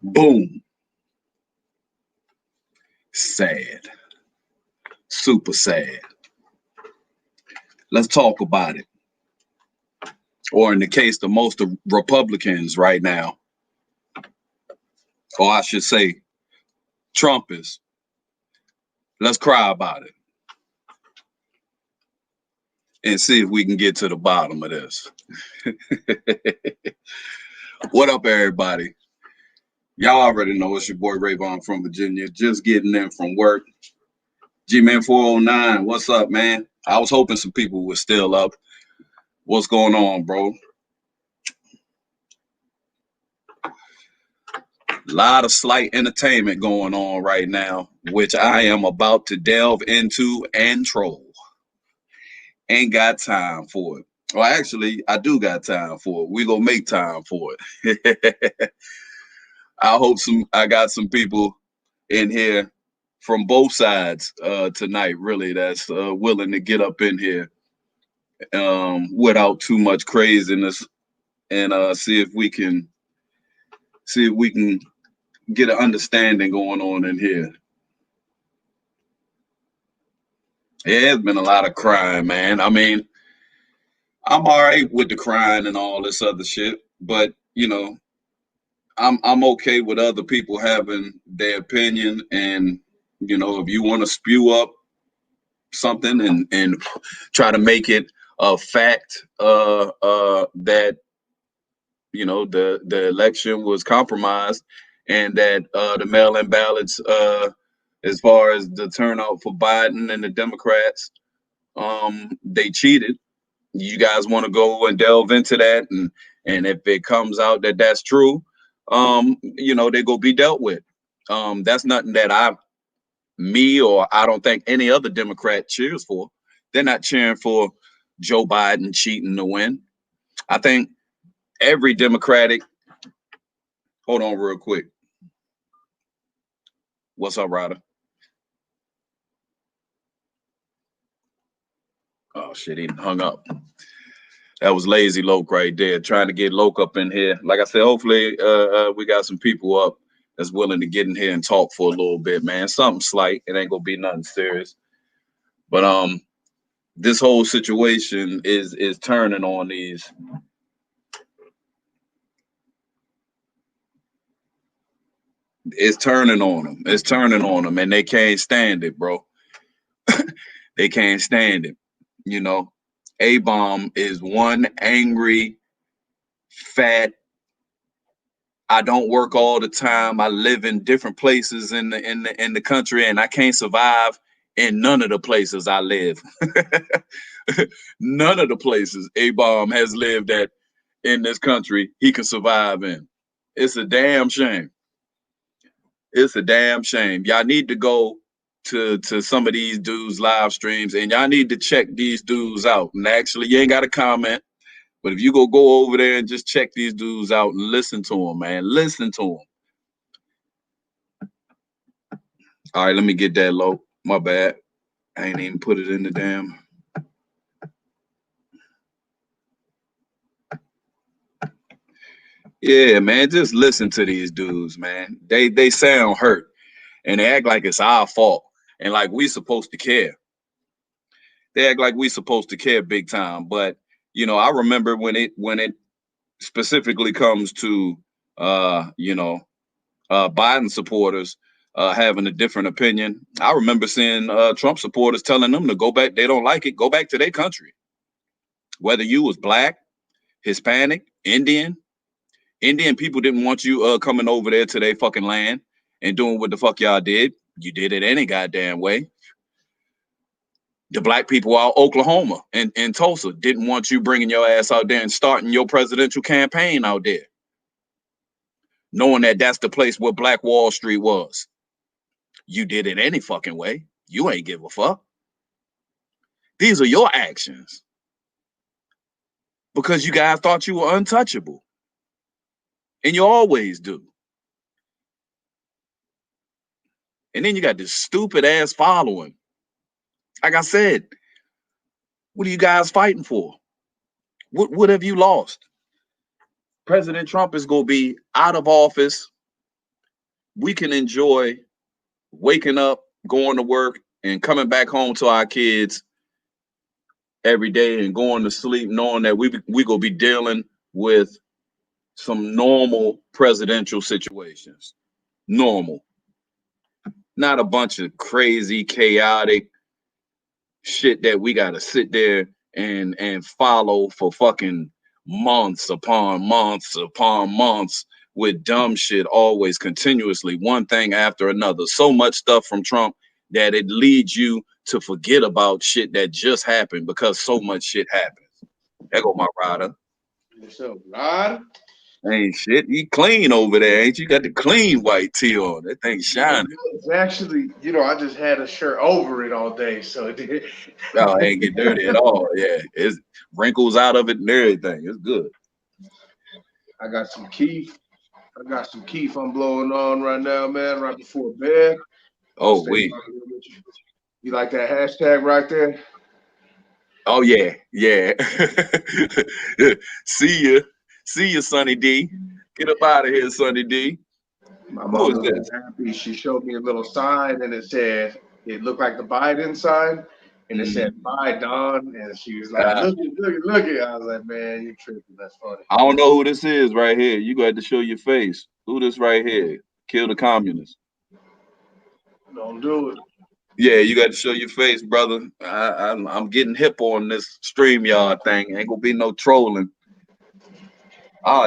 Boom. Sad. Super sad. Let's talk about it. Or in the case of most of Republicans right now, or I should say Trumpists, let's cry about it and see if we can get to the bottom of this. What up, everybody? Y'all already know it's your boy Rayvon from Virginia, just getting in from work. G-Man 409, what's up, man? I was hoping some people were still up. What's going on, bro? A lot of slight entertainment going on right now, which I am about to delve into and troll. Ain't got time for it. Well, actually, I do got time for it. We gonna make time for it. I got some people in here from both sides tonight, really, that's willing to get up in here without too much craziness and see if we can get an understanding going on in here. Yeah, it's been a lot of crying, man. I mean, I'm all right with the crying and all this other shit, but you know, I'm okay with other people having their opinion, and you know, if you want to spew up something and try to make it a fact that you know the election was compromised and that the mail-in ballots as far as the turnout for Biden and the Democrats they cheated. You guys want to go and delve into that, and if it comes out that that's true, you know, they go be dealt with. That's nothing that I don't think any other Democrat cheers for. They're not cheering for Joe Biden cheating to win. I think every Democratic, hold on real quick. What's up, Ryder? Oh shit, he hung up. That was lazy Loke right there, trying to get Loke up in here. Like I said, hopefully we got some people up that's willing to get in here and talk for a little bit, man. Something slight. It ain't gonna be nothing serious. But this whole situation is turning on these. It's turning on them. It's turning on them, and they can't stand it, bro. They can't stand it. You know, A-bomb is one angry, fat. I don't work all the time. I live in different places in the country, and I can't survive in none of the places I live. None of the places A-bomb has lived at in this country he can survive in. It's a damn shame. It's a damn shame. Y'all need to go to some of these dudes' live streams, and y'all need to check these dudes out. And actually, you ain't got to comment, but if you go over there and just check these dudes out and listen to them, man, listen to them. All right, let me get that low. My bad. I ain't even put it in the damn. Yeah, man, just listen to these dudes, man. They sound hurt, and they act like it's our fault, and like we supposed to care. They act like we supposed to care big time. But you know, I remember when it specifically comes to Biden supporters having a different opinion. I remember seeing Trump supporters telling them to go back. They don't like it. Go back to their country. Whether you was black, Hispanic, Indian people didn't want you coming over there to their fucking land and doing what the fuck y'all did. You did it any goddamn way. The black people out Oklahoma and Tulsa didn't want you bringing your ass out there and starting your presidential campaign out there, knowing that that's the place where Black Wall Street was. You did it any fucking way. You ain't give a fuck. These are your actions because you guys thought you were untouchable, and you always do. And then you got this stupid ass following. Like I said, what are you guys fighting for? What have you lost? President Trump is gonna be out of office. We can enjoy waking up, going to work, and coming back home to our kids every day and going to sleep knowing that we gonna be dealing with some normal presidential situations. Normal. Not a bunch of crazy, chaotic shit that we gotta sit there and follow for fucking months upon months with dumb shit always continuously, one thing after another. So much stuff from Trump that it leads you to forget about shit that just happened because so much shit happens. There go my rider. What's up, Rod? Ain't shit. You clean over there, ain't you? Got the clean white tee on. That thing shining. It's actually, I just had a shirt over it all day, so it did. Oh, it ain't get dirty at all. Yeah, it's wrinkles out of it and everything. It's good. I got some Keef. I got some Keef I'm blowing on right now, man, right before bed. Oh, wait. You like that hashtag right there? Oh, yeah. Yeah. See ya, Sonny D. Get up out of here, Sonny D. My mom was happy. She showed me a little sign, and it looked like the Biden sign, and it said, "Bye, Don." And she was like, look it. I was like, man, you tripping. That's funny. I don't know who this is right here. You got to show your face. Who this right here? Kill the communists. Don't do it. Yeah, you got to show your face, brother. I'm getting hip on this StreamYard thing. Ain't gonna be no trolling.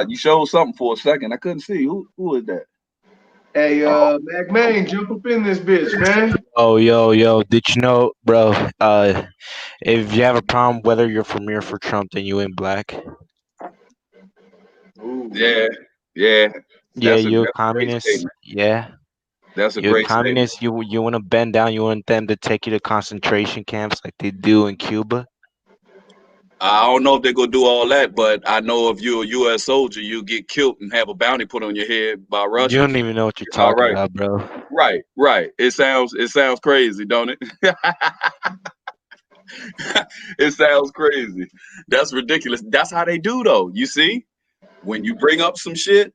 You showed something for a second. I couldn't see. Who is that? Hey, Mac Main, jump up in this bitch, man. Oh, yo. Did you know, bro? If you have a problem whether you're for me or for Trump, then you ain't black. Ooh. Yeah. Yeah, That's you a a great communist. statement. Yeah, That's a you're a great statement. communist. You want to bend down. You want them to take you to concentration camps like they do in Cuba. I don't know if they're gonna do all that, but I know if you're a U.S. soldier, you get killed and have a bounty put on your head by You don't Russians. even know what you're All talking right, about, bro. right. It sounds crazy, don't it? It sounds crazy. That's ridiculous. That's how they do, though. You see, when you bring up some shit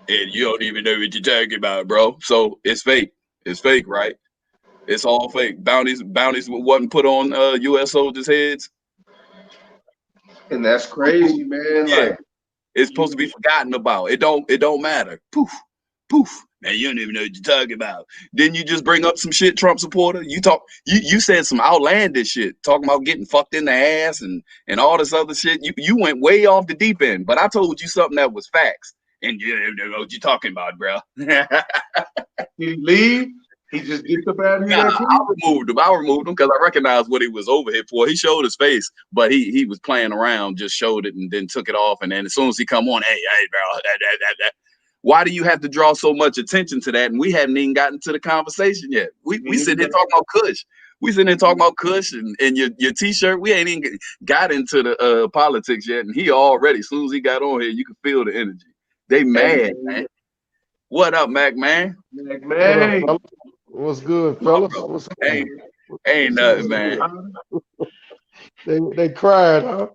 and you don't even know what you're talking about, bro. So it's fake. It's fake, right? It's all fake. Bounties wasn't put on U.S. soldiers' heads. And that's crazy, man. Yeah. Like, It's supposed to be forgotten about. It don't matter. Poof. Man, you don't even know what you're talking about. Didn't you just bring up some shit, Trump supporter? You said some outlandish shit, talking about getting fucked in the ass and all this other shit. You went way off the deep end, but I told you something that was facts. And you don't know what you're talking about, bro. Did he leave? He just dipped up out of here. Nah, I removed him because I recognized what he was over here for. He showed his face, but he was playing around, just showed it and then took it off. And then as soon as he come on, hey, bro, that. Why do you have to draw so much attention to that? And we haven't even gotten to the conversation yet. We sitting here talking about Kush. We sitting here talking about Kush and your T-shirt. We ain't even got into the politics yet. And he already, as soon as he got on here, you can feel the energy. They mad, man. What up, Mac, man? Mac, man. What's good, fellas? What's good? Ain't nothing, man. They cried, huh?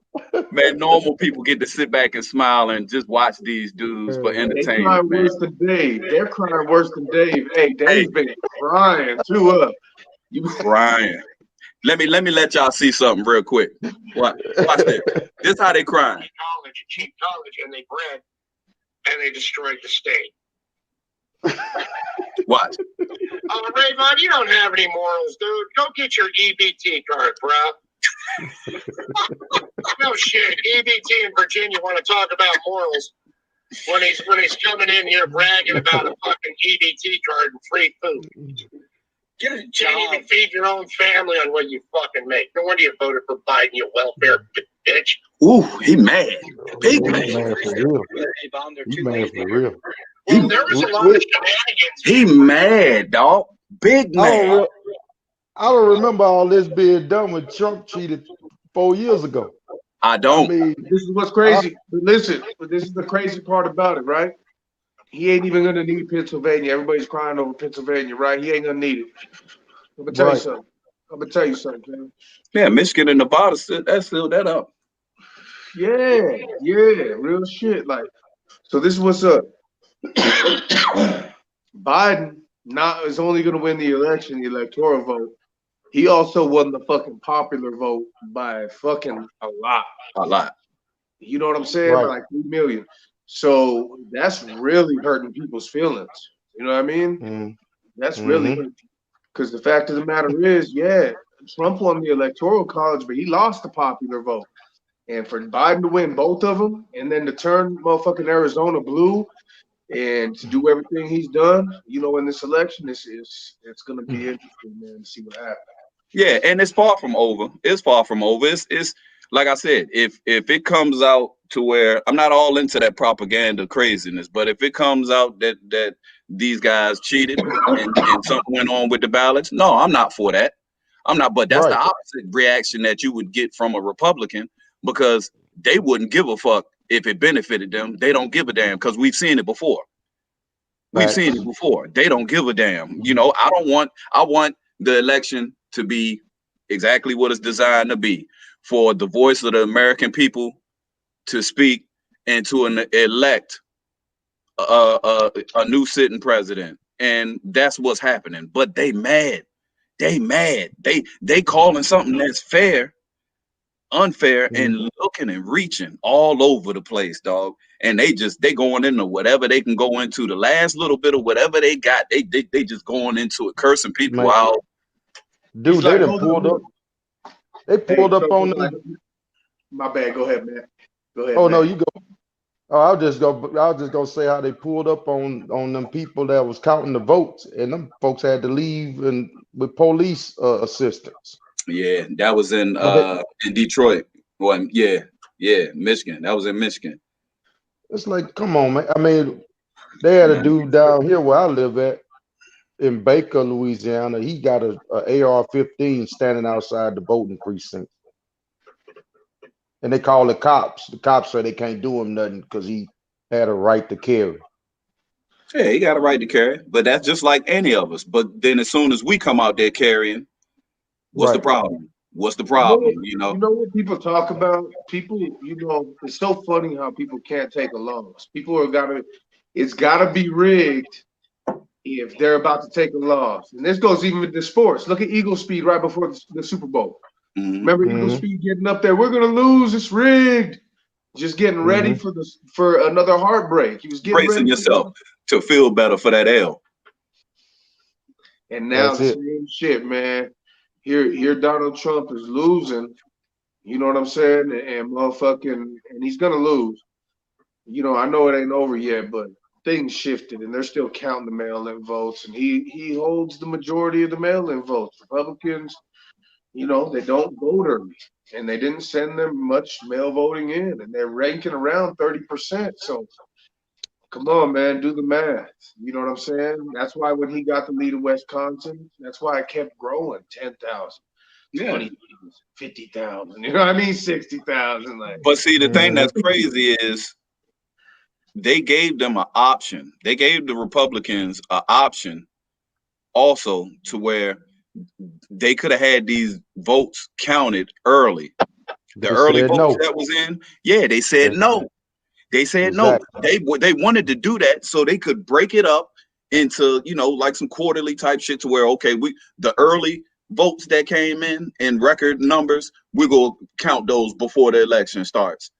Man, normal people get to sit back and smile and just watch these dudes for entertainment. They crying worse than Dave. They're crying worse than Dave. Hey, Dave's been crying too. You crying. Let me let y'all see something real quick. Watch this. This how they crying. Cheap college, and they bred, and they destroyed the state. Watch. Rayvon, you don't have any morals, dude. Go get your EBT card, bro. No shit. EBT in Virginia want to talk about morals when he's coming in here bragging about a fucking EBT card and free food. Get a job. Can't even feed your own family on what you fucking make. No wonder you voted for Biden, you welfare bitch. Ooh, he mad. Big man. He mad for real. He mad for real. Well, there was a lot of shenanigans. He mad, dog. Big man. I don't remember all this being done when Trump cheated 4 years ago. I don't. I mean, this is what's crazy. Listen, this is the crazy part about it, right? He ain't even gonna need Pennsylvania. Everybody's crying over Pennsylvania, right? He ain't gonna need it. I'm gonna tell you something. Man. Yeah, Michigan and Nevada, that sealed that up. Yeah, real shit. Like, So this is what's up. Biden is only going to win the election, the electoral vote. He also won the fucking popular vote by fucking a lot. A lot. You know what I'm saying? Right. By like 3 million. So that's really hurting people's feelings. You know what I mean? Mm. That's really hurting. Because the fact of the matter is, yeah, Trump won the electoral college, but he lost the popular vote. And for Biden to win both of them, and then to turn motherfucking Arizona blue, and to do everything he's done, you know, in this election, it's going to be interesting, man, to see what happens. Yeah, and it's far from over. It's far from over. It's like I said, if it comes out to where I'm not all into that propaganda craziness, but if it comes out that these guys cheated and something went on with the ballots, no, I'm not for that. I'm not. But that's the Right. opposite reaction that you would get from a Republican, because they wouldn't give a fuck if it benefited them. They don't give a damn, because we've seen it before. We've seen it before. They don't give a damn. You know, I want the election to be exactly what it's designed to be, for the voice of the American people to speak and to elect a new sitting president. And that's what's happening. But they mad. They mad. They calling something that's fair unfair and looking and reaching all over the place, dog. And they going into whatever they can go into, the last little bit of whatever they got. They just going into it, cursing people Man. out. Dude, He's they like, done hold pulled on. up. They pulled up on like, them. my bad. Go ahead, man. Go ahead. Oh man. no, you go. Oh, I'll just go say how they pulled up on them people that was counting the votes, and them folks had to leave and with police assistance. Yeah, that was in But Detroit. Well, yeah, Michigan. That was in Michigan. it's like, come on, man. I mean, they had a dude down here where I live at in Baker, Louisiana. He got a AR-15 standing outside the voting precinct, and they call the cops. The cops say they can't do him nothing because he had a right to carry. Yeah, he got a right to carry, but that's just like any of us. But then as soon as we come out there carrying, what's the Right. problem? What's the problem? You know? You know what people talk about? People, you know, it's so funny how people can't take a loss. People are it's gotta be rigged if they're about to take a loss. And this goes even with the sports. Look at Eagle Speed right before the Super Bowl. Remember Eagle Speed getting up there? We're gonna lose. It's rigged. Just getting ready for another heartbreak. He was getting Bracing ready yourself to feel better for that L. And now That's the it. same shit, man. Here Donald Trump is losing. You know what I'm saying? And motherfucking, and he's gonna lose. You know, I know it ain't over yet, but things shifted, and they're still counting the mail-in votes, and he holds the majority of the mail-in votes. Republicans, you know, they don't vote early, and they didn't send them much mail voting in, and they're ranking around 30%. So come on, man, do the math. You know what I'm saying? That's why when he got the lead in Wisconsin, that's why it kept growing 10,000. Yeah. 20,000, 50,000, you know what I mean? 60,000. Like, But see, the thing that's crazy is they gave them an option. They gave the Republicans an option also, to where they could have had these votes counted early. The They early said votes no. that was in, yeah, they said no. They said no. Exactly. They wanted to do that so they could break it up into, you know, like some quarterly type shit, to where, okay, the early votes that came in record numbers, we're gonna count those before the election starts.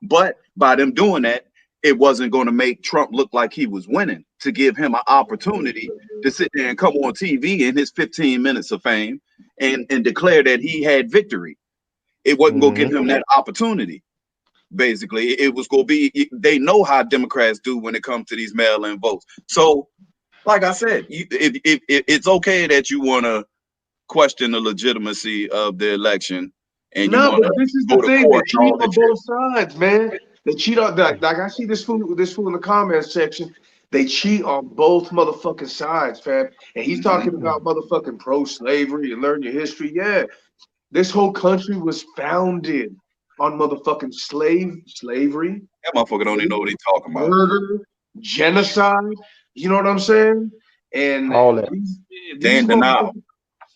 But by them doing that, it wasn't going to make Trump look like he was winning, to give him an opportunity to sit there and come on TV in his 15 minutes of fame and declare that he had victory. It wasn't going to give him that opportunity. Basically, it was going to be, they know how Democrats do when it comes to these mail-in votes. So, like I said, if it's okay that you want to question the legitimacy of the election, and you no, want but this is to go the to thing. They court and cheat all on that shit. both sides, man. They cheat on like I see this fool in the comments section. They cheat on both motherfucking sides, fam. And he's talking about motherfucking pro-slavery and learn your history. Yeah, this whole country was founded on motherfucking slavery, That motherfucker don't even know what he's talking about. murder, genocide. You know what I'm saying? And All that. They in denial.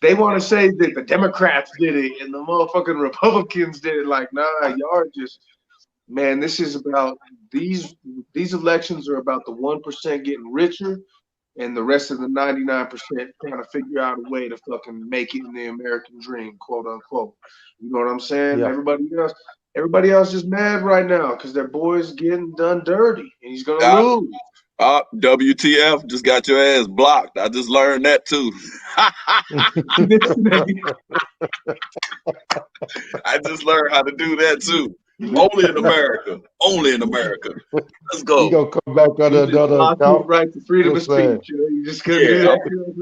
they want to say that the Democrats did it and the motherfucking Republicans did it. Like, nah, y'all man, this is about these elections are about the 1% getting richer and the rest of the 99% trying to figure out a way to fucking make it in the American dream, quote unquote. You know what I'm saying? Yeah. Everybody else just mad right now because their boy's getting done dirty and he's gonna Uh, lose. WTF just got your ass blocked. I just learned that too. I just learned how to do that too. Only in America. Only in America. Let's You go. gonna come back under another Lock his account? right to freedom of What's that? speech. You just couldn't do Yeah.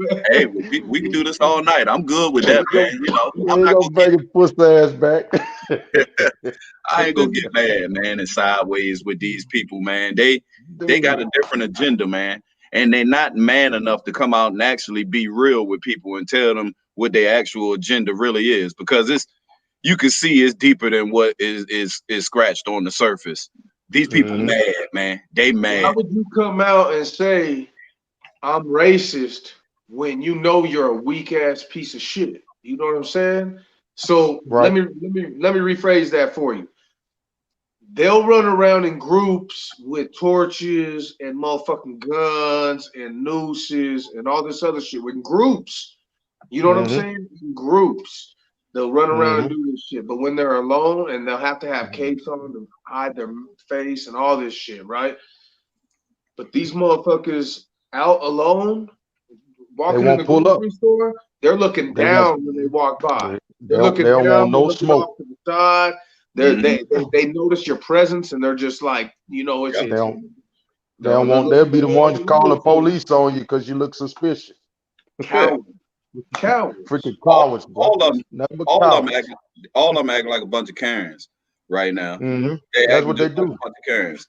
that. Hey, we can do this all night. I'm good with that, man. You know, You I'm ain't not gonna bring your pussy ass back. I ain't gonna get mad, man, and sideways with these people, man. They got a different agenda, man, and they're not man enough to come out and actually be real with people and tell them what their actual agenda really is, because you can see it's deeper than what is scratched on the surface. These people Mhm. mad, man. They Why mad. would you come out and say I'm racist when you know you're a weak ass piece of shit? You know what I'm saying? So Right. let me rephrase that for you. They'll run around in groups with torches and motherfucking guns and nooses and all this other shit with groups. You know what I'm Mhm. saying? In groups. They'll run around and Mhm. do this shit. But when they're alone and they'll have to have capes on to hide their face and all this shit, right? But these motherfuckers out alone, They walking in the won't pull up. grocery store, they're looking They won't. down when they walk by. They They're don't. They looking don't want down, they're no looking smoke. off to the side. Mhm. They notice your presence and they're just like, you know, Yep. They don't. They no, don't they're want. They'll looking be the ones calling the for you. police on you because you look suspicious. Yeah. Cowards. Cowards. Freaking All, cowards, bro. all of them, Nothing but all of them cowards. acting like a bunch of Karens right now. Hmm. They That's acting what they just like do. a bunch of Karens.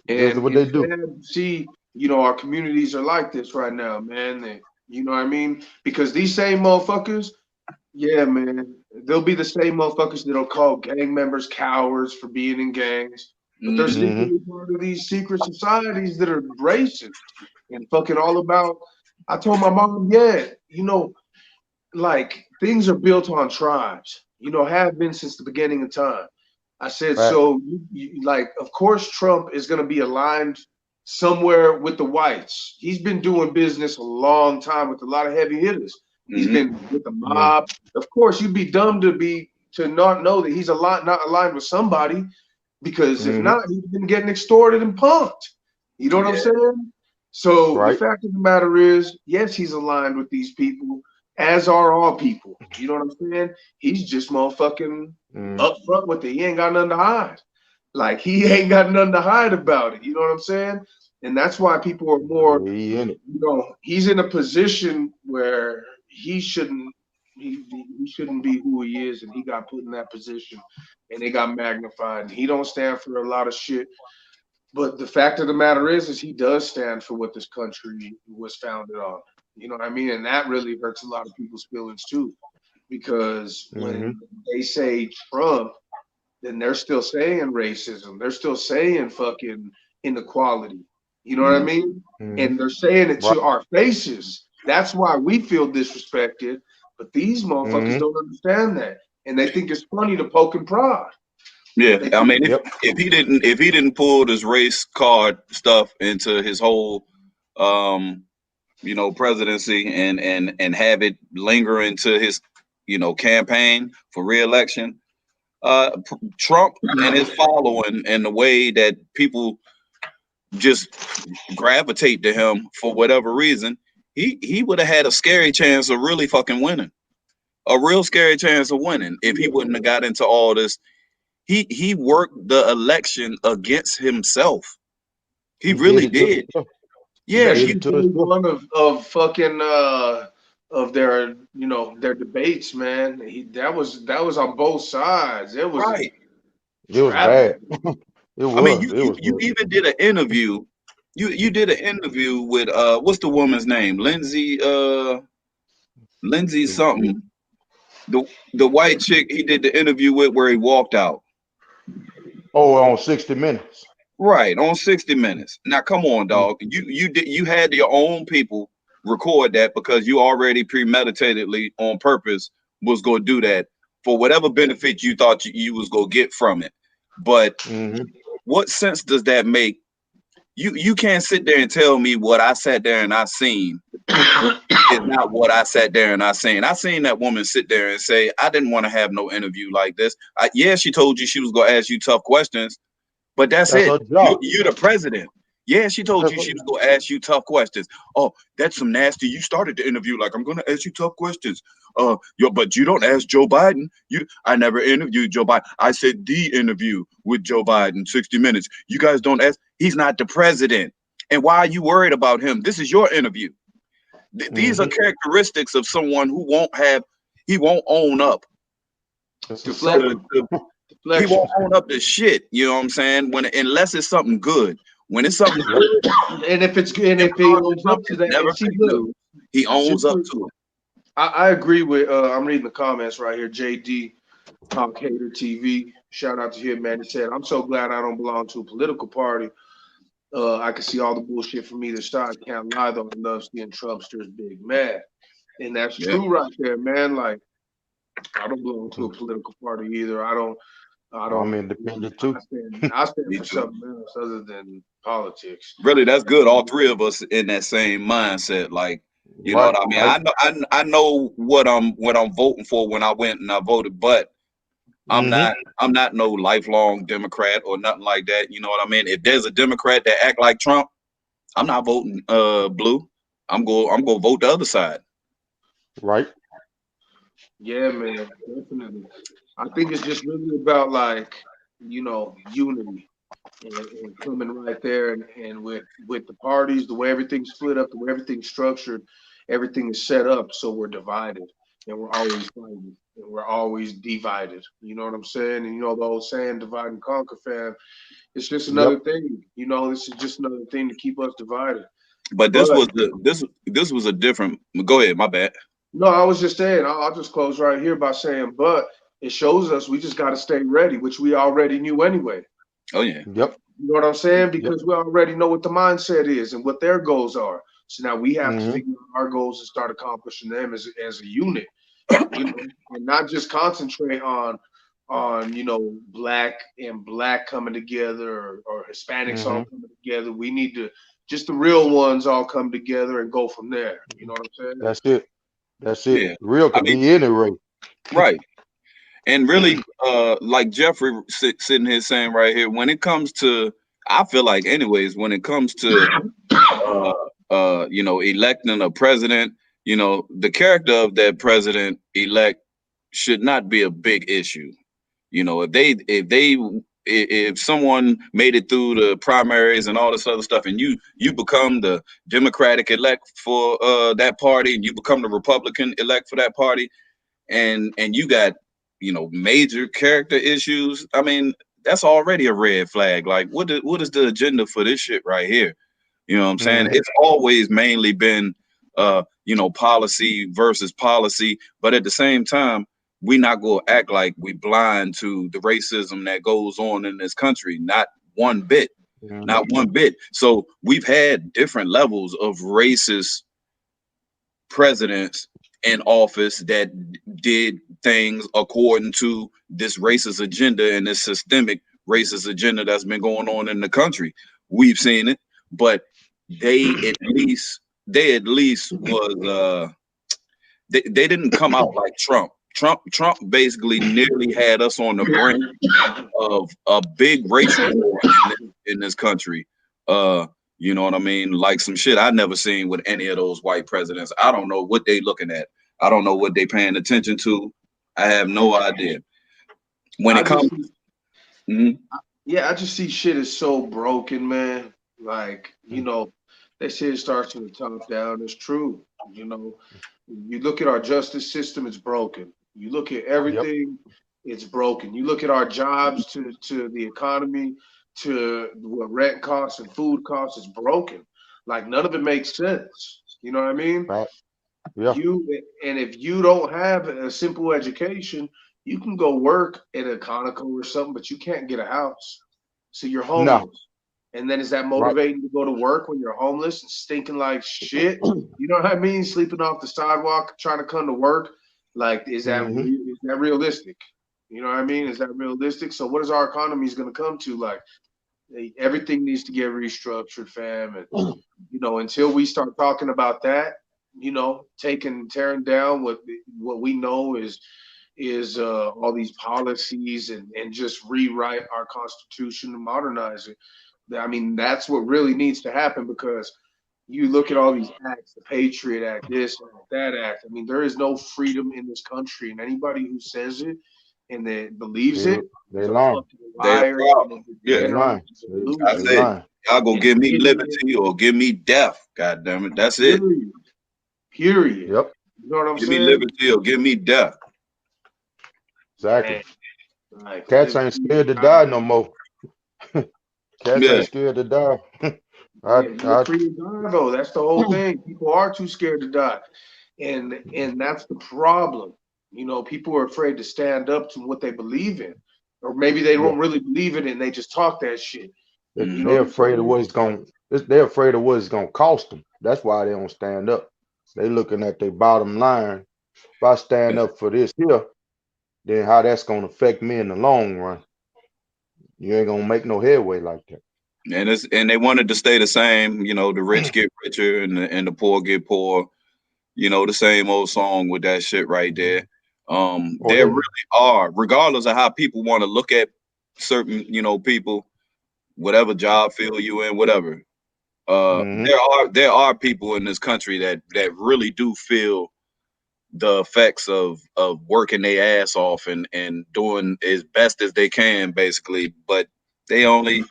That's And what they it's do. sad to see, you know, our communities are like this right now, man. You know what I mean? Because these same motherfuckers, yeah, man, they'll be the same motherfuckers that'll call gang members cowards for being in gangs. But they're Mhm. Hmm. secretly part of these secret societies that are racist and fucking all about. I told my mom, yeah, you know, like things are built on tribes, you know, have been since the beginning of time. I said, Right. so like, of course, Trump is going to be aligned somewhere with the whites. He's been doing business a long time with a lot of heavy hitters. He's Mhm. been with the Yeah. mob. Of course, you'd be dumb to not know that he's not aligned with somebody, because if Hmm. not, he's been getting extorted and punked. You know what I'm Yeah. saying? So the Right. fact of the matter is, yes, he's aligned with these people, as are all people. You know what I'm saying? He's just motherfucking Mm. upfront with it. He ain't got nothing to hide. Like, he ain't got nothing to hide about it. You know what I'm saying? And that's why people are more, He in it. you know, he's in a position where he shouldn't be who he is, and he got put in that position and it got magnified. And he don't stand for a lot of shit. But the fact of the matter is he does stand for what this country was founded on. You know what I mean? And that really hurts a lot of people's feelings too, because Hmm. when they say Trump, then they're still saying racism. They're still saying fucking inequality. You know what I Mhm. mean? Hmm. And they're saying it Right. to our faces. That's why we feel disrespected. But these motherfuckers Hmm. don't understand that. And they think it's funny to poke and prod. Yeah. They I think mean, Yep. if he didn't pull this race card stuff into his whole um presidency and have it linger into his campaign for reelection, Trump and his following and the way that people just gravitate to him for whatever reason, he would have had a scary chance of really fucking winning. A real scary chance of winning if he wouldn't have got into all this. He worked the election against himself. He He did really it to did. himself. He Yeah, did especially it to day himself. one of fucking of their, you know, their debates, man. That was on both sides. It was a right. It was travesty. bad. It I mean, was. It was you bad. even did an interview. You did an interview with what's the woman's name? Lindsay something. The white chick he did the interview with where he walked out. Oh, on 60 Minutes. Right, on 60 Minutes. Now come on, Mm. dog. You had your own people record that because you already premeditatedly on purpose was gonna do that for whatever benefit you thought you was gonna get from it. But Mm-hmm. what sense does that make? You can't sit there and tell me what I sat there and I seen is not what I sat there and I seen. I seen that woman sit there and say, I didn't want to have no interview like this. Yeah, she told you she was gonna ask you tough questions, but that's That's it. her job. You're the president. Yeah, she told That's you her, she was gonna ask you tough questions. Oh, that's some nasty. You started the interview like I'm gonna ask you tough questions. But you don't ask Joe Biden. I never interviewed Joe Biden. I said the interview with Joe Biden, 60 Minutes. You guys don't ask. He's not the president. And why are you worried about him? This is your interview. These are mm-hmm. characteristics of someone who won't have. He won't own up That's a Deflect, sucker. to he deflection. won't own up to shit. You know what I'm saying? Unless it's something good. When it's something Yep. good, And if it's good, and him if he calling it owns up something to is that, never and see, fake look, news. He owns just up for, to it. I agree with. I'm reading the comments right here. JD Talk Hater TV. Shout out to him, man. He said, "I'm so glad I don't belong to a political party. I can see all the bullshit from either side. Can't lie though. I love seeing Trumpsters big mad, and that's Yeah. true right there, man. Like I don't belong to a political party either. I don't. I I'm don't. independent too. I stand Me for too. something else other than politics. Really, that's good. All three of us in that same mindset. Like, you know Right, what I mean? right. I know what I'm voting for when I went and I voted, but I'm Mm-hmm. not no lifelong Democrat or nothing like that. You know what I mean? If there's a Democrat that act like Trump, I'm not voting blue. I'm go vote the other side. Right. Yeah, man, definitely. I think it's just really about like unity and coming right there and with the parties, the way everything's split up, the way everything's structured, everything is set up so we're divided and we're always fighting and we're always divided. You know what I'm saying? And the old saying, "Divide and conquer," fam. It's just another Yep. thing. This is just another thing to keep us divided. But this But was this was a different. Go ahead, my bad. no, I was just saying, I'll just close right here by saying, but it shows us we just got to stay ready, which we already knew anyway. Oh yeah, Yep. You know what I'm saying? Yep. Because we already know what the mindset is and what their goals are. So now we have to Mm-hmm. figure out our goals and start accomplishing them as a unit, and not just concentrate on black and black coming together or Hispanics all Mm-hmm. coming together. We need to just the real ones all come together and go from there. You know what I'm saying? That's it. That's it. yeah. Real I could mean, be any race. right. And really, like Jeffrey sitting here saying right here, when it comes to, I feel like, anyways, when it comes to, uh, electing a president, the character of that president elect should not be a big issue. If someone made it through the primaries and all this other stuff, and you become the Democratic elect for that party, and you become the Republican elect for that party, and you got major character issues, I mean, that's already a red flag. Like, what is the agenda for this shit right here? You know what I'm saying? Mm-hmm. It's always mainly been policy versus policy, but at the same time, we not gonna act like we blind to the racism that goes on in this country. Not one bit. Mm-hmm. Not one bit. So we've had different levels of racist presidents in office that did things according to this racist agenda and this systemic racist agenda that's been going on in the country. We've seen it, but they at least was they didn't come out like Trump. Trump basically nearly had us on the brink of a big racial war in this country. Uh, you know what I mean? Like some shit I never seen with any of those white presidents. I don't know what they looking at. I don't know what they paying attention to. I have no idea. When I it comes, just mhm, Yeah, I just see shit is so broken, man. Like, Mm-hmm. they say it starts from the top down. It's true. You know, you look at our justice system, it's broken. You look at Yep. everything, it's broken. You look at our jobs to the economy, to what rent costs and food costs, it's broken. Like none of it makes sense. You know what I mean? Right. Yeah. You and if you don't have a simple education, you can go work at a Conoco or something, but you can't get a house. So you're No. homeless. And then is that Right. motivating to go to work when you're homeless and stinking like shit? You know what I mean? Sleeping off the sidewalk, trying to come to work. Like, is that Mm-hmm. is that realistic? You know what I mean? Is that realistic? So what is our economy going to come to? Like, everything needs to get restructured, fam. And until we start talking about that, tearing down what we know is all these policies and just rewrite our constitution and modernize it. I mean, that's what really needs to happen, because you look at all these acts, the Patriot Act, this act, that act. I mean, there is no freedom in this country, and anybody who says it and that believes They it they is a lying. fucking They're liar and problem. a Yeah. They degenerate lying. I They say, lying. y'all gonna and give me idiot. liberty or give me death. God damn it. That's it. Period. Period. Yep. You know what I'm Give me saying? liberty or give me death. Exactly. Man, like Cats live ain't free scared or to die. die no more. Cats Yeah. ain't scared to die. I, Yeah, live I, free or die though. That's the whole thing. People are too scared to die. And that's the problem. People are afraid to stand up to what they believe in. Or maybe they yeah, don't really believe it and they just talk that shit. You know Mm-hmm. what they're I'm afraid of saying? what it's going. They're afraid of what it's going to cost them. That's why they don't stand up. They looking at their bottom line. If I stand up for this here, then how that's going to affect me in the long run? You ain't gonna make no headway like that. And they wanted to stay the same. The rich get richer and the poor get poor. The same old song with that shit right there. Or There they, really are, regardless of how people want to look at certain, people, whatever job field you in, whatever. hmm There are people in this country that really do feel the effects of working their ass off and doing as best as they can, basically, but they only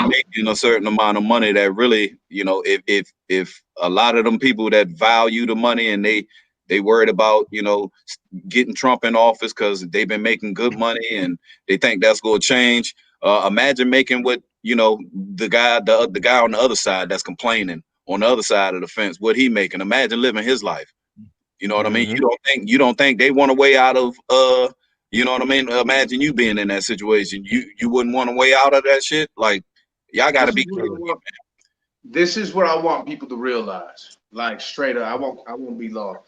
making a certain amount of money that really, if a lot of them people that value the money and they worried about, getting Trump in office because they've been making good money and they think that's going to change. Imagine making what, the guy on the other side that's complaining on the other side of the fence, what he making. Imagine living his life. You know what I mean? hmm You don't think they want a way out of you know what I mean? Imagine you being in that situation. You wouldn't want a way out of that shit. Like, y'all got to This is be what I want. This is what I want people to realize. Like, straight up, I won't be long.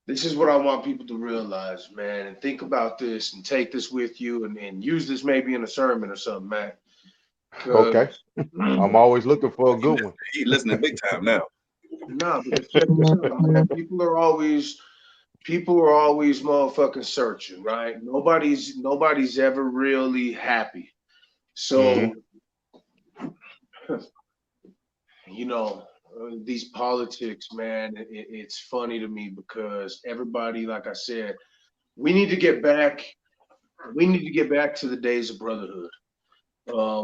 This is what I want people to realize, man, and think about this and take this with you and use this maybe in a sermon or something, man. Okay. Because I'm always looking for a good one. he listening big time now. nah, because check this out, man. People are always motherfucking searching, right? Nobody's ever really happy. hmm So, you know, these politics, man, it's funny to me because everybody, like I said, we need to get back. We need to get back to the days of brotherhood.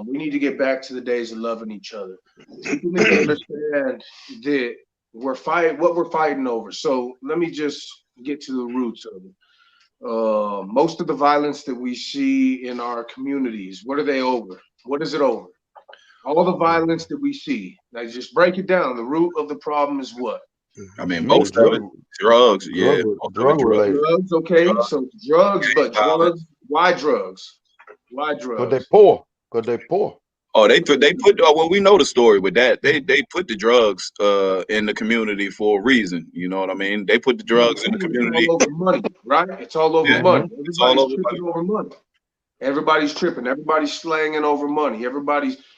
We need to get back to the days of loving each other. People need to understand that what we're fighting over. So let me just get to the roots of it. Most of the violence that we see in our communities, what are they over? What is it over? All the violence that we see. Now just break it down. The root of the problem is what? I mean, Yeah, most of it, drugs. Yeah, most of it, drug drugs. related. Drugs, okay. So drugs, but Violence. drugs, why drugs? Why Cause they drugs? poor. Cause they poor. Oh, they put well, we know the story with that. They put the drugs in the community for a reason. You know what I mean? They put the drugs in the It's community. all over money, right? It's all over Yeah, money. hmm it's all Everybody's over. tripping over money. Everybody's tripping. Everybody's slanging over money.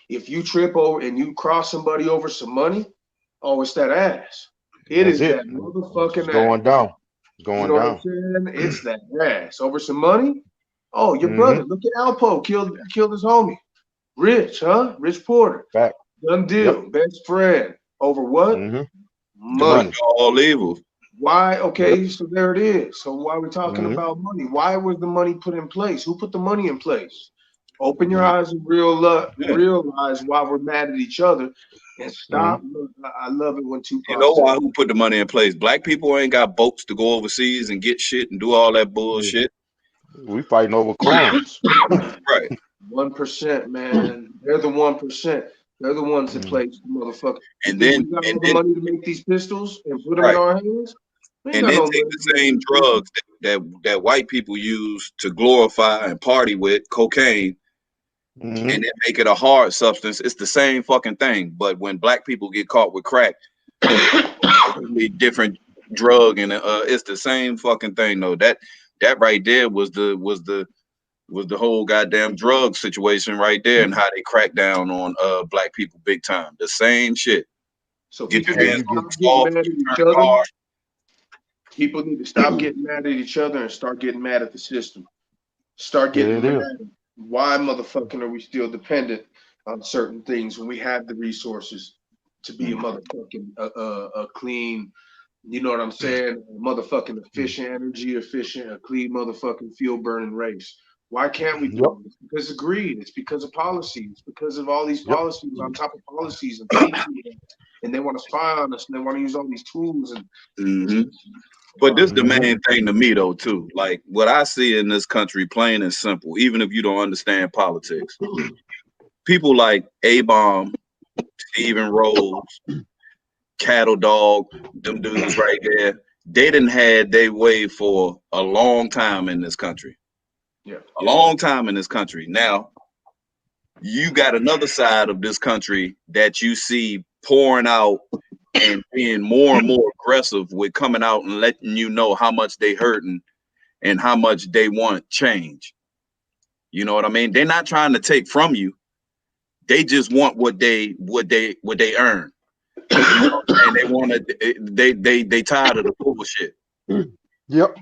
If you trip over and you cross somebody over some money, oh, it's that ass. It That's is it. that It's motherfucking going ass. down. It's You going know what I'm down. saying? It's that ass. Over some money? Oh, your hmm brother. Look at Alpo. Killed his homie. Rich, huh? Rich Porter. Fact. Done Yep. deal. Best friend. Over what? hmm The The root Money. money. of all evil. Why? Yep. Okay, so there it is. So why are we talking hmm about money? Why was the money put in place? Who put the money in place? Open your eyes and Yeah. realize why we're mad at each other and hmm stop. Look, I love it when You Tupac know said, why? Who put the money in place? Black people ain't got boats to go overseas and get shit and do all that bullshit. We fighting over crumbs. 1%, man. They're the 1%. They're the ones that Mhm. place the motherfucker. You And think then we got and all the then money to make these pistols and put them in right. our hands? We ain't And got then no take money to the make same these pistols. drugs that white people use to glorify and party with, cocaine, Mhm. and then make it a hard substance. It's the same fucking thing. But when black people get caught with crack, it's a totally different drug, and it's the same fucking thing though. That right there was the whole goddamn drug situation right there, and how they cracked down on black people big time. The same shit. So Get people your need hands to on stop the getting salt, mad at you each turn the other. car. People need to stop getting mad at each other and start getting mad at the system. Start getting mad. Why motherfucking are we still dependent on certain things when we have the resources to be a motherfucking a clean, you know what I'm saying? A motherfucking efficient, energy efficient, a clean motherfucking fuel burning race. Why can't we do it? It's because of greed. It's because of policy. It's because of all these policies on top of policies and safety, and they want to spy on us and they want to use all these tools and. But this the main thing to me though too. Like what I see in this country, plain and simple, even if you don't understand politics, people like A-Bomb, Stephen Rose, Cattle Dog, them dudes right there, they didn't had their way for a long time in this country. Yeah. A long time in this country. Now, you got another side of this country that you see pouring out and being more and more aggressive with coming out and letting you know how much they hurting and how much they want change. You know what I mean? They're not trying to take from you. They just want what they earn. And they want to they tired of the bullshit. Yep.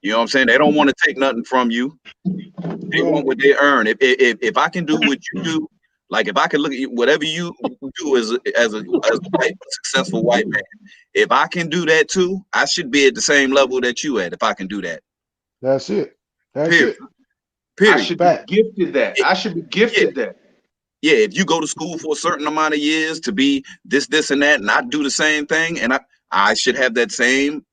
You know what I'm saying? They don't want to take nothing from you. They want what they earn. If I can do what you do, like if I can look at you, whatever you do as a white, successful white man, if I can do that too, I should be at the same level that you at. If I can do that, that's it. That's period. it. Period. I should be gifted that. I should be gifted that. Yeah, if you go to school for a certain amount of years to be this, and that, and I do the same thing, and I should have that same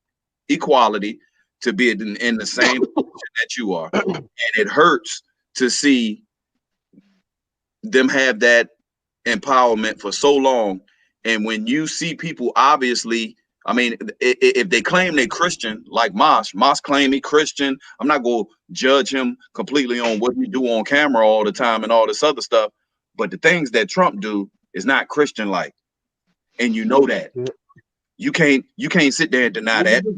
equality to be in the same position that you are. And it hurts to see them have that empowerment for so long. And when you see people, obviously, I mean, if they claim they're Christian, like Mosh claim he Christian, I'm not going to judge him completely on what he do on camera all the time and all this other stuff. But the things that Trump do is not Christian like, and you know that. You can't sit there and deny that. This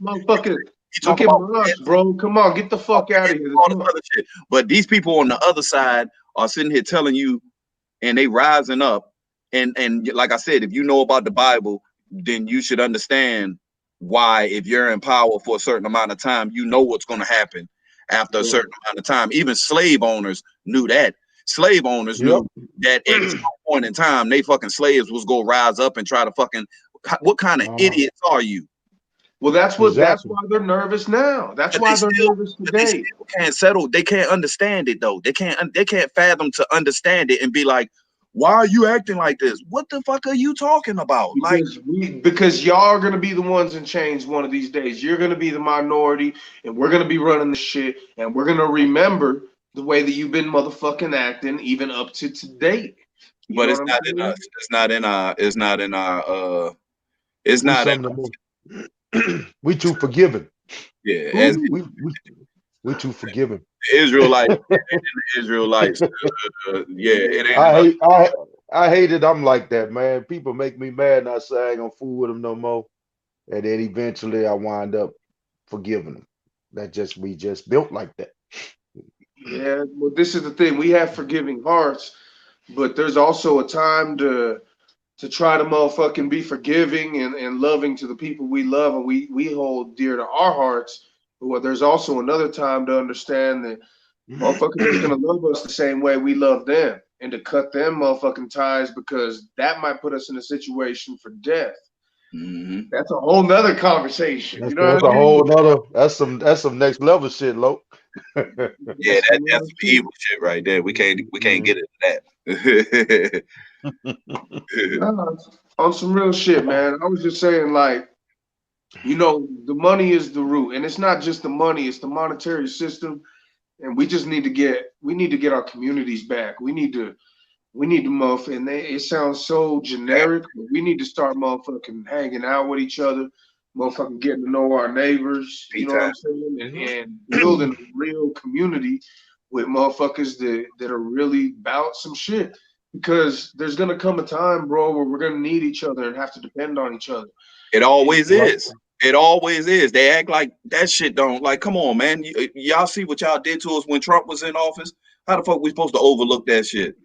motherfucker. Look at Mosh, bro. Come on, get the fuck out of here. All this other shit. But these people on the other side are sitting here telling you, and they rising up. And like I said, if you know about the Bible, then you should understand why, if you're in power for a certain amount of time, you know what's going to happen after a certain amount of time. Even slave owners knew that. Slave owners knew that at some point in time, they fucking slaves was going to rise up and try to fucking. What kind of idiots are you? Well, that's why they're nervous now. That's why they're nervous today. They can't settle. They can't understand it though. They can't fathom to understand it and be like, why are you acting like this? What the fuck are you talking about? Because y'all are gonna be the ones in chains one of these days. You're gonna be the minority, and we're gonna be running the shit, and we're gonna remember the way that you've been motherfucking acting even up to today. But it's not in us. It's not in our. It's not in our. It's not in. We too forgiving. Yeah, as we too forgiving. Israelites, Israelites. Yeah, it ain't. I hate it. I'm like that, man. People make me mad, and I say I ain't gonna fool with them no more. And then eventually, I wind up forgiving them. We just built like that. Yeah, well, this is the thing. We have forgiving hearts, but there's also a time to try to motherfucking be forgiving and loving to the people we love and we hold dear to our hearts. But there's also another time to understand that motherfuckers is gonna love us the same way we love them, and to cut them motherfucking ties because that might put us in a situation for death. That's a whole nother conversation. You know that's a whole nother. That's some next level shit, Lo. Yeah, that's some evil shit right there. We can't get into that. On some real shit, man. I was just saying, like, you know, the money is the root, and it's not just the money; it's the monetary system, and we just need to get our communities back. We need to motherfucking. It sounds so generic, but we need to start motherfucking hanging out with each other, motherfucking getting to know our neighbors. You know what I'm saying, and building a real community with motherfuckers that are really about some shit. Because there's gonna come a time, bro, where we're gonna need each other and have to depend on each other. It always is. It always is. They act like that shit don't. Like, come on, man. Y'all see what y'all did to us when Trump was in office? How the fuck we supposed to overlook that shit?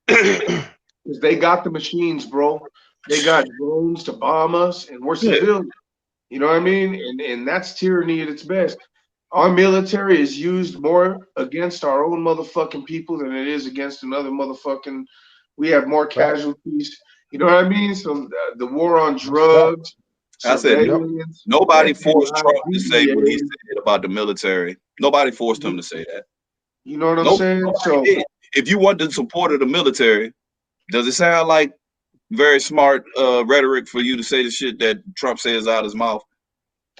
Because they got the machines, bro. They got drones to bomb us, and we're civilians. You know what I mean? And that's tyranny at its best. Our military is used more against our own motherfucking people than it is against another motherfucking. We have more casualties. You know what I mean? So the war on drugs, I said surveillance. nobody forced Trump to say FBI, what he said about the military. Nobody forced him to say that. You know what I'm saying? So did. If you want the support of the military, does it sound like very smart rhetoric for you to say the shit that Trump says out his mouth?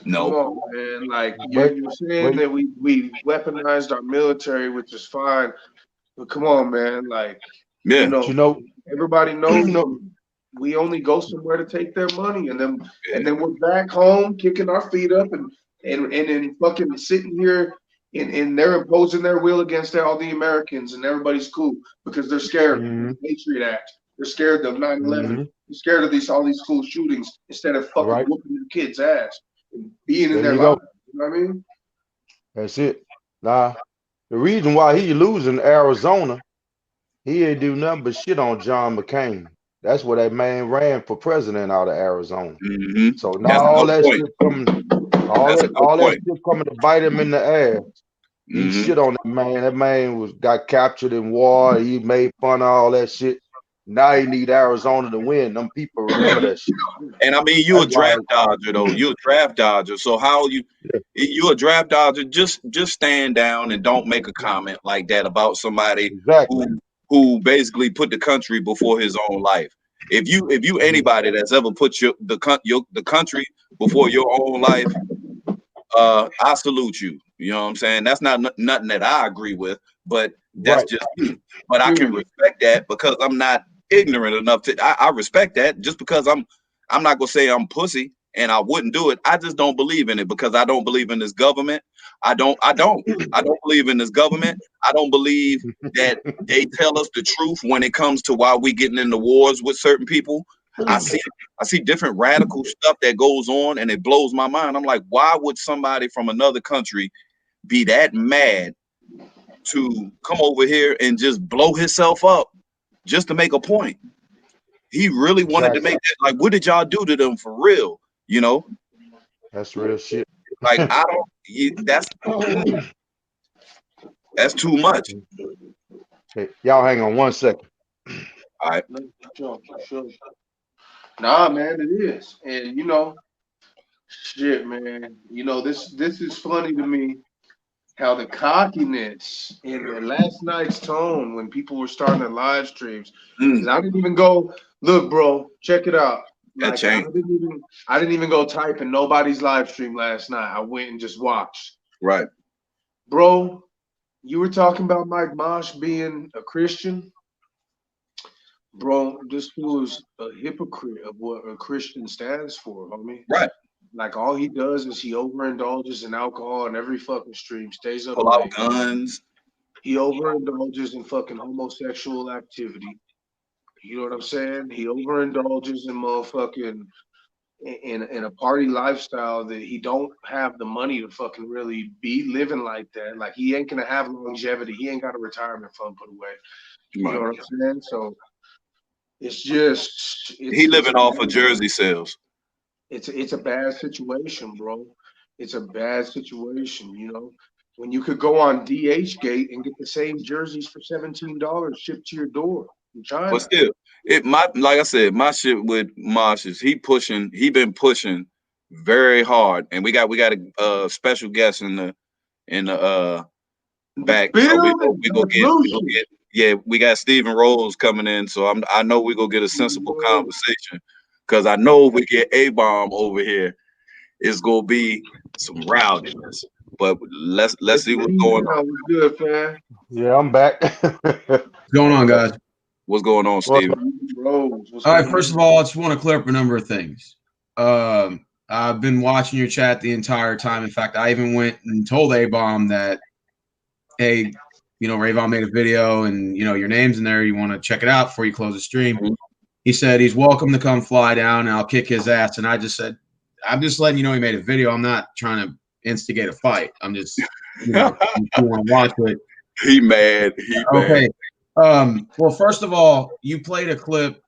No. Come on, man. Like you're saying that we weaponized our military, which is fine. But come on, man. Like you know, everybody knows we only go somewhere to take their money, and then we're back home kicking our feet up and then fucking sitting here and they're imposing their will against all the Americans, and everybody's cool because they're scared of the Patriot Act. They're scared of 9/11. They're scared of all these school shootings instead of fucking whooping their kids' ass and being in their lives. You know what I mean? That's it. Nah, the reason why he losing Arizona, he ain't do nothing but shit on John McCain. That's where that man ran for president out of Arizona. So now all that shit coming, all that shit coming to bite him in the ass. He shit on that man. That man got captured in war. He made fun of all that shit. Now he need Arizona to win. Them people remember that shit. And I mean, you a draft dodger though. You a draft dodger. So how you a draft dodger? Just stand down and don't make a comment like that about somebody who basically put the country before his own life. If you anybody that's ever put the country before your own life, I salute you. You know what I'm saying? That's not nothing that I agree with, but that's just me. But I can respect that because I'm not ignorant enough to. I respect that just because I'm not gonna say I'm pussy and I wouldn't do it. I just don't believe in it because I don't believe in this government. I don't believe in this government. I don't believe that they tell us the truth when it comes to why we getting into wars with certain people. I see different radical stuff that goes on and it blows my mind. I'm like, why would somebody from another country be that mad to come over here and just blow himself up just to make a point? He really wanted to make that. Like, what did y'all do to them for real? You know? That's real shit. Like, I don't. That's too much. Hey, y'all hang on 1 second. All right. Sure. Nah, man, it is. And shit, man. This is funny to me how the cockiness in the last night's tone when people were starting their live streams. Because I didn't even go, look, bro, check it out. Like I didn't even go type in nobody's live stream last night. I went and just watched. Right. Bro, you were talking about Mike Mosh being a Christian. Bro, this was a hypocrite of what a Christian stands for, homie. Right. Like all he does is he overindulges in alcohol in every fucking stream, stays up pull out guns. He overindulges in fucking homosexual activity. You know what I'm saying? He overindulges in motherfucking in a party lifestyle that he don't have the money to fucking really be living like that. Like he ain't gonna have longevity. He ain't got a retirement fund put away. You know what I'm saying? So it's just he living off of jersey sales. It's a bad situation, bro. It's a bad situation, when you could go on DHgate and get the same jerseys for $17 shipped to your door in China. But still, like I said, my shit with Mosh is he been pushing very hard, and we got a special guest in the back. So we go get yeah, we got Stephen Rose coming in, so I know we go get a sensible conversation because I know if we get A-Bomb over here, it's gonna be some rowdiness. But let's see what's going on. What's good, fam? Yeah, I'm back. What's going on, guys? What's going on, Steven? All right, first of all, I just want to clear up a number of things. I've been watching your chat the entire time. In fact, I even went and told A-Bomb that, hey, Rayvon made a video and, your name's in there. You want to check it out before you close the stream. He said he's welcome to come fly down and I'll kick his ass. And I just said, I'm just letting you know he made a video. I'm not trying to instigate a fight. I'm just, you know, if you want to watch it. He mad. He Okay. mad. Well, first of all, you played a clip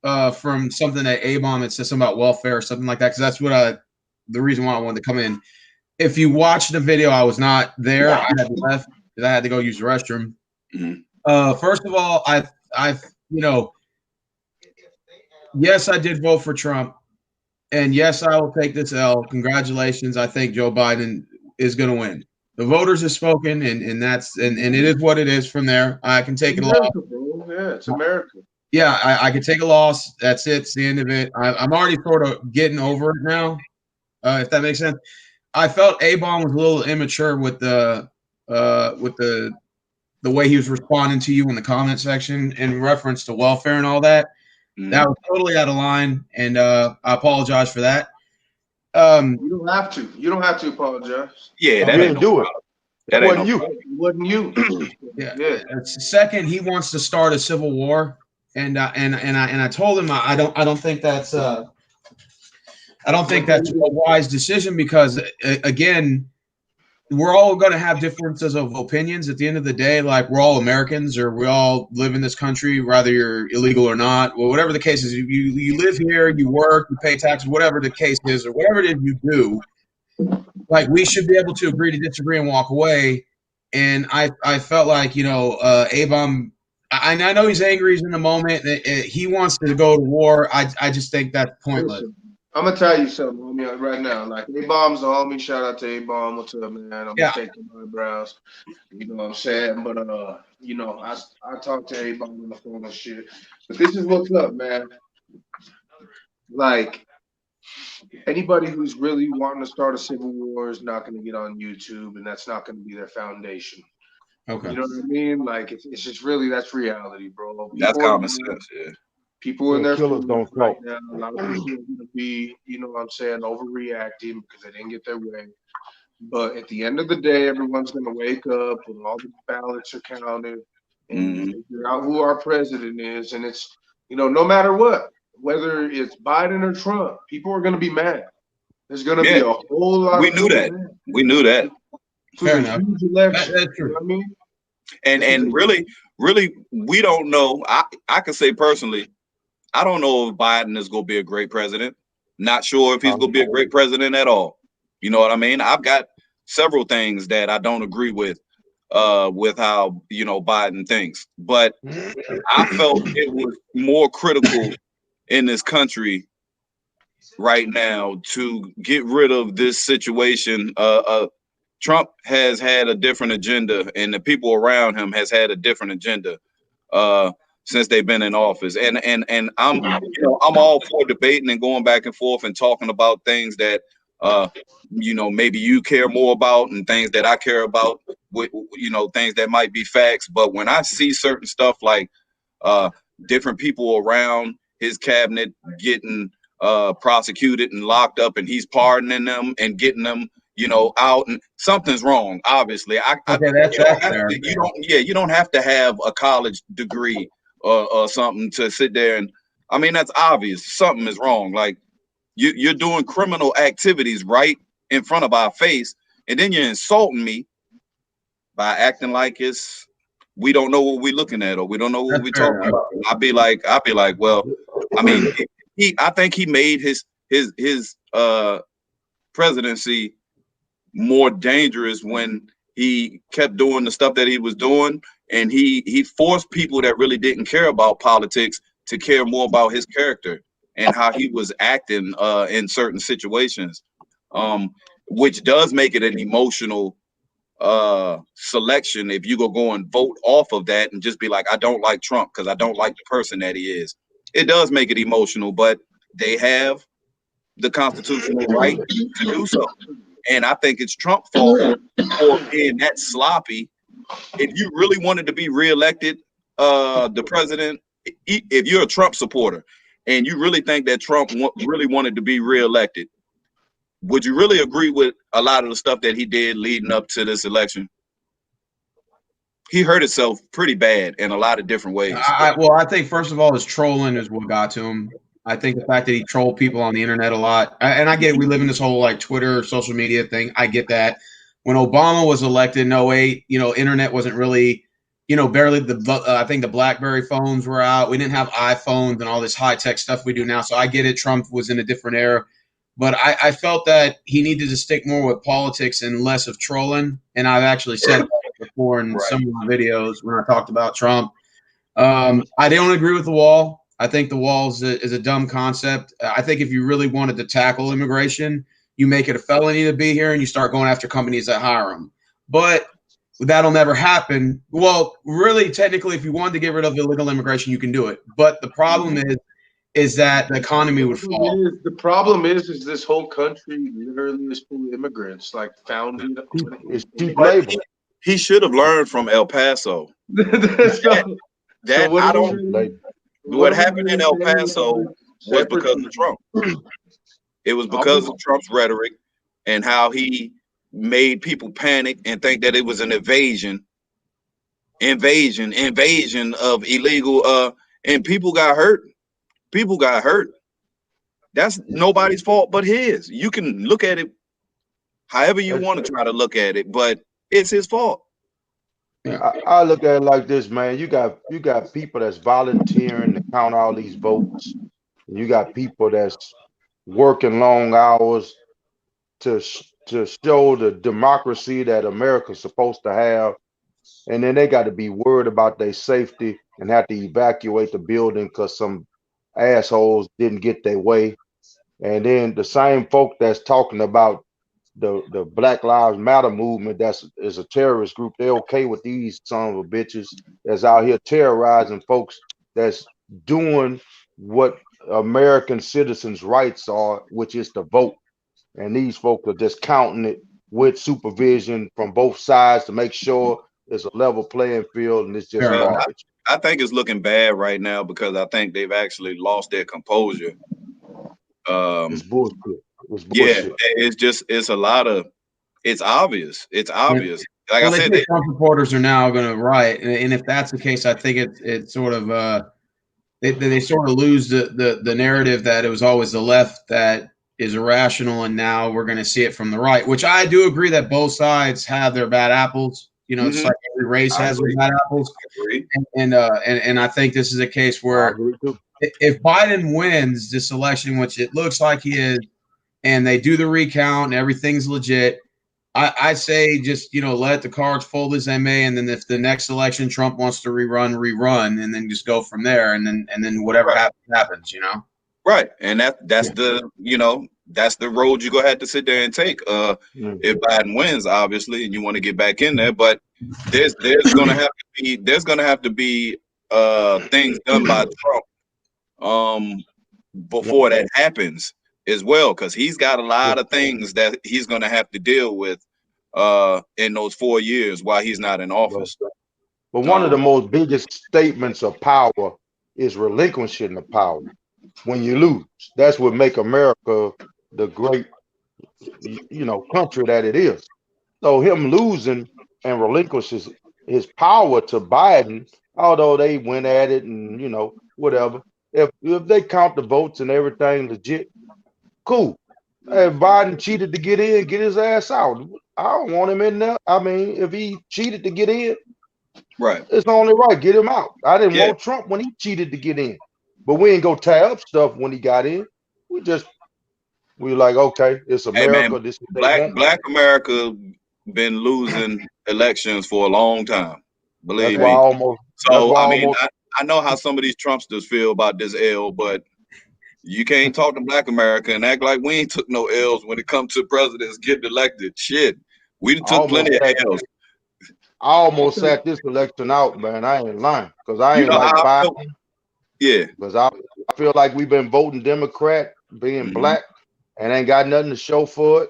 from something that A-Bomb had said something about welfare or something like that, because that's what the reason why I wanted to come in. If you watch the video, I was not there. I had to left because I had to go use the restroom. Mm-hmm. First of all, I you know, yes, I did vote for Trump, and yes, I will take this L. Congratulations. I think Joe Biden is going to win. The voters have spoken, and it is what it is from there. I can take it a loss. Bro. Yeah, it's America. Yeah, I can take a loss. That's it. It's the end of it. I'm already sort of getting over it now, if that makes sense. I felt A-Bomb was a little immature with the way he was responding to you in the comment section in reference to welfare and all that. Mm-hmm. That was totally out of line, and I apologize for that. You don't have to. You don't have to apologize. Yeah, that You ain't didn't do it. that That ain't wasn't no you. It wasn't you. Yeah. Second, he wants to start a civil war, and I told him I don't think that's a wise decision, because again, we're all going to have differences of opinions at the end of the day. Like, we're all Americans, or we all live in this country, whether you're illegal or not. Well, whatever the case is, you live here, you work, you pay taxes, whatever the case is, or whatever it is you do. Like, we should be able to agree to disagree and walk away. And I felt like, A-Bomb, I know he's angry, he's in the moment, he wants to go to war. I just think that's pointless. Listen, I'm gonna tell you something, homie, right now. Like, A-Bomb's the homie. Shout out to A-Bomb. What's up, man? I'm Yeah. taking my eyebrows. You know what I'm saying? But I talk to A-Bomb on the phone and shit. But this is what's up, man. Like, anybody who's really wanting to start a civil war is not gonna get on YouTube, and that's not gonna be their foundation. Okay. You know what I mean? Like, it's just really, that's reality, bro. that's common sense. Yeah. People in their Killers don't right talk. now, a lot of people are going to be, you know what I'm saying, overreacting because they didn't get their way. But at the end of the day, everyone's going to wake up when all the ballots are counted and figure out who our president is. And it's, no matter what, whether it's Biden or Trump, people are going to be mad. There's going to be a whole lot We of knew that. mad. We knew that. Fair enough. Huge election. That's true. You know what I mean? And really, we don't know. I can say personally, I don't know if Biden is going to be a great president. Not sure if he's going to be a great president at all. You know what I mean? I've got several things that I don't agree with how, Biden thinks. But I felt it was more critical in this country right now to get rid of this situation. Trump has had a different agenda, and the people around him has had a different agenda since they've been in office. And I'm all for debating and going back and forth and talking about things that maybe you care more about and things that I care about, with things that might be facts. But when I see certain stuff like different people around his cabinet getting prosecuted and locked up, and he's pardoning them and getting them out, and something's wrong. Obviously, you don't have to have a college degree or something to sit there and. I mean, that's obvious. Something is wrong. Like you're doing criminal activities right in front of our face, and then you're insulting me by acting like we don't know what we're looking at, or we don't know what we're talking about. I'll be like, well, I mean, I think he made his presidency more dangerous when he kept doing the stuff that he was doing, and he forced people that really didn't care about politics to care more about his character and how he was acting in certain situations, which does make it an emotional selection if you go and vote off of that and just be like, I don't like Trump because I don't like the person that he is. It does make it emotional, but they have the constitutional right to do so. And I think it's Trump's fault for being that sloppy. If you really wanted to be reelected, the president, if you're a Trump supporter and you really think that Trump really wanted to be reelected, would you really agree with a lot of the stuff that he did leading up to this election? He hurt himself pretty bad in a lot of different ways. I think first of all, his trolling is what got to him. I think the fact that he trolled people on the internet a lot, and I get it, we live in this whole like Twitter, social media thing. I get that. When Obama was elected in 08, internet wasn't really, barely I think the BlackBerry phones were out. We didn't have iPhones and all this high tech stuff we do now. So I get it. Trump was in a different era. But I felt that he needed to stick more with politics and less of trolling. And I've actually said that before in some of my videos when I talked about Trump. I don't agree with the wall. I think the wall is a dumb concept. I think if you really wanted to tackle immigration, you make it a felony to be here and you start going after companies that hire them. But that'll never happen. Well, really, technically, if you wanted to get rid of illegal immigration, you can do it. But the problem is that the economy would fall. The problem is this whole country literally is full of immigrants, like founded. It's cheap labor. He should have learned from El Paso. What happened in El Paso was because of Trump. It was because of Trump's rhetoric and how he made people panic and think that it was an invasion of illegal and people got hurt. People got hurt. That's nobody's fault but his. You can look at it however you want to try to look at it, but it's his fault. I look at it like this, man. You got people that's volunteering to count all these votes. You got people that's working long hours to show the democracy that America's supposed to have, and then they got to be worried about their safety and have to evacuate the building because some assholes didn't get their way. And then the same folk that's talking about the Black Lives Matter movement is a terrorist group. They're okay with these son of a bitches that's out here terrorizing folks that's doing what American citizens' rights are, which is to vote. And these folks are just counting it with supervision from both sides to make sure it's a level playing field, and it's just garbage. I think it's looking bad right now because I think they've actually lost their composure. It's bullshit. Yeah, it's a lot of, it's obvious. It's obvious. Like I said, Trump supporters are now going to riot, and if that's the case, I think it's sort of they sort of lose the narrative that it was always the left that is irrational, and now we're going to see it from the right. Which I do agree that both sides have their bad apples. It's like every race has their bad apples, and I think this is a case where if Biden wins this election, which it looks like he is, and they do the recount and everything's legit, I say just let the cards fold as they may, and then if the next election Trump wants to rerun, and then just go from there, and then whatever happens. Right, and that's the road you're gonna have to sit there and take. If Biden wins, obviously, and you want to get back in there, but there's gonna have to be things done by Trump before that happens as well, because he's got a lot of things that he's gonna have to deal with in those 4 years while he's not in office. But one of the most biggest statements of power is relinquishing the power. When you lose, that's what make America the great, country that it is. So him losing and relinquishes his power to Biden, although they went at it and whatever. If they count the votes and everything legit, cool. If Biden cheated to get in, get his ass out. I don't want him in there. I mean, if he cheated to get in, right, it's only right, get him out. I didn't want Trump when he cheated to get in. But we ain't go tie up stuff when he got in. We like, okay, it's America. Hey man, this is Black America been losing elections for a long time. Believe me. I know how some of these Trumpsters feel about this L, but you can't talk to Black America and act like we ain't took no L's when it comes to presidents getting elected. Shit, we took plenty of L's. I almost sat this election out, man. I ain't lying, because I ain't like Biden. Yeah, because I feel like we've been voting Democrat, being black, and ain't got nothing to show for it.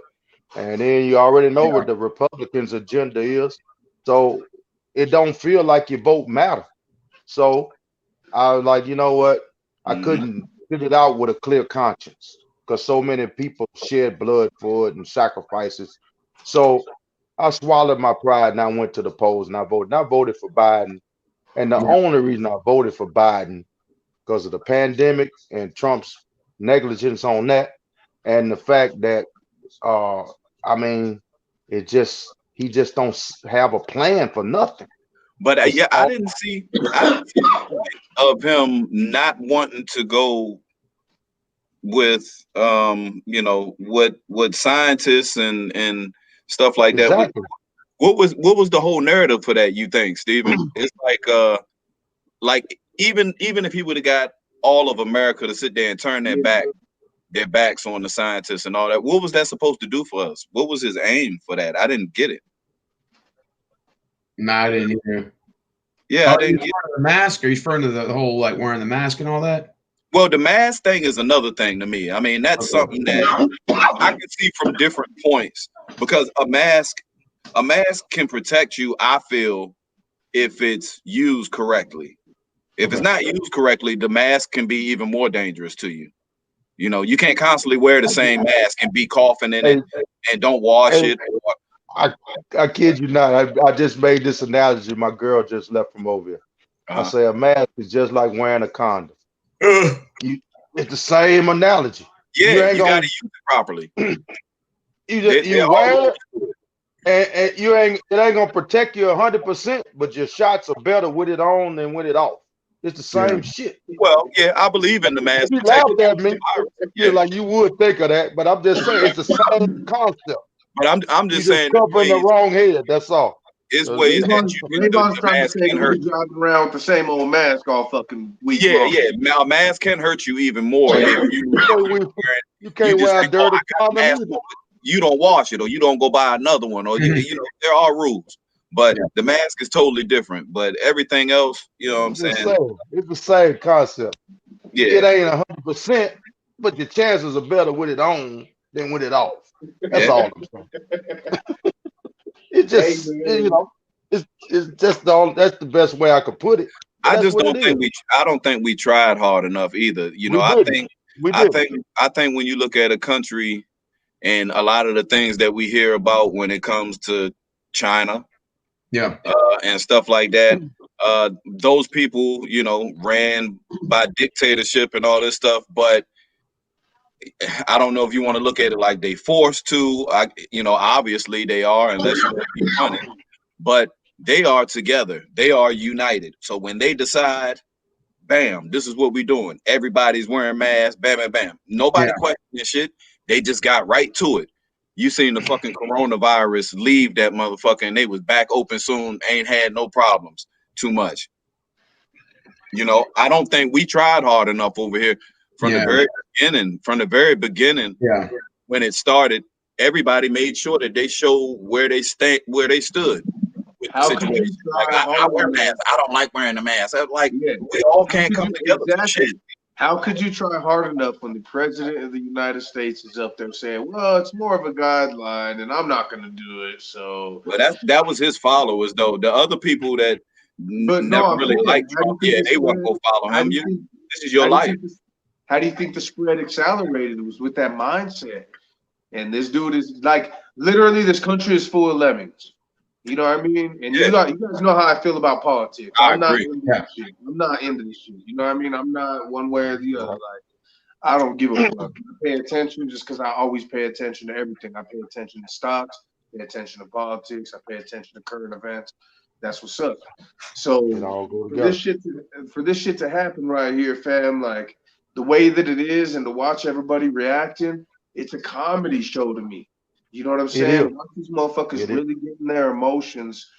And then you already know what the Republicans' agenda is, so it don't feel like your vote matter. So I was like, you know what? I couldn't fit it out with a clear conscience because so many people shed blood for it and sacrifices. So I swallowed my pride and I went to the polls and I voted. And I voted for Biden. And the only reason I voted for Biden because of the pandemic and Trump's negligence on that, and the fact that uh, I mean, he just don't have a plan for nothing. But It's yeah, all I didn't see the point of him not wanting to go with what scientists and stuff like that. exactly. What was the whole narrative for that? You think, Stephen? It's like even if he would have got all of America to sit there and turn their backs on the scientists and all that, what was that supposed to do for us? What was his aim for that? I didn't get it. No, I didn't either. Yeah, I Oh, didn't he's get. referring to the mask, or he's referring to the whole like wearing the mask and all that? Well, the mask thing is another thing to me. I mean, that's Okay. something that I can see from different points because a mask can protect you, I feel, if it's used correctly. If it's Okay. not used correctly, the mask can be even more dangerous to you. You know, you can't constantly wear the same mask and be coughing in it Hey, and don't wash hey, it. I I kid you not. I just made this analogy. My girl just left from over here. I Uh, say a mask is just like wearing a condom. uh, You, it's the same analogy. yeah, You ain't you got to gonna use it properly. you They're all wear it and you ain't it ain't gonna protect you 100%, but your shots are better with it on than with it off. It's the Yeah. same shit. well, yeah. I believe in the mask You protecting laughed at you from me. the virus. You're Yeah, like you would think of that, but I'm just saying it's the same concept. but I'm You just just saying covering the wrong head. That's all. it's Uh, ways that Raybon's, you can Raybon's the trying to mask say can don't be hurt. driving around with the same old mask all fucking week Yeah, long. yeah. Now a mask can hurt you even more if You can't wear, wear it. you You can't just wear a think, oh, dirty I got a condom mask either. on, but you don't wash it or you don't go buy another one or there are rules. But Yeah. the mask is totally different. But everything else, you know what I'm It's the saying? same. It's the same concept. It Yeah, ain't 100%, but your chances are better with it on than with it off. That's yeah. all I'm saying. It Hey just man, it's just that's the best way I could put it. But I that's just what it don't is. think I don't think we tried hard enough either. You know, We didn't. We didn't. I think when you look at a country and a lot of the things that we hear about when it comes to China Yeah. and stuff like that, those people, you know, ran by dictatorship and all this stuff. But I don't know if you want to look at it like they forced to. Obviously they are, unless you want to be funny. But they are together. They are united. So when they decide, bam, this is what we're doing. Everybody's wearing masks. Bam, bam, bam. Yeah. Nobody questioning shit. They just got right to it. You seen the fucking coronavirus leave that motherfucker, and they was back open soon. Ain't had no problems. Too much. You know, I don't think we tried hard enough over here from the Yeah. very beginning. From the very beginning, Yeah. when it started, everybody made sure that they showed where they stood with the how could you situation. Like try I hard wear enough? masks. I don't like wearing the mask. I'm like Yeah. we all How can't could come you together for shit. exactly? How could you try hard enough when the president of the United States is up there saying, "Well, it's more of a guideline, and I'm not going to do it." So, But that was his followers though. The other people that but no, never I'm really saying, liked Trump, yeah, they won't go follow how do him. you You think? this is your How do you life. think? How do you think the spread accelerated? It was with that mindset. And this dude is like literally this country is full of lemmings. You know what I mean? And Yeah, you guys know how I feel about politics. I I'm not agree. into Yeah. this shit. I'm not into this shit. You know what I mean? I'm not one way or the other. Right. Like I don't give a fuck. I pay attention just because I always pay attention to everything. I pay attention to stocks, pay attention to politics, I pay attention to current events. That's what's up. It So all go for this together. shit to, for this shit to happen right here, fam, like the way that it is and to watch everybody reacting, it's a comedy show to me. You know what I'm It is. saying? Watch these motherfuckers It is. really getting their emotions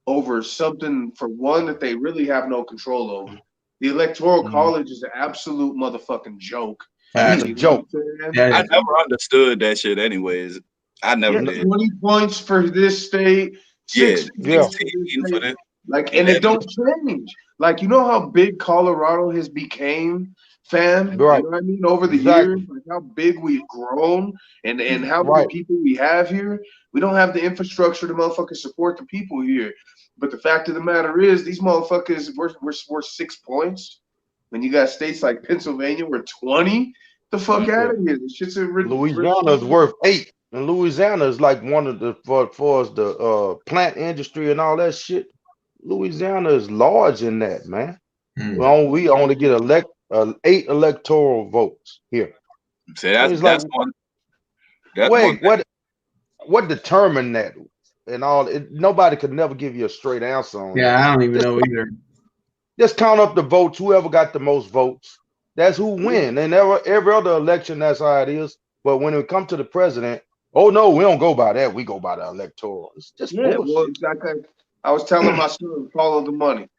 over something for one that they really have no control over. The electoral Mhm. college is an absolute motherfucking joke. It's a Facts. You know what joke. I'm saying? Yeah. I never understood that shit. Anyways, I never Yeah, N- did. 20 points for this state, Yeah, 6 Yeah. points for this 16 for state. the Like, and it 11. don't change. Like, you know how big Colorado has became, fam? You Right. know what I mean? Over the years, Exactly. like how big we've grown and how many Right. people we have here. We don't have the infrastructure to motherfucking support the people here. But the fact of the matter is, these motherfuckers, we're 6 points. When you got states like Pennsylvania, we're 20. The fuck Yeah. out of here. This shit's a Louisiana is worth 8. And Louisiana is like one of the for as the plant industry and all that shit. Louisiana is large in that, man. Hmm. We only get 8 electoral votes here. See, It's that's like, one. That's wait, one. what determined that? And all nobody could never give you a straight answer on that. Yeah, I don't even Just, know either. just count up the votes. Whoever got the most votes, that's who win. And every other election, that's how it is. But when it comes to the president, oh no, we don't go by that. We go by the electoral. It's just bullshit. Well, exactly. I was telling my son, follow the money.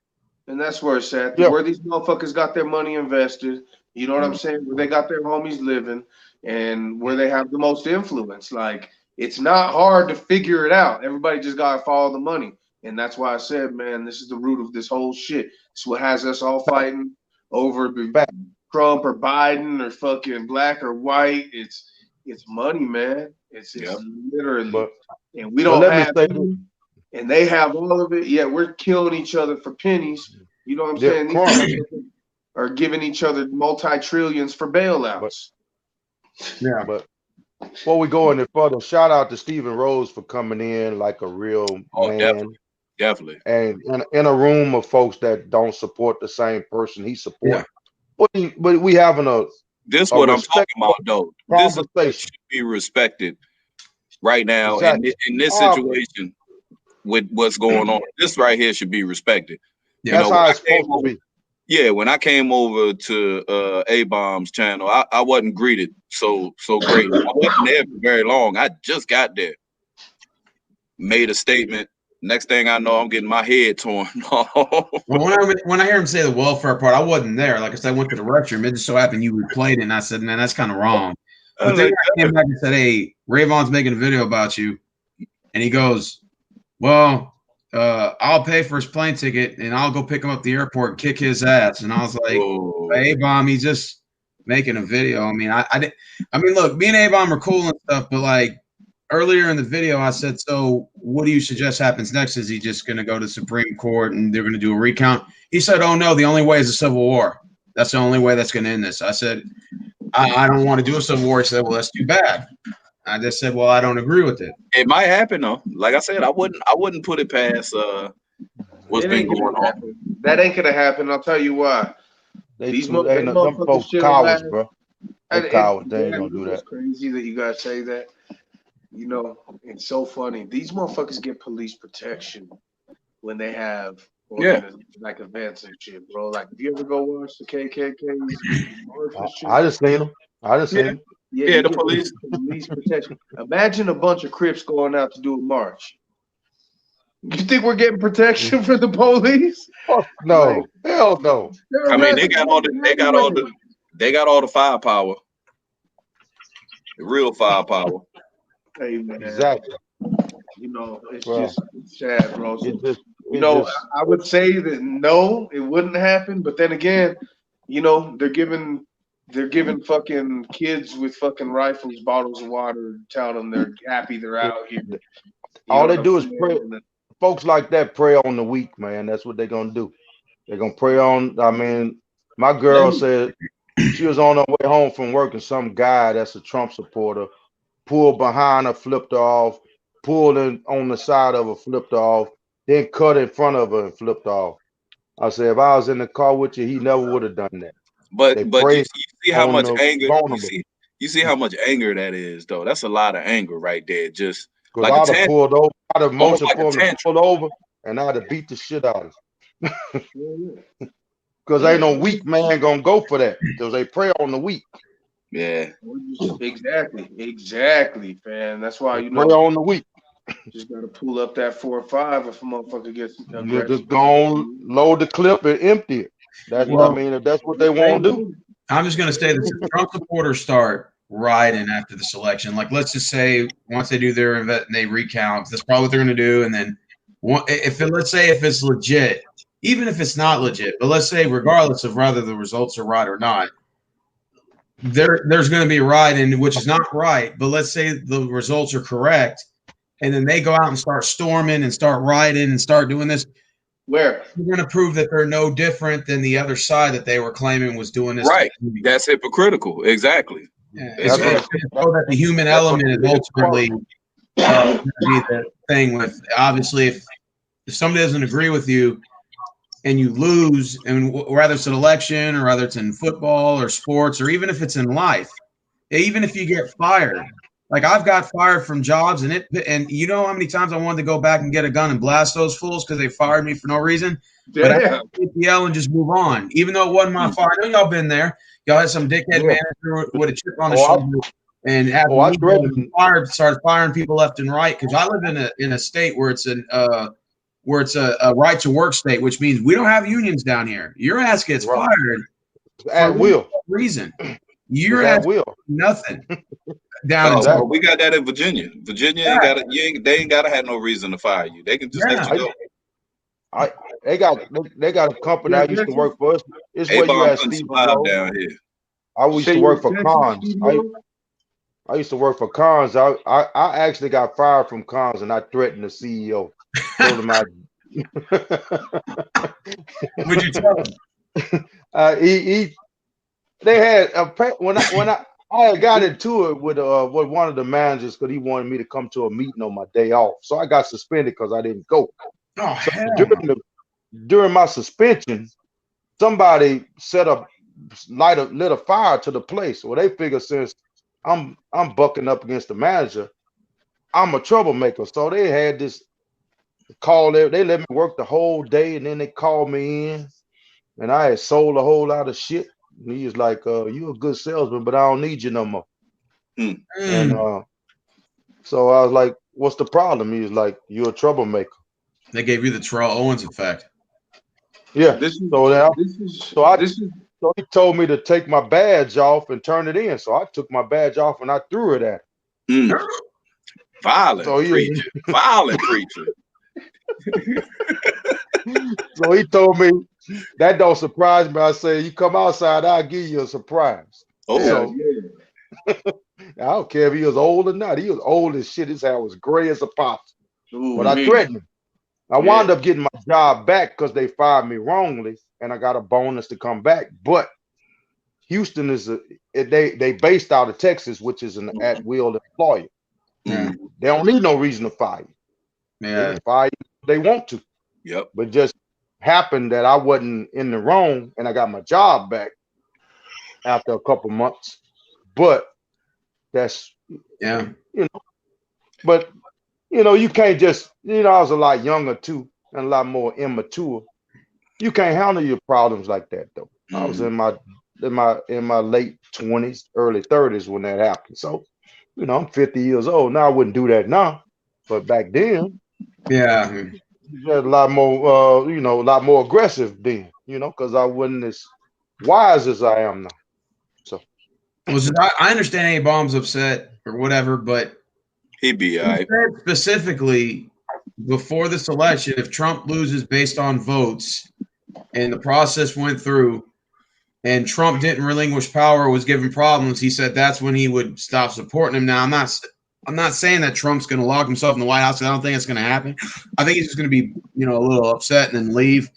And that's where it's at. Yeah. Where these motherfuckers got their money invested, you know what I'm saying? Where they got their homies living and where they have the most influence. Like, it's not hard to figure it out. Everybody just got to follow the money. And that's why I said, man, this is the root of this whole shit. It's what has us all fighting over Trump or Biden or fucking black or white. It's money, man. It's literally. And we don't have any, and they have all of it. Yeah, we're killing each other for pennies. You know what I'm saying? These motherfuckers are giving each other multi-trillions for bailouts. But before we go any further, shout out to Stephen Rose for coming in like a real man. Definitely. And in a room of folks that don't support the same person he supports. Yeah. But we having this what I'm talking about, though. This should be respected right now. Exactly. In this situation with what's going on, this right here should be respected. Yeah, that's how it's supposed to be. Yeah, when I came over to A-Bomb's channel, I wasn't greeted so great. I wasn't there for very long. I just got there. Made a statement. Next thing I know, I'm getting my head torn off. Well, when I hear him say the welfare part, I wasn't there. Like I said, I went to the restroom. It just so happened you replayed it, and I said, man, that's kind of wrong. But then I came back and said, hey, Rayvon's making a video about you. And he goes, well, I'll pay for his plane ticket, and I'll go pick him up at the airport and kick his ass. And I was like, A-Bomb, he's just making a video. I mean, I mean, look, me and A-Bomb are cool and stuff, but like, earlier in the video, I said, so what do you suggest happens next? Is he just going to go to the Supreme Court and they're going to do a recount? He said, oh, no, the only way is a civil war. That's the only way that's going to end this. I said, I don't want to do a civil war. He said, well, that's too bad. I just said, well, I don't agree with it. It might happen, though. Like I said, I wouldn't put it past what's been going on. That ain't going to happen. I'll tell you why. These folks cowards, bro. They're cowards. They ain't going to do that. It's crazy that you guys say that. You know, it's so funny. These motherfuckers get police protection when they have like events and shit, bro. Like, if you ever go watch the KKK, I just seen them. Yeah, the police protection. Imagine a bunch of Crips going out to do a march. You think we're getting protection for the police? Oh, no, hell no. I mean, they got all the firepower, the real firepower. Hey, man. Exactly. You know, it's just sad, bro. I would say that no, it wouldn't happen. But then again, you know, they're giving fucking kids with fucking rifles bottles of water, telling them they're happy they're out here. All they do is pray. Folks like that prey on the weak, man. That's what they're gonna do. They're gonna prey on. I mean, my girl said she was on her way home from work, and some guy that's a Trump supporter pulled behind her, flipped her off, pulled in on the side of her, flipped her off, then cut in front of her and flipped off. I said, if I was in the car with you, he never would have done that. But you see how much anger you see how much anger that is, though. That's a lot of anger right there. Just like I'd have pulled over, I'd have motioned for him to pull over, and I'd have beat the shit out of him. Because ain't no weak man gonna go for that. Because they prey on the weak. Yeah. Exactly, man. That's why prey on the weak. Just gotta pull up that 4 or 5 if a motherfucker gets aggressive. Just go on, load the clip and empty it. That's what I mean. If that's what they want to do. I'm just gonna say this: if Trump supporters start rioting after this election, like let's just say once they do their event and they recount, that's probably what they're gonna do. And then let's say if it's legit, even if it's not legit, but let's say regardless of whether the results are right or not, there's going to be a riot, which is not right. But let's say the results are correct, and then they go out and start storming and start rioting and start doing this. Where you're going to prove that they're no different than the other side that they were claiming was doing this. Right. That's hypocritical. Exactly. Yeah. It's going to show that the human element is ultimately going to be the thing with, obviously, if somebody doesn't agree with you and you lose, and whether it's an election or whether it's in football or sports or even if it's in life, even if you get fired, like I've got fired from jobs, and you know how many times I wanted to go back and get a gun and blast those fools because they fired me for no reason. But I had to yell and just move on, even though it wasn't my fault. I know y'all been there. Y'all had some dickhead manager with a chip on his shoulder and had started firing people left and right. Because I live in a state where it's a right to work state, which means we don't have unions down here. Your ass gets fired at will reason. Your ass will nothing. Down well, we got that in Virginia. Virginia ain't got they ain't gotta have no reason to fire you. They can just let you go. They got a company I used to work for. It's where you at, Steve down here. I used to work for Cons. I used to work for Cons. I actually got fired from Cons, and I threatened the CEO. Told him What'd you tell him? They had when I got into it with one of the managers because he wanted me to come to a meeting on my day off. So I got suspended because I didn't go. Oh, so during my suspension, somebody lit a fire to the place. Well, they figure since I'm bucking up against the manager, I'm a troublemaker. So they had this call there. They let me work the whole day, and then they called me in, and I had sold a whole lot of shit. And he was like, "You a good salesman, but I don't need you no more." And so I was like, "What's the problem?" He was like, "You're a troublemaker." They gave you the Terrell Owens effect. Yeah. So he told me to take my badge off and turn it in. So I took my badge off and I threw it at him. Violent preacher. So he told me, that don't surprise me. I said, you come outside, I'll give you a surprise. I don't care if he was old or not. He was old as shit. His hair was gray as a possum. But I threatened him. I wound up getting my job back because they fired me wrongly, and I got a bonus to come back. But Houston is they based out of Texas, which is an at-will employer. They don't need no reason to fire you. They can fire you if they want to. But just happened that I wasn't in the wrong, and I got my job back after a couple months. But that's But you can't just I was a lot younger too, and a lot more immature. You can't handle your problems like that though. I was in my late 20s, early 30s when that happened. So, I'm 50 years old now. I wouldn't do that now, but back then, you had a lot more, a lot more aggressive then, because I wasn't as wise as I am now. So, I understand A-Bomb's upset or whatever, but he'd be all right. Specifically, before this election, if Trump loses based on votes and the process went through and Trump didn't relinquish power, was given problems, he said that's when he would stop supporting him. Now, I'm not saying that Trump's going to lock himself in the White House. I don't think it's going to happen. I think he's just going to be, a little upset and then leave.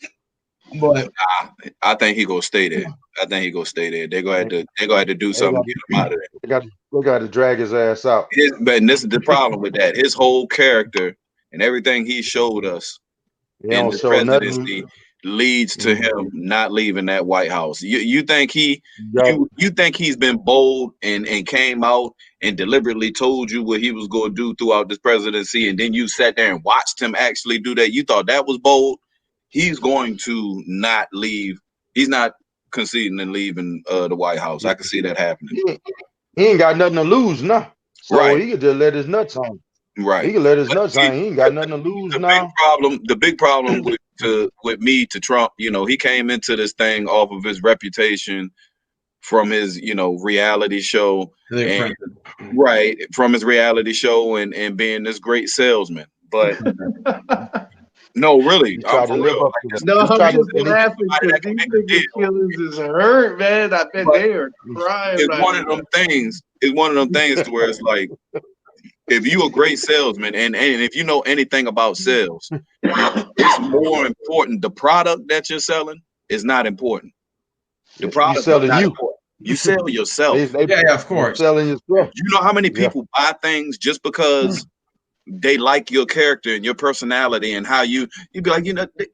But I think he gonna stay there. They're gonna have to do something to get him out of there. They got to drag his ass out. But this is the problem with that. His whole character and everything he showed us in the presidency leads to him not leaving that White House. You think you think he's been bold and came out and deliberately told you what he was going to do throughout this presidency, and then you sat there and watched him actually do that? You thought that was bold? He's going to not leave. He's not conceding and leaving the White House. I can see that happening. He ain't got nothing to lose now. So he could just let his nuts hang. Right. He can let his nuts hang. He ain't got nothing to lose now. The big problem with me to Trump, he came into this thing off of his reputation from his, reality show. From his reality show and being this great salesman. But no, really. I'm just laughing because these niggas' feelings is hurt, man. I bet they are crying. It's one of them things. It's one of them things to where it's like, if you a great salesman and if you know anything about sales, it's more important. The product that you're selling is not important. The product selling is not you. Important. You sell yourself. Yeah, of course. Selling yourself. You know how many people buy things just because they like your character and your personality and how you'd be like,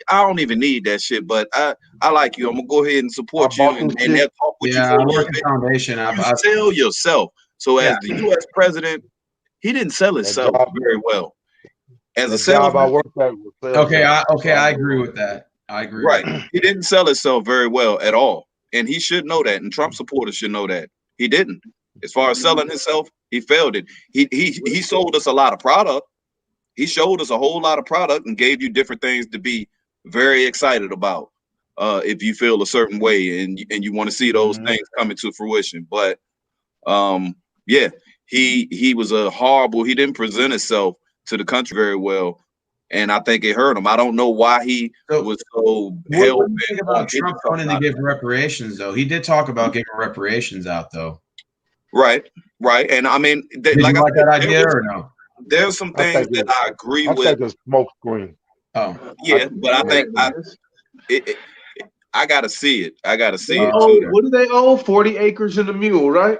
I don't even need that shit, but I like you. I'm gonna go ahead and I support you, bought and, this and shit. they'll talk with you Yeah, for a I work little in bit. foundation. You sell yourself. So Yeah. as the U.S. president, he didn't sell That himself job, very well. As a that job I salesman, worked at was sales Okay, agent. So I know agree what with that. I agree with right? He didn't sell himself very well at all, and he should know that. And Trump supporters should know that he didn't. As far as selling himself, he failed it. He sold us a lot of product. He showed us a whole lot of product and gave you different things to be very excited about. If you feel a certain way and you want to see those Mhm. things coming to fruition, but yeah, he was a horrible. He didn't present himself to the country very well, and I think it hurt him. I don't know why he So, was so hell what do you bent think on about getting Trump something wanting to out of give reparations, though? He did talk about giving reparations out, though. it. Right, and I mean, Did like you I like said, that idea or no? there's some things that I agree I with. think it's smoke screen. Oh, Yeah, but I think it, it, I gotta see it. I gotta They see it own, too. what do they own? 40 acres and a mule, right?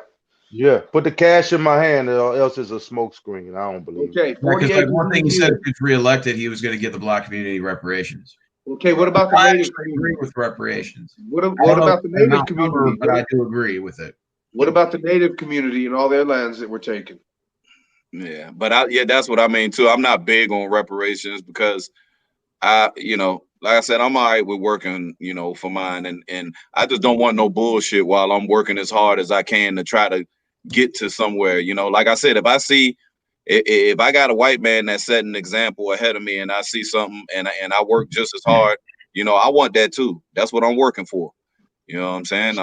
Yeah, put the cash in my hand, or else it's a smoke screen. I don't believe it. Okay, 40 because like acres one and thing a he said, mule. if he's reelected, he was going to give the black community reparations. Okay, what about the I native actually agree community? with reparations. What I what don't know about the the native amount number, community? but I do agree with it. What about the native community and all their lands that were taken? Yeah, but that's what I mean too. I'm not big on reparations because like I said, I'm all right with working, for mine, and I just don't want no bullshit while I'm working as hard as I can to try to get to somewhere. Like I said, if I got a white man that set an example ahead of me, and I see something, and I work just as hard, I want that too. That's what I'm working for. You know what I'm saying?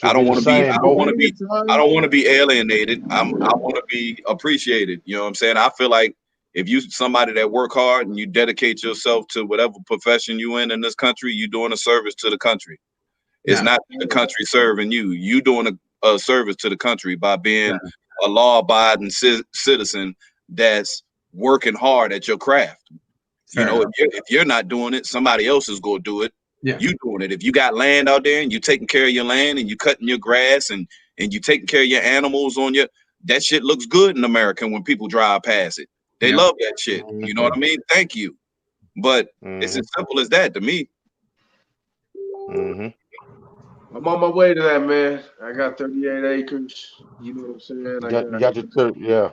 I Should be don't the want to be. same. I don't Both. want to be. I don't want to be alienated. I want to be appreciated. You know what I'm saying? I feel like if you somebody that work hard and you dedicate yourself to whatever profession you in this country, you're doing a service to the country. It's Yeah. not the country serving you. You doing a service to the country by being Yeah. a law-abiding citizen that's working hard at your craft. Fair enough. If you're not doing it, somebody else is going to do it. Yeah. You doing it. If you got land out there and you taking care of your land and you cutting your grass and you taking care of your animals that shit looks good in America when people drive past it. They Yeah. love that shit. You know what I mean? Thank you. But it's as simple as that to me. I'm on my way to that, man. I got 38 acres. You know what I'm saying? You got to, yeah.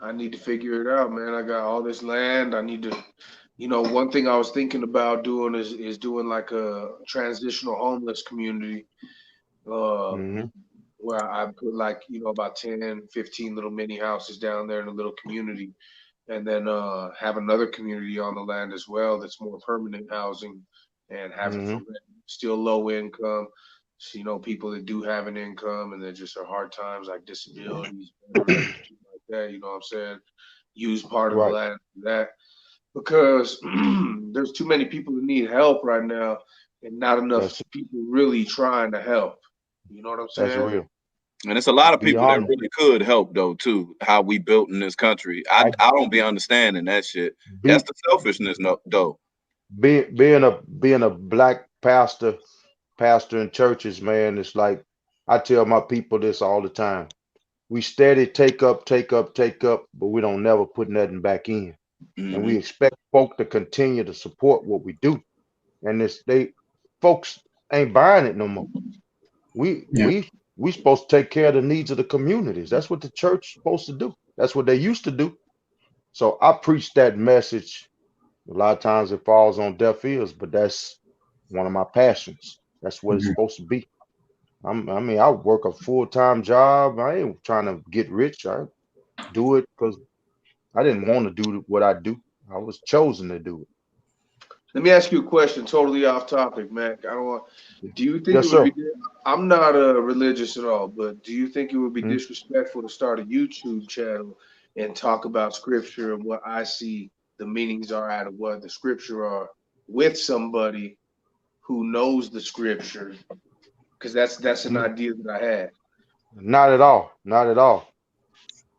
I need to figure it out, man. I got all this land. I need to, one thing I was thinking about doing is doing like a transitional homeless community, where I put like, about 10, 15 little mini houses down there in a little community, and then have another community on the land as well that's more permanent housing and have it for rent, still low income. So, people that do have an income and there just are hard times like disabilities, like that, you know what I'm saying? Use part of the land for that, because there's too many people that need help right now and not enough people really trying to help. You know what I'm saying? That's real. And it's a lot of people that really could help though too. How we built in this country. I don't be understanding that shit. That's the selfishness though. Being a black pastor in churches, man, it's like I tell my people this all the time. We steady take up, but we don't never put nothing back in. And we expect folk to continue to support what we do. And folks ain't buying it no more. We supposed to take care of the needs of the communities. That's what the church supposed to do. That's what they used to do. So I preach that message. A lot of times it falls on deaf ears, but that's one of my passions. That's what it's supposed to be. I work a full-time job. I ain't trying to get rich. I do it because I didn't want to do what I do. I was chosen to do it. Let me ask you a question, totally off topic, Mac. Do you think Yes, it would sir. be, I'm not religious at all, but do you think it would be disrespectful to start a YouTube channel and talk about scripture and what I see the meanings are out of what the scripture are with somebody who knows the scripture? Because that's an idea that I had. Not at all. Not at all.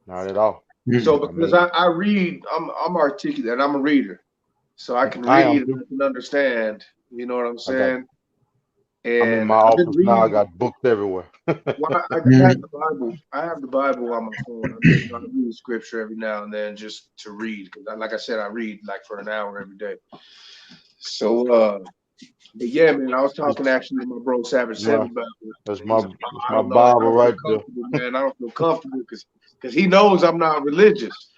Not at all. So because I read, I'm articulate and I'm a reader. So I can I am read and I can understand, you know what I'm saying? I'm in And my I've been office now. I reading. got books everywhere. Well, I have the Bible. I have the Bible on my phone. I read scripture every now and then just to read because, like I said, I read like for an hour every day. So, but yeah, man, I was talking actually to my bro Savage My, Seven about it. that's And he's like, that's I my don't know. I Bible don't feel right there. comfortable, man. I don't feel comfortable because he knows I'm not religious.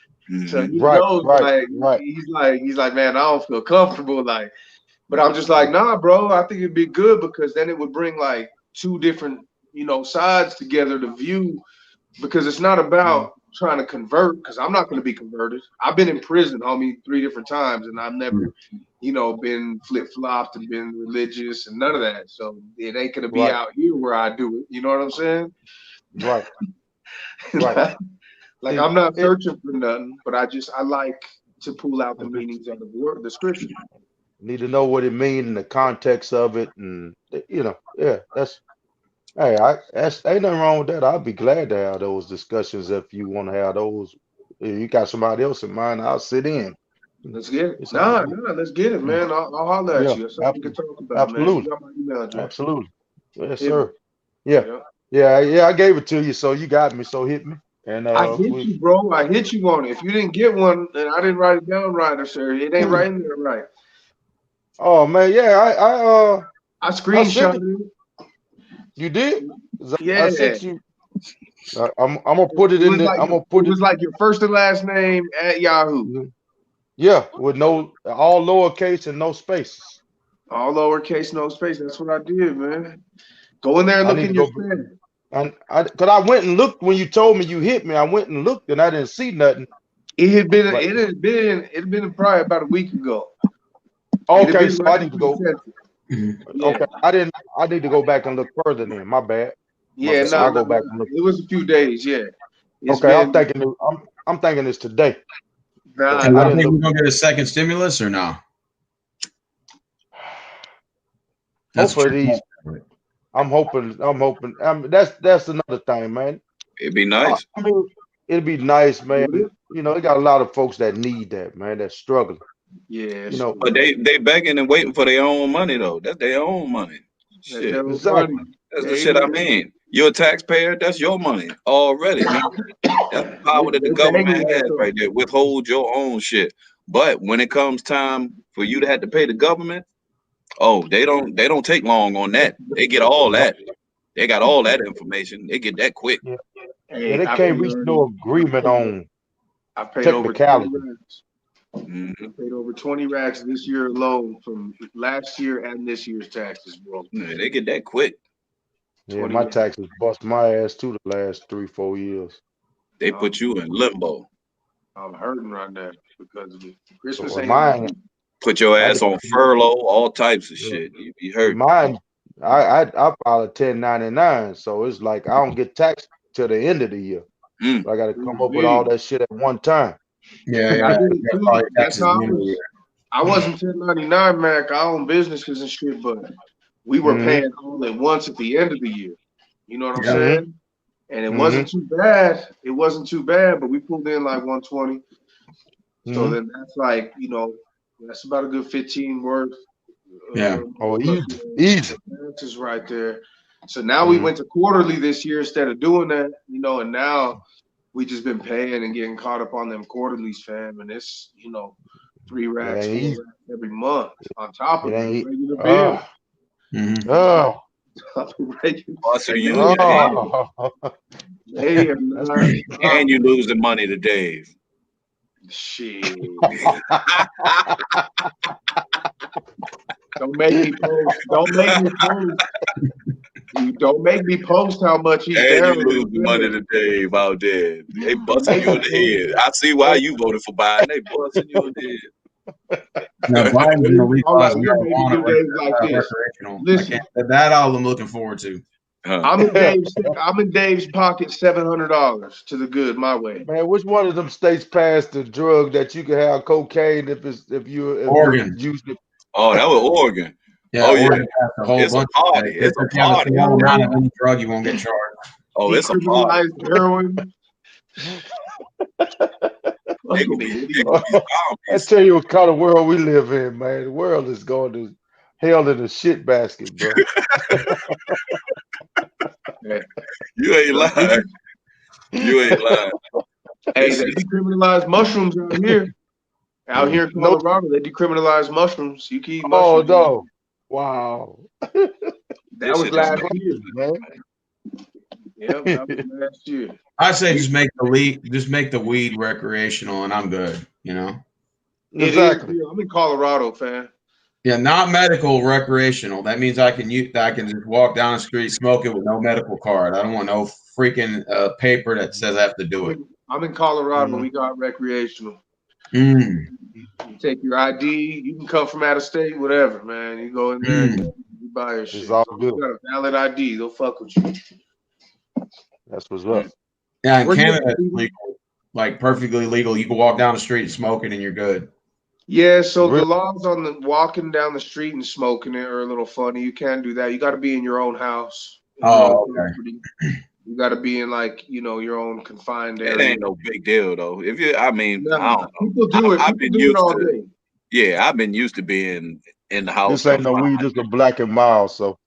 So Mhm. he Right, knows, right, like right. he's like, man, I don't feel comfortable, like. But I'm just like, nah, bro. I think it'd be good because then it would bring like two different, sides together to view. Because it's not about trying to convert. Because I'm not going to be converted. I've been in prison, homie, 3 different times, and I've never, been flip flopped and been religious and none of that. So it ain't going to be Right, out here where I do it. You know what I'm saying? right, right. Like See, I'm not it searching for nothing, but I like to pull out the I just meanings of the word, the scripture. need to know what it means in the context of it, and yeah, that's hey, that's ain't nothing wrong with that. I'll be glad to have those discussions if you want to have those. If you got somebody else in mind, I'll sit in. Let's get it. It's all Nah, good. let's get it, Mm, man. I'll holler at Yeah, you. That's something we can talk about, man. You absolutely, got my email address. absolutely. Yes, Hit me. sir. Yeah, Yeah. yeah. I gave it to you, so you got me. So hit me, and I hit we. you, bro. I hit you on it. If you didn't get one, then I didn't write it down right, or sir. It ain't right in there right. Oh man, yeah, I I sent it. screenshotted it. You did? 'Cause Yeah. I sent you. I'm gonna put it It in was the. like I'm gonna it put it. was like your first and last name at Yahoo. Yeah, with no all lowercase and no spaces. All lowercase, no space. That's what I did, man. Go in there and I look need to in your go. spam. And cause I went and looked when you told me you hit me. I went and looked and I didn't see nothing. But It had been probably about a week ago. It had okay, been so right I need to after you go. sent it. Yeah. Okay, I didn't. I need to go back and look further. Then my bad. My Yeah, bad. no, I'll no, go back no. and look. It was a few days, yeah. It's Okay, I'm been thinking. I'm thinking it's today. nah, So I y'all didn't think look. we're gonna get a second stimulus or no? That's Hopefully true. these. I'm hoping. I'm hoping. That's another thing, man. It'd be nice. I mean, it'd be nice, man. would it? They got a lot of folks that need that, man. That's struggling. Yeah, You it's know, But true. they begging and waiting for their own money though. That's their own money. That's Shit. their own money. exactly. That's the shit I Amen. mean. You're a taxpayer, that's your money already. That's the power that the They government begging us has to. right there. Withhold your own shit. But when it comes time for you to have to pay the government, oh, they don't take long on that. They get all No, that. They got all that information. They get that quick. yeah, yeah. Hey, They can't reach no agreement on I paid over 20 technicality. racks. I Mhm. paid over 20 racks this year alone from last year and this year's taxes, bro. Yeah, they get that quick. Yeah, 20 my racks. taxes bust my ass too the last 3-4 years. They No, put you in limbo. I'm hurting right now because of it. Christmas So ain't over. mine, Put your I ass get on furlough, all types of shit. You be hurt. mine. I file a 1099, so it's like I don't get taxed till the end of the year. Mm. So I got to come up with all Big. that shit at one time. Yeah, I yeah. did it too. Probably That's taxes at how the I end of the year. was. I wasn't 1099, Mac. I own businesses and shit, but we were Mm-hmm. paying all at once at the end of the year. You know what I'm Yeah. saying? And it Mm-hmm. wasn't too bad. It wasn't too bad, but we pulled in like 120. So Mm-hmm. then that's like, that's about a good 15 worth. Yeah. Oh, Plus, easy. taxes right there. So now we Mm-hmm. went to quarterly this year instead of doing that, and now we just been paying and getting caught up on them quarterlies, fam. And it's, 3 It racks, ain't 4 easy. racks every month on top It of the ain't. regular bill. Oh, Mm-hmm. On oh, top of regular, Busting and you in the head. they are That's not And you stopping. lose the money to Dave. Shit. Don't make me post. Don't make me post. You don't make me post how much he's And you down. lose the money to Dave out there. They Don't busting make you me in the post. head. I see why you voted for Biden. They busting you in the Now head. Biden's gonna All right, legalize here, maybe marijuana do Dave like this. recreational. Listen, That all I'm looking forward to. Huh. I'm in Dave's pocket $700 to the good my way. man. Which one of them states passed the drug that you can have cocaine if you Oregon. use it? Oh, that was Oregon. Yeah, Oh yeah, Oregon passed a whole it's a bunch of party. things. It's a If you have a party small out there. amount of any drug, you won't get charged. Oh, it's a party. Decriminalized heroin. They Fucking gonna be idiot. they gonna be I zombies. tell you what kind of world we live in, man. The world is going to hell in a shit basket, bro. You ain't lying. You ain't lying. Hey, they decriminalized mushrooms out here. Out here in No, Colorado, they decriminalized mushrooms. You can eat oh mushrooms. no, wow. That This was shit is last crazy. year. Man. Yep, that was last year. I say just make the weed recreational, and I'm good. You know. Exactly. It is. I'm in Colorado, fam. Yeah, not medical, recreational. That means I can just walk down the street, smoke it with no medical card. I don't want no freaking paper that says I have to do it. I'm in Colorado. We got recreational. Mm. You take your ID. You can come from out of state, whatever, man. You go in there, you buy your shit. It's all So good. you got a valid ID. They'll fuck with you. That's what's up. Yeah, in Where you Canada, at, it's Steve? legal, like perfectly legal. You can walk down the street and smoke it, and you're good. Yeah, so the Really? laws on the walking down the street and smoking it are a little funny. You can't do that. You got to be in your own house. Your Oh, own okay. property. You got to be in your own confined It area. ain't no big deal though. If you, I mean, No, I don't know. people do it. I've People been do it used all to. day. Yeah, I've been used to being in the house. This ain't no weed, this a black and mild, so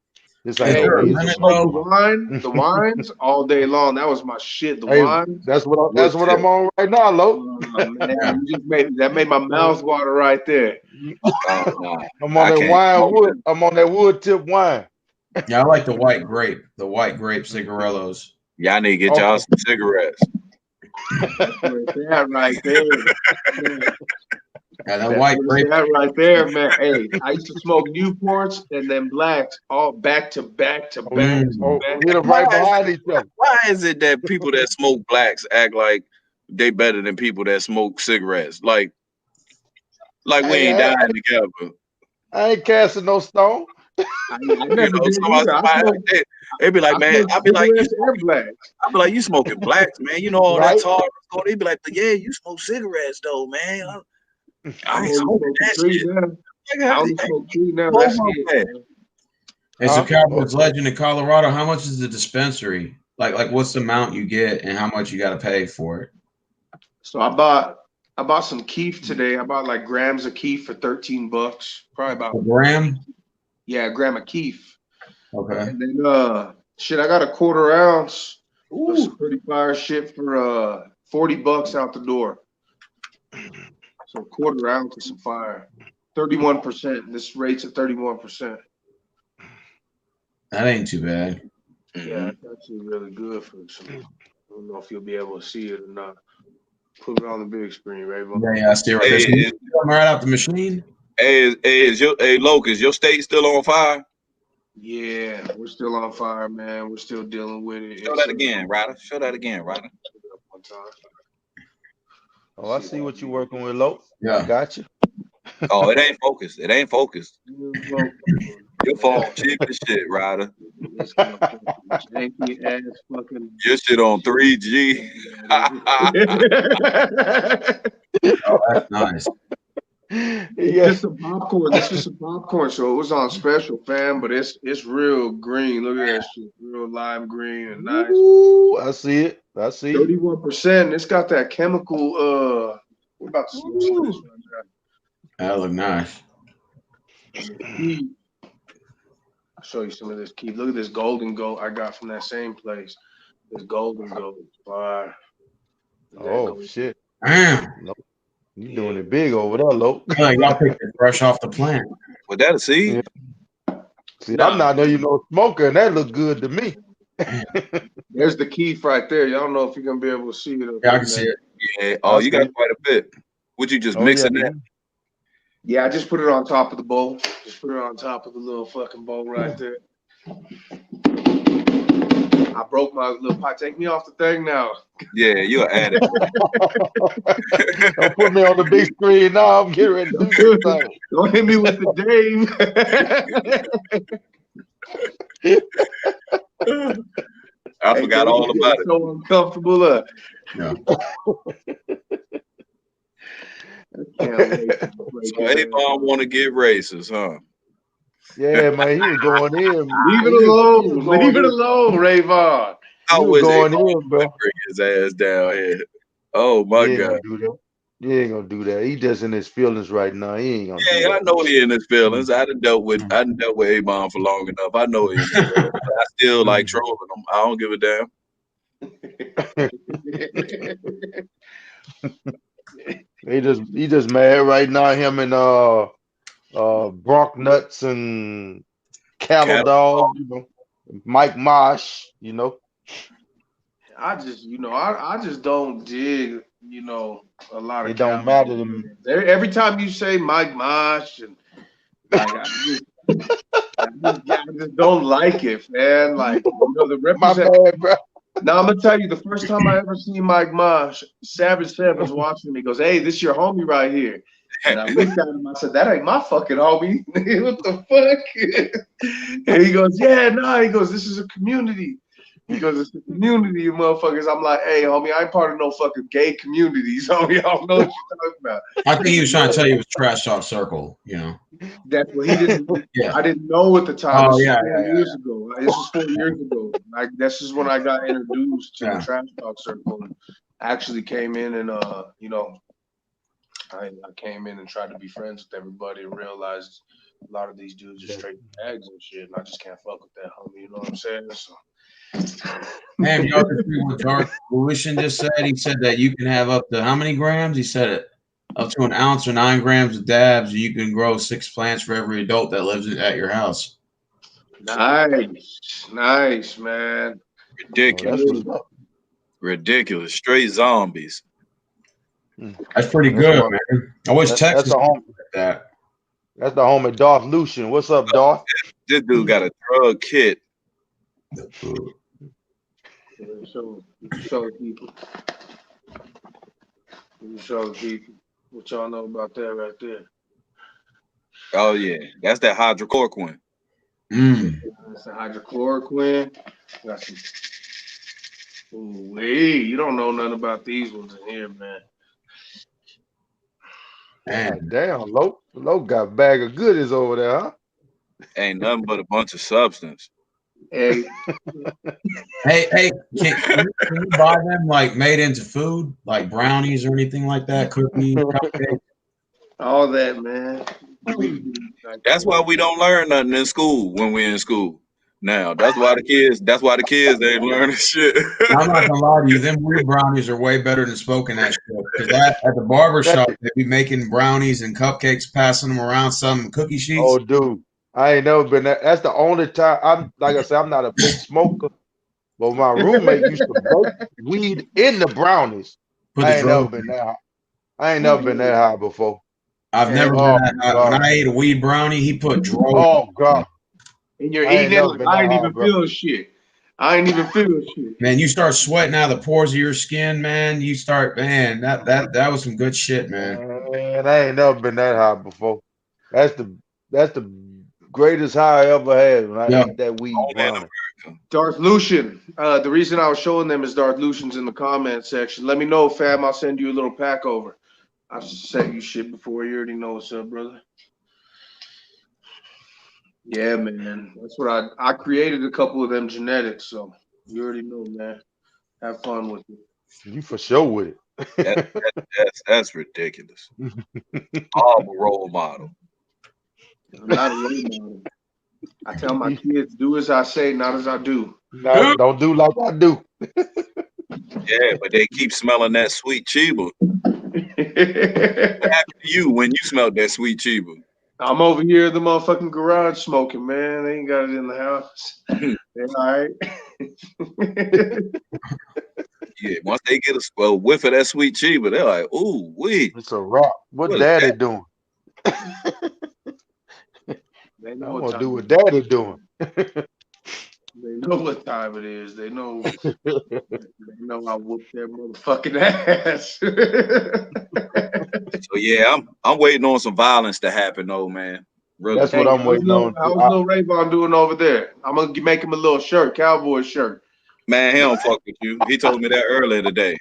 this ain't Is no there a weed. limit, Smoke the though? wine, the wines all day long. That was my shit. The Hey, wines. that's what I'm on right now, Lo. Oh, man, you just made my mouth water right there. Oh, nah, I'm on I that can't wine smoke wood. it. I'm on that wood tip wine. Yeah, I like the white grape cigarillos. Y'all need to get Oh. y'all some cigarettes. That right there. Yeah, that white grape. That right there, man. Hey, I used to smoke Newports and then blacks all back to back to back. Oh, To back. hit them right behind each other. Why is it that people that smoke blacks act like they better than people that smoke cigarettes? Like we Hey, ain't dying together. I ain't casting no stone. I never did Somebody, they be like, man, I'd be like, you smoking blacks, man. You know all Right? that talk. So they be like, but yeah, you smoke cigarettes though, man. I ain't smoking that shit. I only smoke tree now. That's it. Hey, so Cowboys Legend in Colorado, how much is the dispensary? Like what's the amount you get and how much you got to pay for it? So I bought some keef today. I bought like grams of keef for $13. Probably about a gram. Yeah, a gram of keef. Okay. And then I got a quarter ounce of some pretty fire shit for $40 out the door. So a quarter ounce of some fire. 31%. This rate's at 31%. That ain't too bad. Yeah, it's actually really good for some. I don't know if you'll be able to see it or not. Put it on the big screen, Raven. Yeah, I see it right there. So you come right out the machine. Hey, Locust, your state still on fire? Yeah, we're still on fire, man. We're still dealing with it. Show that again, Ryder. Show that again, Ryder. Oh, I see what you're working with, Lo. Yeah. I got you. Oh, it ain't focused. It ain't focused. Your phone cheap as shit, Ryder. Your shit on 3G. Oh, that's nice. This is some popcorn. This is some popcorn. So it was on special, fam, but it's real green. Look at that shit. Real lime green and nice. Ooh, I see it. I see it. 31%. It's got that chemical what about the smoke some of this one? That look nice. I'll show you some of this keep. Look at this golden gold I got from that same place. This golden gold. Fire. Oh shit. Damn. You doing it big over there, Lo. Like y'all picked it fresh off the plant. Was that a seed? Yeah. See, I'm not there, smoker, and that look good to me. There's the keef right there. Y'all don't know if you're gonna be able to see it. Yeah, I can see it. Yeah. Oh, you got quite a bit. Would you just mix it in? Yeah, I just put it on top of the bowl. Just put it on top of the little fucking bowl right there. I broke my little pot. Take me off the thing now. Yeah, you're at it. Don't put me on the big screen now. I'm getting ready to do this thing. Don't hit me with the dame. I forgot all about it. So uncomfortable. Yeah. So A-Bomb want to get racist, huh? Yeah, man, he was going in. Leave it alone. Leave it alone, Rayvon. I was going in, bro. Bring his ass down here. Oh my God. He ain't gonna do that. He just in his feelings right now. He ain't gonna do Yeah, I that. know he in his feelings. I done dealt with A-Bomb for long enough. I know he in his feelings. But I still like trolling him. I don't give a damn. He just mad right now. Him and Bronk Nuts and Cattle Cattle Dog, Mike Mosh, I just, I just don't dig, a lot of it don't Cowboys matter to me. fans. Every time you say Mike Mosh and like, I just don't like it, man. Like, the My represent. bad, bro. Now I'm gonna tell you, the first time I ever seen Mike Mosh, Savage Seven's watching me. He goes, "Hey, this your homie right here." And I looked at him. I said, "That ain't my fucking homie. What the fuck?" And he goes, "Yeah, no." He goes, "This is a community." He goes, "It's a community, you motherfuckers." I'm like, "Hey, homie, I ain't part of no fucking gay communities, homie. I don't know what you're talking about." I think he was trying to tell you it was Trash Talk Circle. That's what he didn't. Yeah. I didn't know at the time. Oh, This yeah, was 4 years ago. This was 4 years ago. Like, this is when I got introduced to the Trash Talk Circle. And actually came in and I came in and tried to be friends with everybody and realized a lot of these dudes are straight bags and shit, and I just can't fuck with that, homie. You know what I'm saying? So. Man, y'all can see what Dark Fruition just said. He said that you can have up to how many grams? He said it up to an ounce or 9 grams of dabs. You can grow 6 plants for every adult that lives at your house. Nice, man. Ridiculous. Ridiculous. Straight zombies. That's pretty good, man. I wish Texas that's like that. That's the homie Darth Lucian. What's up, Darth? This dude got a drug kit. Show people. Show people. What y'all know about that right there? Oh yeah, that's that hydrochloroquine. That's the hydrochloroquine. Got some. Ooh, you don't know nothing about these ones in here, man. God damn, Lo got a bag of goodies over there, huh? Ain't nothing but a bunch of substance. Hey, can you buy them like made into food, like brownies or anything like that? Cookies, cupcakes, all that, man. That's why we don't learn nothing in school when we're in school. Now that's why the kids ain't learning shit. I'm not gonna lie to you, them weed brownies are way better than smoking that shit. Because at the barber shop, they be making brownies and cupcakes, passing them around some cookie sheets. Oh, dude, I ain't never been there. That's the only time. I'm like I said, I'm not a big smoker, but my roommate used to bake weed in the brownies. I ain't never been that high. I ain't never been that high before. I've never been that high. When I ate a weed brownie, he put drove. Oh God! And you're eating it like I ain't even feel shit. I ain't even feel shit. Man, you start sweating out of the pores of your skin, man. You start, man. That was some good shit, man. Man, I ain't never been that high before. That's the greatest high I ever had when I ate that weed brownie. Darth Lucian. The reason I was showing them is Darth Lucian's in the comment section. Let me know, fam. I'll send you a little pack over. I sent you shit before. You already know what's up, brother. Yeah, man. That's what I created a couple of them genetics, so you already know, man. Have fun with it. You for sure with it. That's ridiculous. I'm a role model. I'm not a role model. I tell my kids, do as I say, not as I do. No, don't do like I do. Yeah, but they keep smelling that sweet Chiba. What happened to you when you smelled that sweet Chiba? I'm over here in the motherfucking garage smoking, man. They ain't got it in the house. They're all right. Yeah, once they get a whiff of that sweet Chiba, they're like, ooh, wee. It's a wrap. What daddy doing? They know I'm gonna do what daddy doing. They know what time it is. They know. They know I whooped their motherfucking ass. So yeah, I'm waiting on some violence to happen, though, man. Really. That's what I'm waiting on. How's Lil Rayvon doing over there? I'm gonna make him a little shirt, cowboy shirt. Man, he don't fuck with you. He told me that earlier today.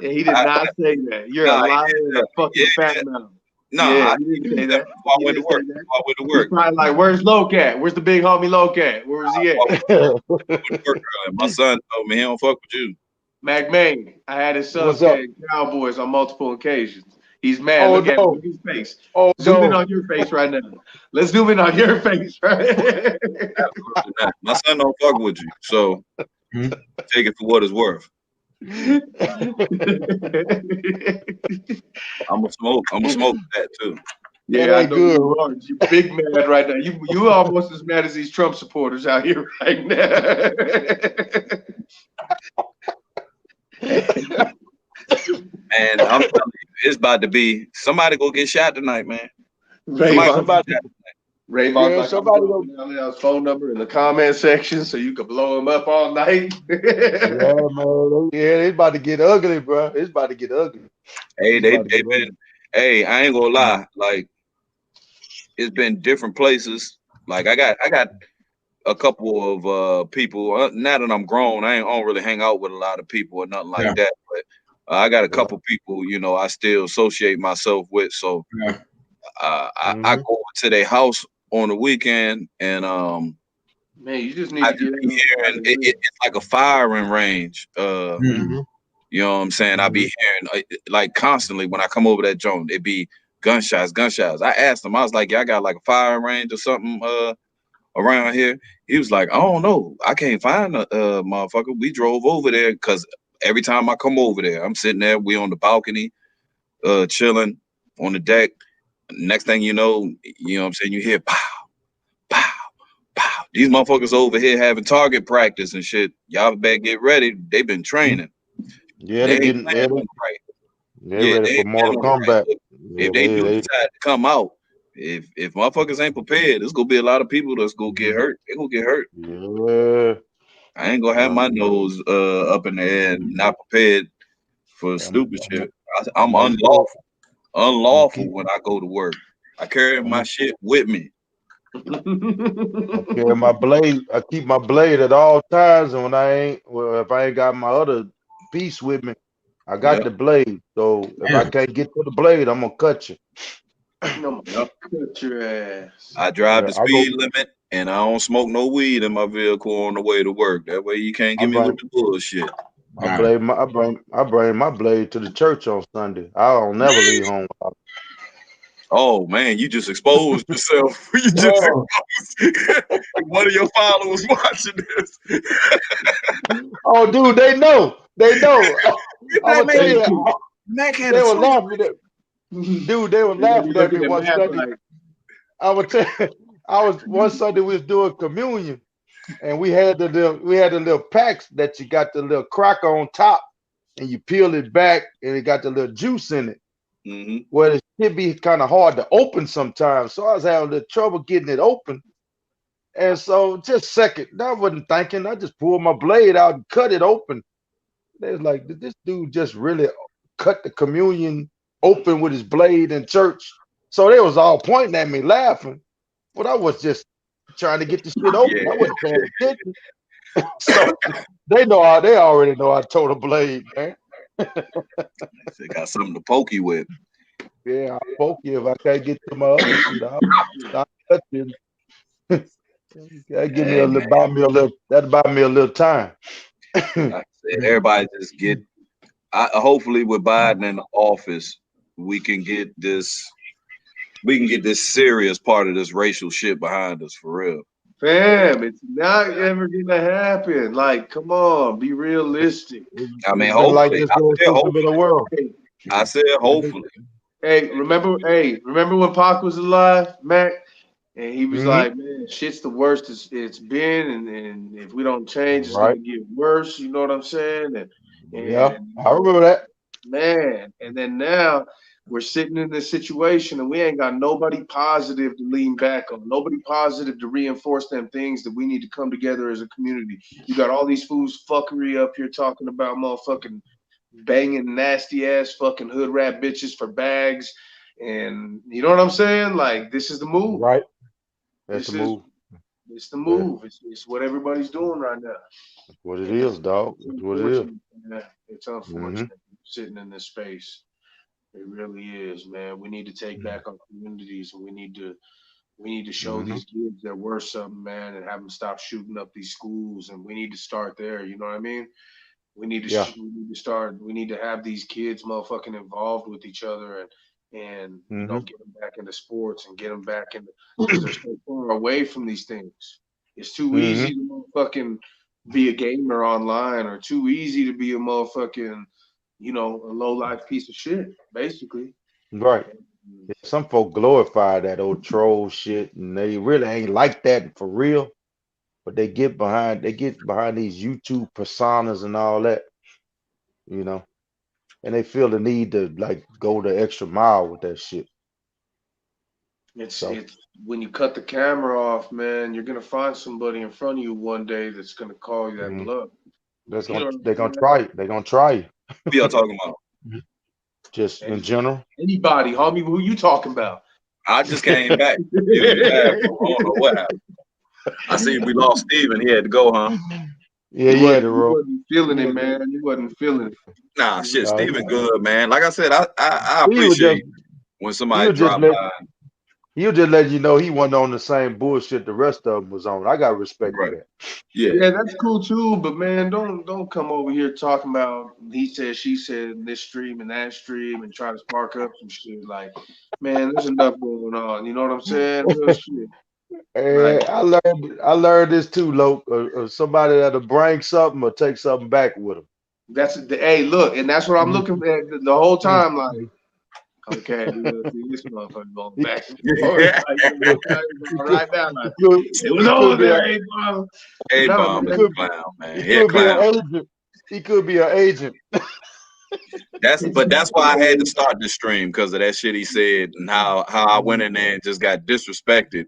Yeah, he did not say that. You're a liar and a fucking fat mouth. Nah, he didn't say that. I went to work. He's probably like, "Where's Loke at? Where's the big homie Loke at? Where's he at?" My son told me he don't fuck with you. Mac Main, I had his son playing Cowboys on multiple occasions. He's mad. Oh Look at him. no. Look at his face. Oh Zoom in no. on your face right now. Let's zoom in on your face, right? Absolutely not. My son don't fuck with you, so take it for what it's worth. I'm gonna smoke. I'm gonna smoke that too. That Yeah, I ain't know good, you right? are. You big mad right now. You almost as mad as these Trump supporters out here right now. And I'm telling you, it's about to be somebody go get shot tonight, man. Somebody Yeah, go Raymond, get somebody. shot. Raymond's Yeah, like, I'm somebody. dropping down his phone number in the comment section so you can blow him up all night. Yeah, man. Yeah, it's about to get ugly, bro. It's about to get ugly. Hey, It's they about to get been. ugly. Hey, I ain't gonna lie. Like it's been different places. Like I got a couple of people. Now that I'm grown, I don't really hang out with a lot of people or nothing like Yeah. that. But I got a Yeah. couple people, I still associate myself with. So Yeah. I go to their house on the weekend, and Man, you just need I to just get be in hearing it's like a firing range. Mm. You know what I'm saying? I be hearing like constantly when I come over that joint, it be gunshots, gunshots. I asked him, I was like, "Y'all got like a firing range or something around here?" He was like, "I don't know. I can't find a motherfucker." We drove over there because every time I come over there, I'm sitting there, we on the balcony, chilling on the deck. Next thing you know what I'm saying, you hear pow, pow, pow. These motherfuckers over here having target practice and shit. Y'all better get ready. They've been training. Yeah, They they ain't getting. Yeah, playing on the right. they're Yeah, ready they for ain't playing Mortal on the right. Kombat. Look, Yeah, if they do they. decide to come out, if motherfuckers ain't prepared, there's gonna be a lot of people that's gonna get hurt. They gonna get hurt. Yeah. I ain't gonna have my nose up in the air and not prepared for I'm, stupid I'm, shit. I'm I'm gonna unlawful keep. when I go to work. I carry I'm my gonna shit with me. carry my blade. I keep my blade at all times, and when I ain't, well, if I ain't got my other piece with me, I got Yep, the blade. So if I Yeah. can't get to the blade, I'm gonna cut you. No, yep. cut your ass. I drive Yeah, the I go. speed limit and I don't smoke no weed in my vehicle on the way to work. That way you can't I get me with bring. the bullshit. Nah. I bring my blade to the church on Sunday. I don't never leave home. Oh man, you just exposed yourself. You just Oh, exposed one of your followers watching this. Oh, dude, they know. They know. I'm Black gonna man, tell Hey, you, Mac had a they were truck. laughing at, dude. They were they're gonna be laughing at me looking at one Mac Sunday. like, I would tell. I was one Sunday we was doing communion, and we had the little packs that you got the little cracker on top, and you peel it back, and it got the little juice in it. Mm-hmm. Well, it should be kind of hard to open sometimes, so I was having a little trouble getting it open. And so, just a second, I wasn't thinking. I just pulled my blade out and cut it open. They was like, did this dude just really cut the communion open with his blade in church? So they was all pointing at me, laughing. But I was just trying to get the shit open. Yeah, I wasn't paying attention. So they already know I told a blade, man. they got something to poke you with. Yeah, I'll poke you if I can't get to my other shit. I'll cut you. That give me Hey a little, man, buy me a little, that buy me a little time. like I said, everybody just get. Hopefully, with Biden in the office, we can get this. We can get this serious part of this racial shit behind us for real. fam, it's not ever gonna happen. Like, come on, be realistic. I mean, It's been like hopefully. this since the middle of the world. Hey, I said hopefully. remember when Pac was alive, Mac? And he was Hmm. like, man, shit's the worst it's been, and if we don't change, it's Right. gonna get worse. You know what I'm saying? Yeah, And I remember that. man, and then now we're sitting in this situation, and we ain't got nobody positive to lean back on, nobody positive to reinforce them things that we need to come together as a community. You got all these fools fuckery up here talking about motherfucking banging nasty ass fucking hood rat bitches for bags. And you know what I'm saying? Like, this is the move. Right. That's the This is move. it's the Yeah, move. It's what everybody's doing right now. that's what it And is, dog. it's That's what it is. unfortunate. Man. It's Hmm. unfortunate sitting in this space. It really is, man. We need to take back our communities, and we need to show Hmm. these kids they're worth something, man, and have them stop shooting up these schools. And we need to start there. You know what I mean? We need to Yeah. we need to start. We need to have these kids, motherfucking, involved with each other, and Mm-hmm. get them back into sports and get them back into, because they're so far away from these things. It's too easy to motherfucking be a gamer online, or too easy to be a motherfucking, a low life piece of shit, basically. Right. Yeah, some folk glorify that old troll shit, and they really ain't like that for real. But they get behind these YouTube personas and all that, you know, and they feel the need to like go the extra mile with that shit. So It's when you cut the camera off, man, you're gonna find somebody in front of you one day that's gonna call you that mhm, bluff. that's You gonna know what they're I'm gonna saying? try it. They're gonna try you. Who y'all talking about? Just in general. Anybody, homie, who you talking about? I just came back, using the bathroom. I don't know what happened. I see we lost Steven. He had to go, huh? Yeah, You yeah, wasn't, the you road. wasn't feeling it, Yeah, man. You wasn't feeling it. Nah, You shit, wasn't no, Steven feeling good, man. Like I said, I he was just appreciate when he somebody was just drop let by. he was just letting you know he wasn't on the same bullshit the rest of them was on. I got respect for Right. that. Yeah. Yeah, that's cool too, but man, don't come over here talking about he said, she said, in this stream and that stream, and try to spark up some shit. Like, man, there's enough going on. You know what I'm saying? Real shit. Like, And I learned this too, Loke. Somebody that'll bring something or take something back with them. hey, look, and that's what I'm looking for the whole time. Like, Mhm. okay, we gonna see this motherfucker going He, back and forth. Like, right now, like, he could, it was he could over be a there, hey, bro. A No, bomb he is man. a could clown, man. he He a could be an clown. agent. He could be an agent. That's why I had to start the stream because of that shit he said and how I went in there and just got disrespected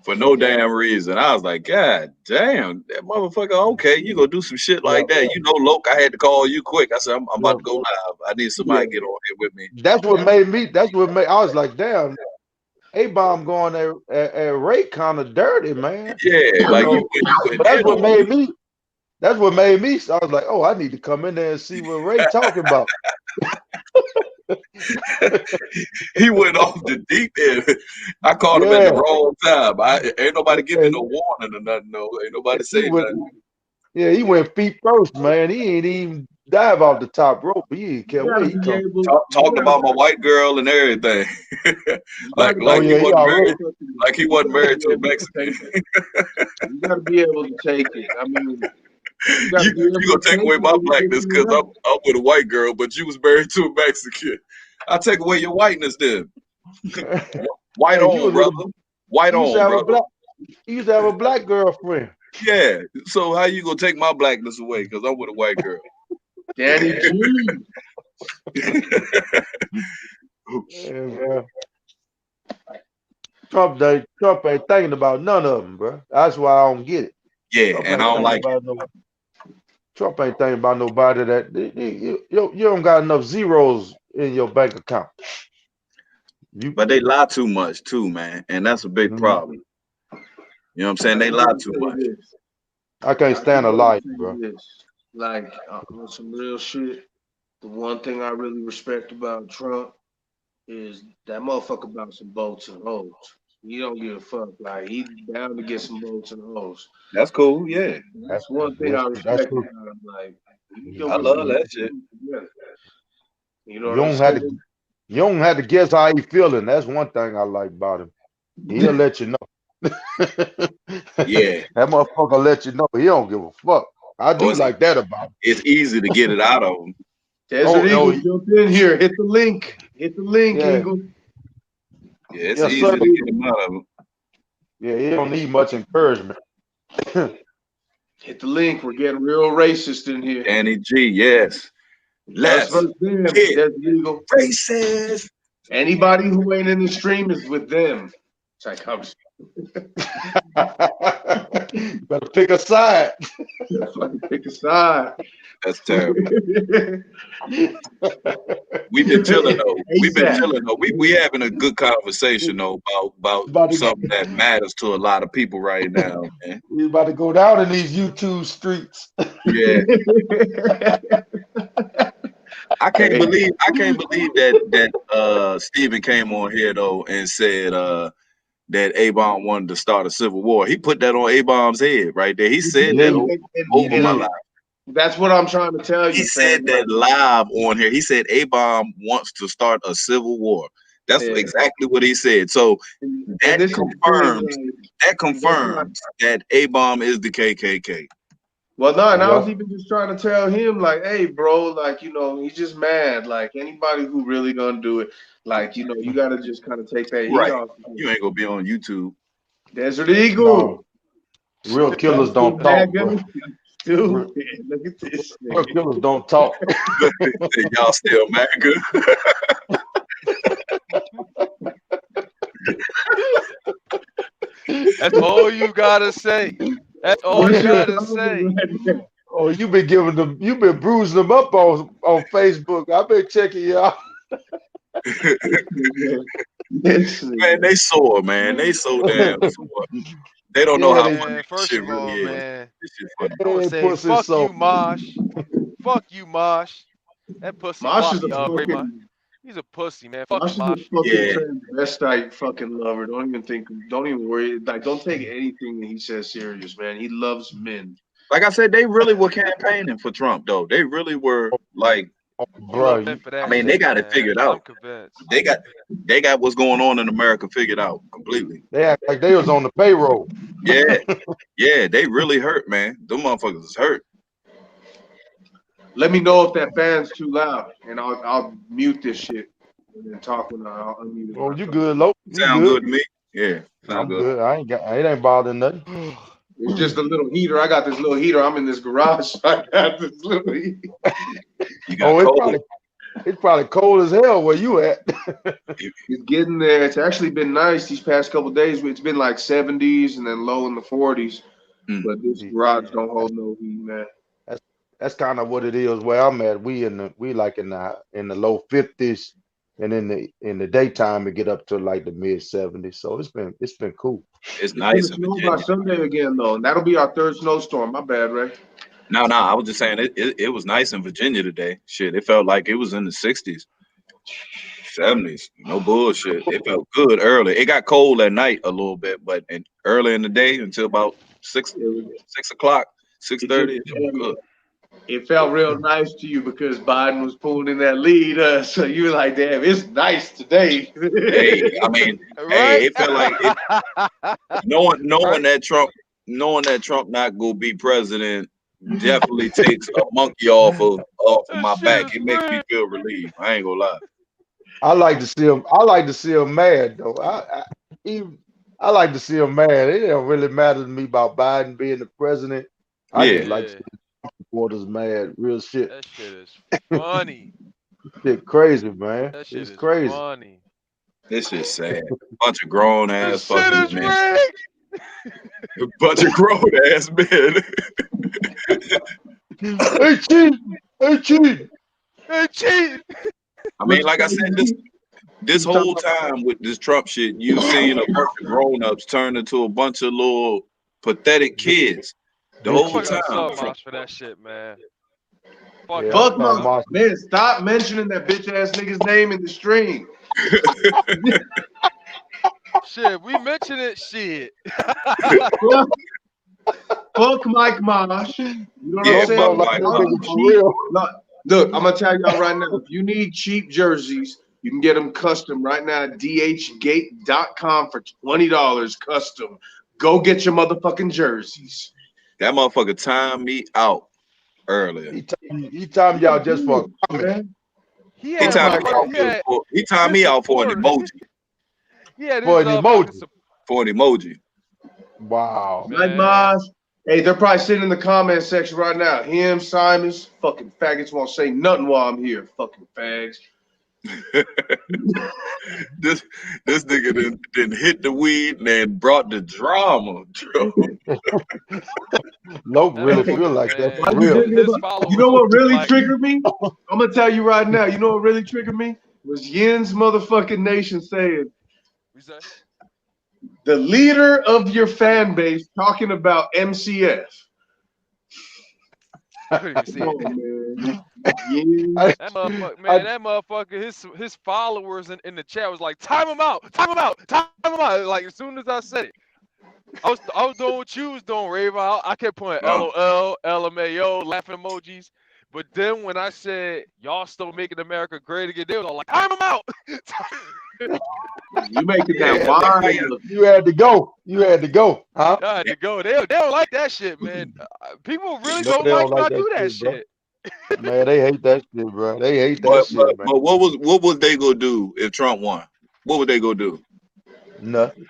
for no damn reason. I was like, God damn, that motherfucker. Okay, you gonna do some shit Yeah, like that? You know, Loke, I had to call you quick. I said, I'm yeah. about to go live. I need Yeah. somebody to get on here with me. That's what made me. That's what made. I was like, damn, A bomb going at Ray kind of dirty, man. Yeah, You like know. you went But that's in what on made me. me. That's what made me. So I was like, oh, I need to come in there and see what Ray talking about. He went off the deep end. I called him at the Yeah, wrong time. Ain't nobody give me and no warning or nothing. No, ain't nobody he say went. nothing. Yeah, he went feet first, man. He ain't even dive off the top rope. He didn't You care where gotta he be come. able. Talked about my white girl and everything. You like gotta Oh be like he yeah, able he to wasn't already. married. Like he you wasn't gotta married be to a able to Mexican. take it. You gotta be able to take it. I mean, you gotta be You able gonna to take take away it my when you get blackness you because right. I'm with a white girl, but you was married to a Mexican. I take away your whiteness then. White Hey, you a on, brother. little. White You used to on, have a brother. black. You used to have a black girlfriend. Yeah. So how you gonna take my blackness away? Because I'm with a white girl. Danny G. Yeah, bro. Trump ain't thinking about none of them, bro. That's why I don't get it. Yeah, Trump and I ain't don't thinking like it. about no. Trump ain't thinking about nobody that you don't got enough zeros in your bank account. You. But they lie too much too, man. And that's a big Mhm. problem. You know what I'm saying? I They can lie only too say much. this. I can't I can stand a only lie, say bro. this. Like, on some real shit, the one thing I really respect about Trump is that motherfucker about some boats and hoes. He don't give a fuck. Like, he's down to get some boats and hoes. That's cool. Yeah. That's one thing I That's respect true. about him. Like, he I gonna get love some that shit shit. together. You know You what I'm don't have to saying? you don't have to guess how he feeling. That's one thing I like about him. He'll let you know. That Yeah. motherfucker let you know he don't give a fuck. I Oh, do like that about him. it's easy to get it out of them. Desert Oh, Eagle, jump in here. Hit the link. Hit the link, yeah, Eagle. Yeah, it's yes, easy sir. to get them out of them. Yeah, he don't need much encouragement. Hit the link. We're getting real racist in here. Danny G, yes. Us Let's versus them, get Desert Eagle. racist. Anybody who ain't in the stream is with them. It's like, I'm Better pick a side. fucking pick a side. That's terrible. We've been chilling though. We've been ASAP. chilling though. We having a good conversation though about About to, something that matters to a lot of people right now, man. we about to go down in these YouTube streets. Yeah. Hey, I can't believe that Stephen came on here though and said that A-Bomb wanted to start a civil war. He put that on A-Bomb's head right there. He said Yeah, that he, over and my did. life. that's what I'm trying to tell He you, fam. said that live on here. He said A-Bomb wants to start a civil war. That's Yeah. exactly what he said. So And that this is the thing, confirms like, that's not. that A-bomb is the KKK. Well, no, and I was Yep. even just trying to tell him, like, hey, bro, like, he's just mad. Like, anybody who really gonna do it, like, you gotta just kind of take that heat Right. off. You ain't gonna be on YouTube. Desert Eagle, No, real killers fuck you, don't talk, MAGA. bro. Stupid. Real, Look at this real nigga. killers don't talk. Y'all still mad good. That's all you gotta say. That's all you gotta say. Oh, you been bruising them up on Facebook. I've been checking you out. This Man, nigga. they sore, man. They so damn sore. They don't know Yeah, how they funny Man, this first shit of really all, is. man, This shit funny. I'm gonna hey, say pussy fuck so you, Mosh. Fuck you, Mosh. That pussy Mosh is a floppy, Raymond. fucking He's a pussy, man. Fuck Mosh you, is a Mosh. fucking Yeah. transvestite fucking lover. Don't even worry. Like, don't take anything that he says serious, man. He loves men. Like I said, they really were campaigning for Trump, though. They really were like, He love bro. men for I that mean, they shit, got it man. figured I'm out. convinced. They got what's going on in America figured out completely. They act like they was on the payroll. Yeah. Yeah, they really hurt, man. Them motherfuckers is hurt. Let me know if that fan's too loud, and I'll mute this shit and then talk when I'll unmute it when Oh, I you come. good, Lo? You Sound good? good to me? Yeah, sound I'm good. good. It ain't bothering nothing. It's just a little heater. I got this little heater. I'm in this garage. I got this little heater. You got Oh, cold? it's probably cold as hell where you at. It's getting there. It's actually been nice these past couple of days. It's been like 70s and then low in the 40s. Mm. But this garage don't hold no heat, man. That's kind of what it is where I'm at. We like in the low 50s, and in the daytime it get up to like the mid 70s. So it's been cool. It's It's gonna nice in snow by Virginia. Sunday again, though, and that'll be our third snowstorm. My bad, Ray. No, I was just saying it was nice in Virginia today. Shit, it felt like it was in the 60s, 70s. No bullshit. It felt good early. It got cold at night a little bit, but early in the day until about six It, was, 6 o'clock, it just 6:30, it was good. it felt real nice to you because Biden was pulling in that lead. So you were like, damn, it's nice today. Hey, I mean, Right? it felt like it knowing Right? that Trump not gonna be president definitely takes a monkey off of That my shit back. is It makes me real. feel relieved. I ain't gonna lie. I like to see him. I like to see him mad though. I like to see him mad. It don't really matter to me about Biden being the president. I just Yeah, like to Yeah, see supporters mad. Real shit. that shit is funny. Shit crazy, man. That shit It's is crazy. funny. this is sad. Bunch of grown This ass shit fucking is men. rigged. Bunch of grown ass men. Hey chief, hey chief. They cheating. I What mean, you like I talking said, about? this You talking whole time with this Trump shit, you seen a bunch of grown ups turn into a bunch of little pathetic kids the whole Fuck Bitches. up time. Sub Mosh for that shit, man. Fuck Yeah, I him. Fuck thought my Marshall. man. Stop mentioning that bitch ass nigga's name in the stream. Shit, we mentioned it. Shit. Fuck, fuck Mike Mosh. You know what I'm Yeah, Some saying? fuck don't like If Mike that y'all Pop. need nigga for cheap, real. look, I'm gonna tell y'all right now. If you need cheap jerseys, you can get them custom right now at dhgate.com for $20 custom. Go get your motherfucking jerseys. That motherfucker timed me out earlier. He timed y'all just for a comment. Man. He He had Fuck timed Mike me Mosh. out he had he timed his me out for an supporter. emoji. He had For his an fucking emoji. For an emoji. Wow. Mike man. Mosh. Hey, they're probably sitting in the comment section right now. Him, Simons, fucking faggots won't say nothing while I'm here. Fucking fags. this nigga didn't hit the weed and then brought the drama. Loke That really feel motherfucker, like that Why for man. you real. digging His about? You know followers what really like triggered me? I'm gonna tell you right now. You know what really triggered me was Yin's motherfucking nation saying we say. the leader of your fan base talking about MCF. I couldn't even see Come it. on, man. Yin. I, That motherfucker, I, man, that motherfucker, his followers in the chat was like, time him out, time him out, time him out. Like as soon as I said it, I was doing what you was doing, Raven. I kept putting Oh, LOL, LMAO, laughing emojis. But then when I said y'all still making America great again, they was all like, time him out. You making that Yeah, wine look. You had to go. You had to go, huh? I had to go. They don't like that shit, man. People really No, don't they like don't when like I that do that shit, bro. shit. Man, they hate that shit, bro. They hate that but shit, man. what was they gonna do if Trump won? What would they go do? Nothing.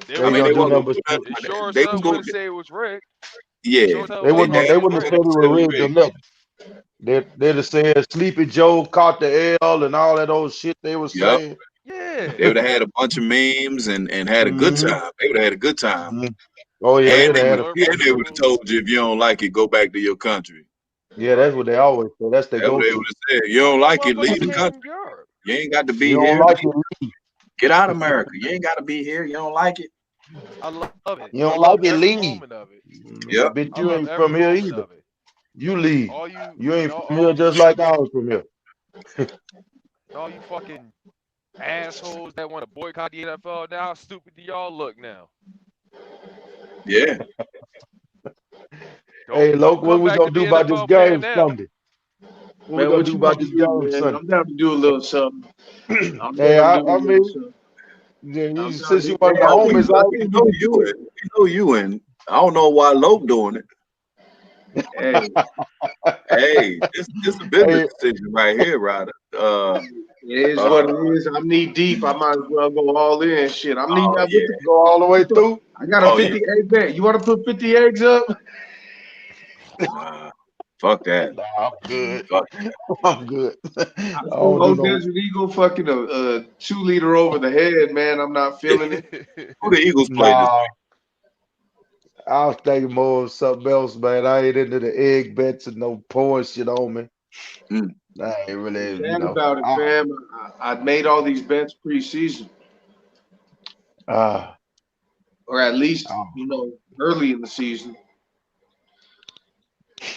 They They I ain't was mean, gonna they do gonna. weren't nothing gonna but do say, nothing They like sure that. as They hell was gonna, wouldn't say it was rigged. yeah, Sure as hell they wouldn't they wouldn't say damn it they was wouldn't have sure said rigged. it said was it rigged or rigged. nothing. They'd have said Sleepy Joe caught the L and all that old shit they was Yep, saying. Yeah. they would have had a bunch of memes and had a good hmm time. They would have had a good time, Oh yeah, and they'd they have would had a Or fit. and they would have told you if you don't like it, go back to your country. Yeah, that's what they always say. That's their That's what go they to. would have said. You don't them like it, leave motherfuckers the came country. from Europe. You ain't got to You be don't here. like it, Get out of America. You ain't got to be here. You don't like it. I love it. you I don't like love it, every leave. moment of it. Yep. Bitch, I you love ain't from every here moment either. of it. You leave. All you You ain't and from here just like I was from here. all you fucking assholes that want to boycott the NFL now, how stupid do y'all look now? Yeah. Hey, Don't look, what come we back to gonna do be an about this NFL fan game now. Sunday? What we Man, gonna what do you want about to this do, game man? Sunday? I'm down to do a little something. I'm Hey, down to do a I little mean, something. yeah, I'm down since to you do. one Hey, of the I we, think homies, I I we think we know could you do in. We know you in. I don't know why Lope doing it. it. Hey, Hey, this a business hey, decision right here, Ryder. it is what it is. I'm knee deep. I might as well go all in. Shit, I'm knee. Oh With the, yeah. go all the way through. I got a Oh yeah. 50 egg bet. You want to put 50 eggs up? Nah. Fuck that. Nah, I'm good. Fuck. I'm good. I I threw don't do old no. Desert Eagle fucking a 2 liter over the head, man. I'm not feeling it. Who the Eagles play this Nah, I was thinking more of something else, man. I ain't into the egg bets and no pouring shit on me. week? Mm. I ain't really, Sad about it, fam. I made all these bets preseason, uh, or at least uh, early in the season.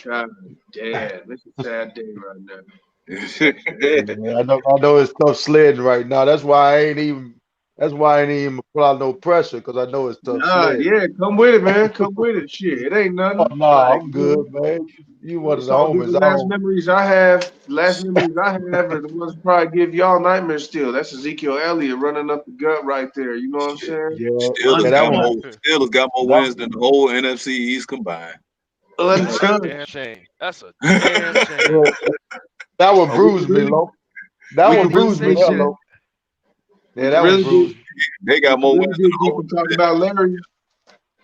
God damn, it's a sad day right now. yeah, I know it's tough sledding right now. That's why I ain't even apply no pressure because I know it's tough Nah, sledding. yeah, come with it, man. Come with it. Shit, it ain't Oh nothing. no, Like, I'm good, man. You one of it's the all good. homies. The I last don't. memories I have, are the ones that probably give y'all nightmares still. That's Ezekiel Elliott running up the gut right there. You know what I'm Shit. saying? Yeah, yeah, that one. Untouched. Steelers got more That wins than the whole NFC East combined. That's a damn Untouched. shame. That's a damn shame. yeah, that one Oh, bruised me, low. That we Don't one could even really bruised me, say dig that deep. shit. low. We Yeah, could that one really dig. bruised me. They We got could more really wins than dig the deep whole and talk about Larry.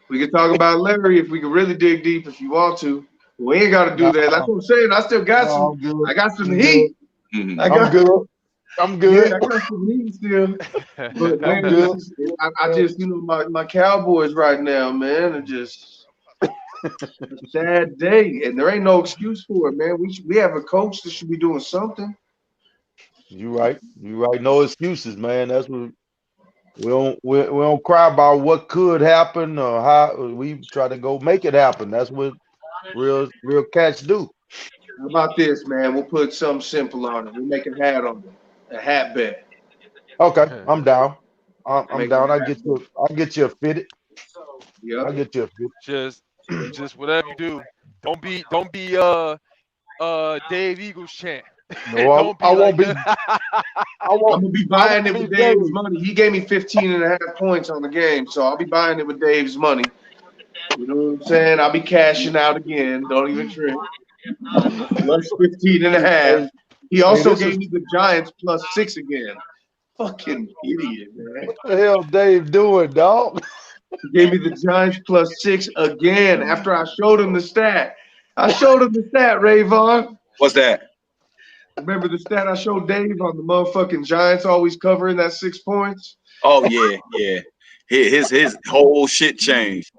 We could talk about Larry if we could really dig deep if you want to. We ain't got to do No, that. That's what I'm saying. I still got no, some. I'm good. I got some I'm good. heat. division. I I'm got. good. I'm Yeah, good. I got some heat still. But I'm man, good. I just my Cowboys right now, man, are just a sad day, and there ain't no excuse for it, man. We have a coach that should be doing something. You right. You right. No excuses, man. That's what we don't cry about what could happen or how we try to go make it happen. That's what real cats do. How about this, man? We'll put something simple on it. We make a hat on it, a hat bet. Okay, I'm down. I'm Make a down. hat bet. I'll get you a fitted. Yep. I'll get you a fit. just just whatever you do. Don't be Dave Eagles chant. No, Don't I be won't like be. that. I I'm gonna be I buying won't it be with Dave's Dave. money. He gave me 15.5 points on the game, so I'll be buying it with Dave's money. You know what I'm saying? I'll be cashing out again. Don't even trip. Plus 15.5. Hey, He hey, also this is gave me the Giants +6 again. Fucking idiot, man. what the hell Dave doing, dog? He gave me the Giants +6 again after I showed him the stat. I showed him the stat, Rayvon. What's that? Remember the stat I showed Dave on the motherfucking Giants always covering that 6 points? Oh yeah, yeah. His whole shit changed.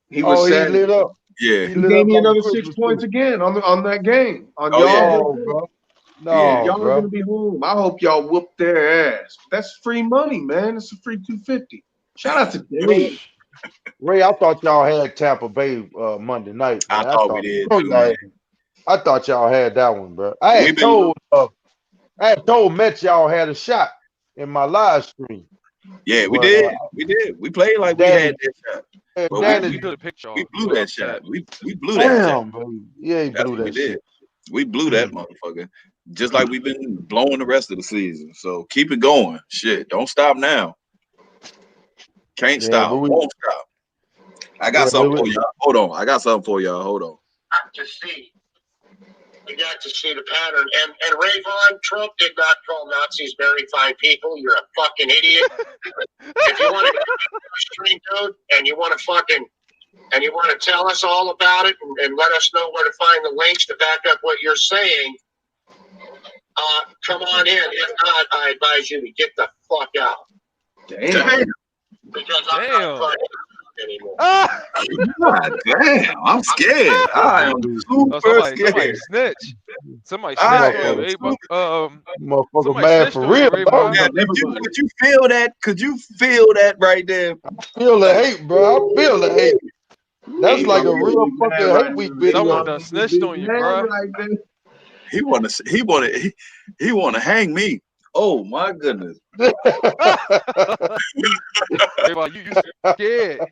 He Oh, was he sad. lit up. Yeah. He He lit gave up me like a another six Christmas tree. points again on that game on Oh yeah. y'all. No, bro. Yeah. No, Y'all are gonna bro. be home. I hope y'all whoop their ass. That's free money, man. It's a free 250. Shout out to Ray, Dave. Ray, I thought y'all had Tampa Bay Monday night, I man. thought we did too, man. I thought y'all had that one, bro. We've been I had told Met y'all had a shot in my live stream, yeah, we but did. We did. We played like we Danny, had that shot. But I Danny, actually took a picture we off. blew You that upset. shot. We blew that shot. damn, bro. Yeah, he That's blew what we that did. shit. We blew that motherfucker. just like we've been blowing the rest of the season. So keep it going. Shit, don't stop now. Can't Yeah, but stop. Won't stop. I got something for y'all. Hold on. I got something for y'all. Hold on. To see. We got to see the pattern. And Rayvon, Trump did not call Nazis very fine people. You're a fucking idiot. If you want to get stream, dude, and you want to tell us all about it and let us know where to find the links to back up what you're saying, come on in. If not, I advise you to get the fuck out. Damn. Because I'm not fucking anymore. God damn, I'm scared. I am super somebody scared. snitch. Somebody I snitched am on you. Motherfucker Somebody mad snitched for on you, real. Rayvon. Yeah, could you feel that? Could you feel that right there? Feel the hate, bro. I feel the hate. That's Hey, like a Bob, real big man fucking right hate week there. Hey, Someone video. Bob, done big snitched on you, man bro. right there. He wanna hang me. Oh my goodness. Rayvon, you scared.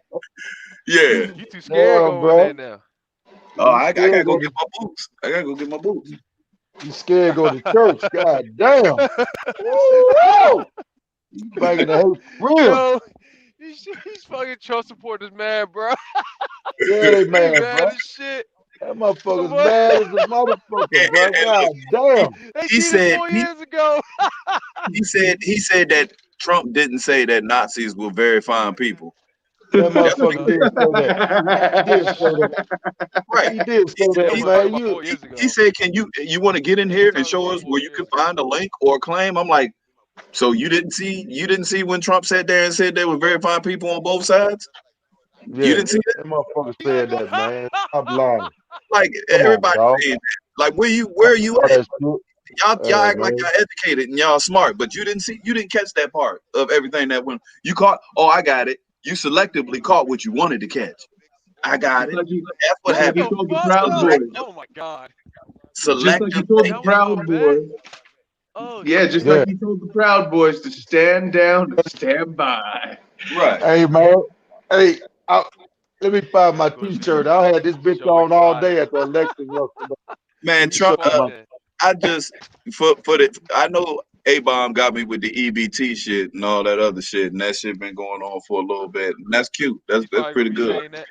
Yeah. You too scared going bro. in there now. Oh, I gotta go get my boots. I gotta go get my boots. You scared to go to church. God damn. Woo! You banging the hate for real. Yo, these fucking Trump supporters mad, bro. Yeah, they They mad, mad bro. as shit. That motherfucker's Boy, mad as a motherfucker, bro. And God look, damn. they he did it said 4 years ago. he said that Trump didn't say that Nazis were very fine people. That That's what he motherfucker said. did say that. He did say that. Right. He did say He, that, he, Someone talking man. about You 4 years ago. he said, "Can you want to get in here and Sometime show ago, us 4 where you years can ago. find a link or a claim?" I'm like, so you didn't see when Trump sat there and said there were very fine people on both sides? You Yeah, didn't see that? that motherfucker said that, man. Stop lying. Like Come on, everybody dog. saying that. Like where are you All at? that shit. Y'all act like Man. y'all educated and y'all smart, but you didn't catch that part of everything that went. You caught. Oh, I got it. You selectively caught what you wanted to catch. I got Just it. like he, That's what just What like he happened. the told the fuck Proud though? Boys. Oh my god. Just like he Selective told the That was thinking. so Proud bad. Boys. Oh Yeah, just shit. like Yeah. he told the Proud Boys to stand down and stand by. Right. Hey, man. Hey, let me find my Let's go to T-shirt. I had this bitch show on all exotic. day at the election yesterday. Man, Let me Trump. show you Fuck my. that. I just for the. I know A-Bomb got me with the EBT shit and all that other shit, and that shit been going on for a little bit, and that's cute. He's That's probably pretty gonna be good. saying that.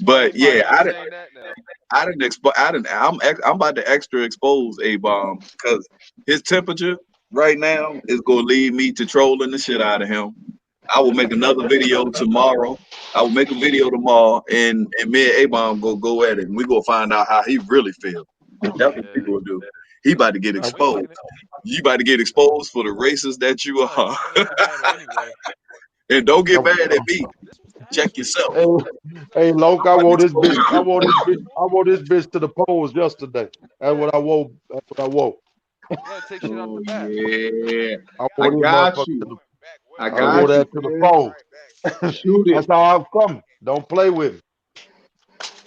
But He's probably yeah, gonna be saying that now. I didn't expo- I didn't. I'm about to extra expose A-Bomb because his temperature right now is gonna lead me to trolling the shit out of him. I will make another video tomorrow. I will make a video tomorrow, and me and A-Bomb go at it, and we gonna find out how he really feels. That's what we Yeah. gonna do. He about to get Oh, we exposed. making it. You about to get exposed for the racist that you Oh, are, you know that's the battle anyway. and don't get I'm- mad at me. This was Check actually yourself. Hey, hey, Loke, I I'm wore this exposed bitch. I too. wore this bitch. I wore this bitch to the polls yesterday. That's what I wore. That's what I wore. you gotta take shit out Oh the back. yeah, I I wore this got motherfucker to you. the. I I wore got you, that to the man. polls. Shoot it. That's how I'm coming. Don't play with me.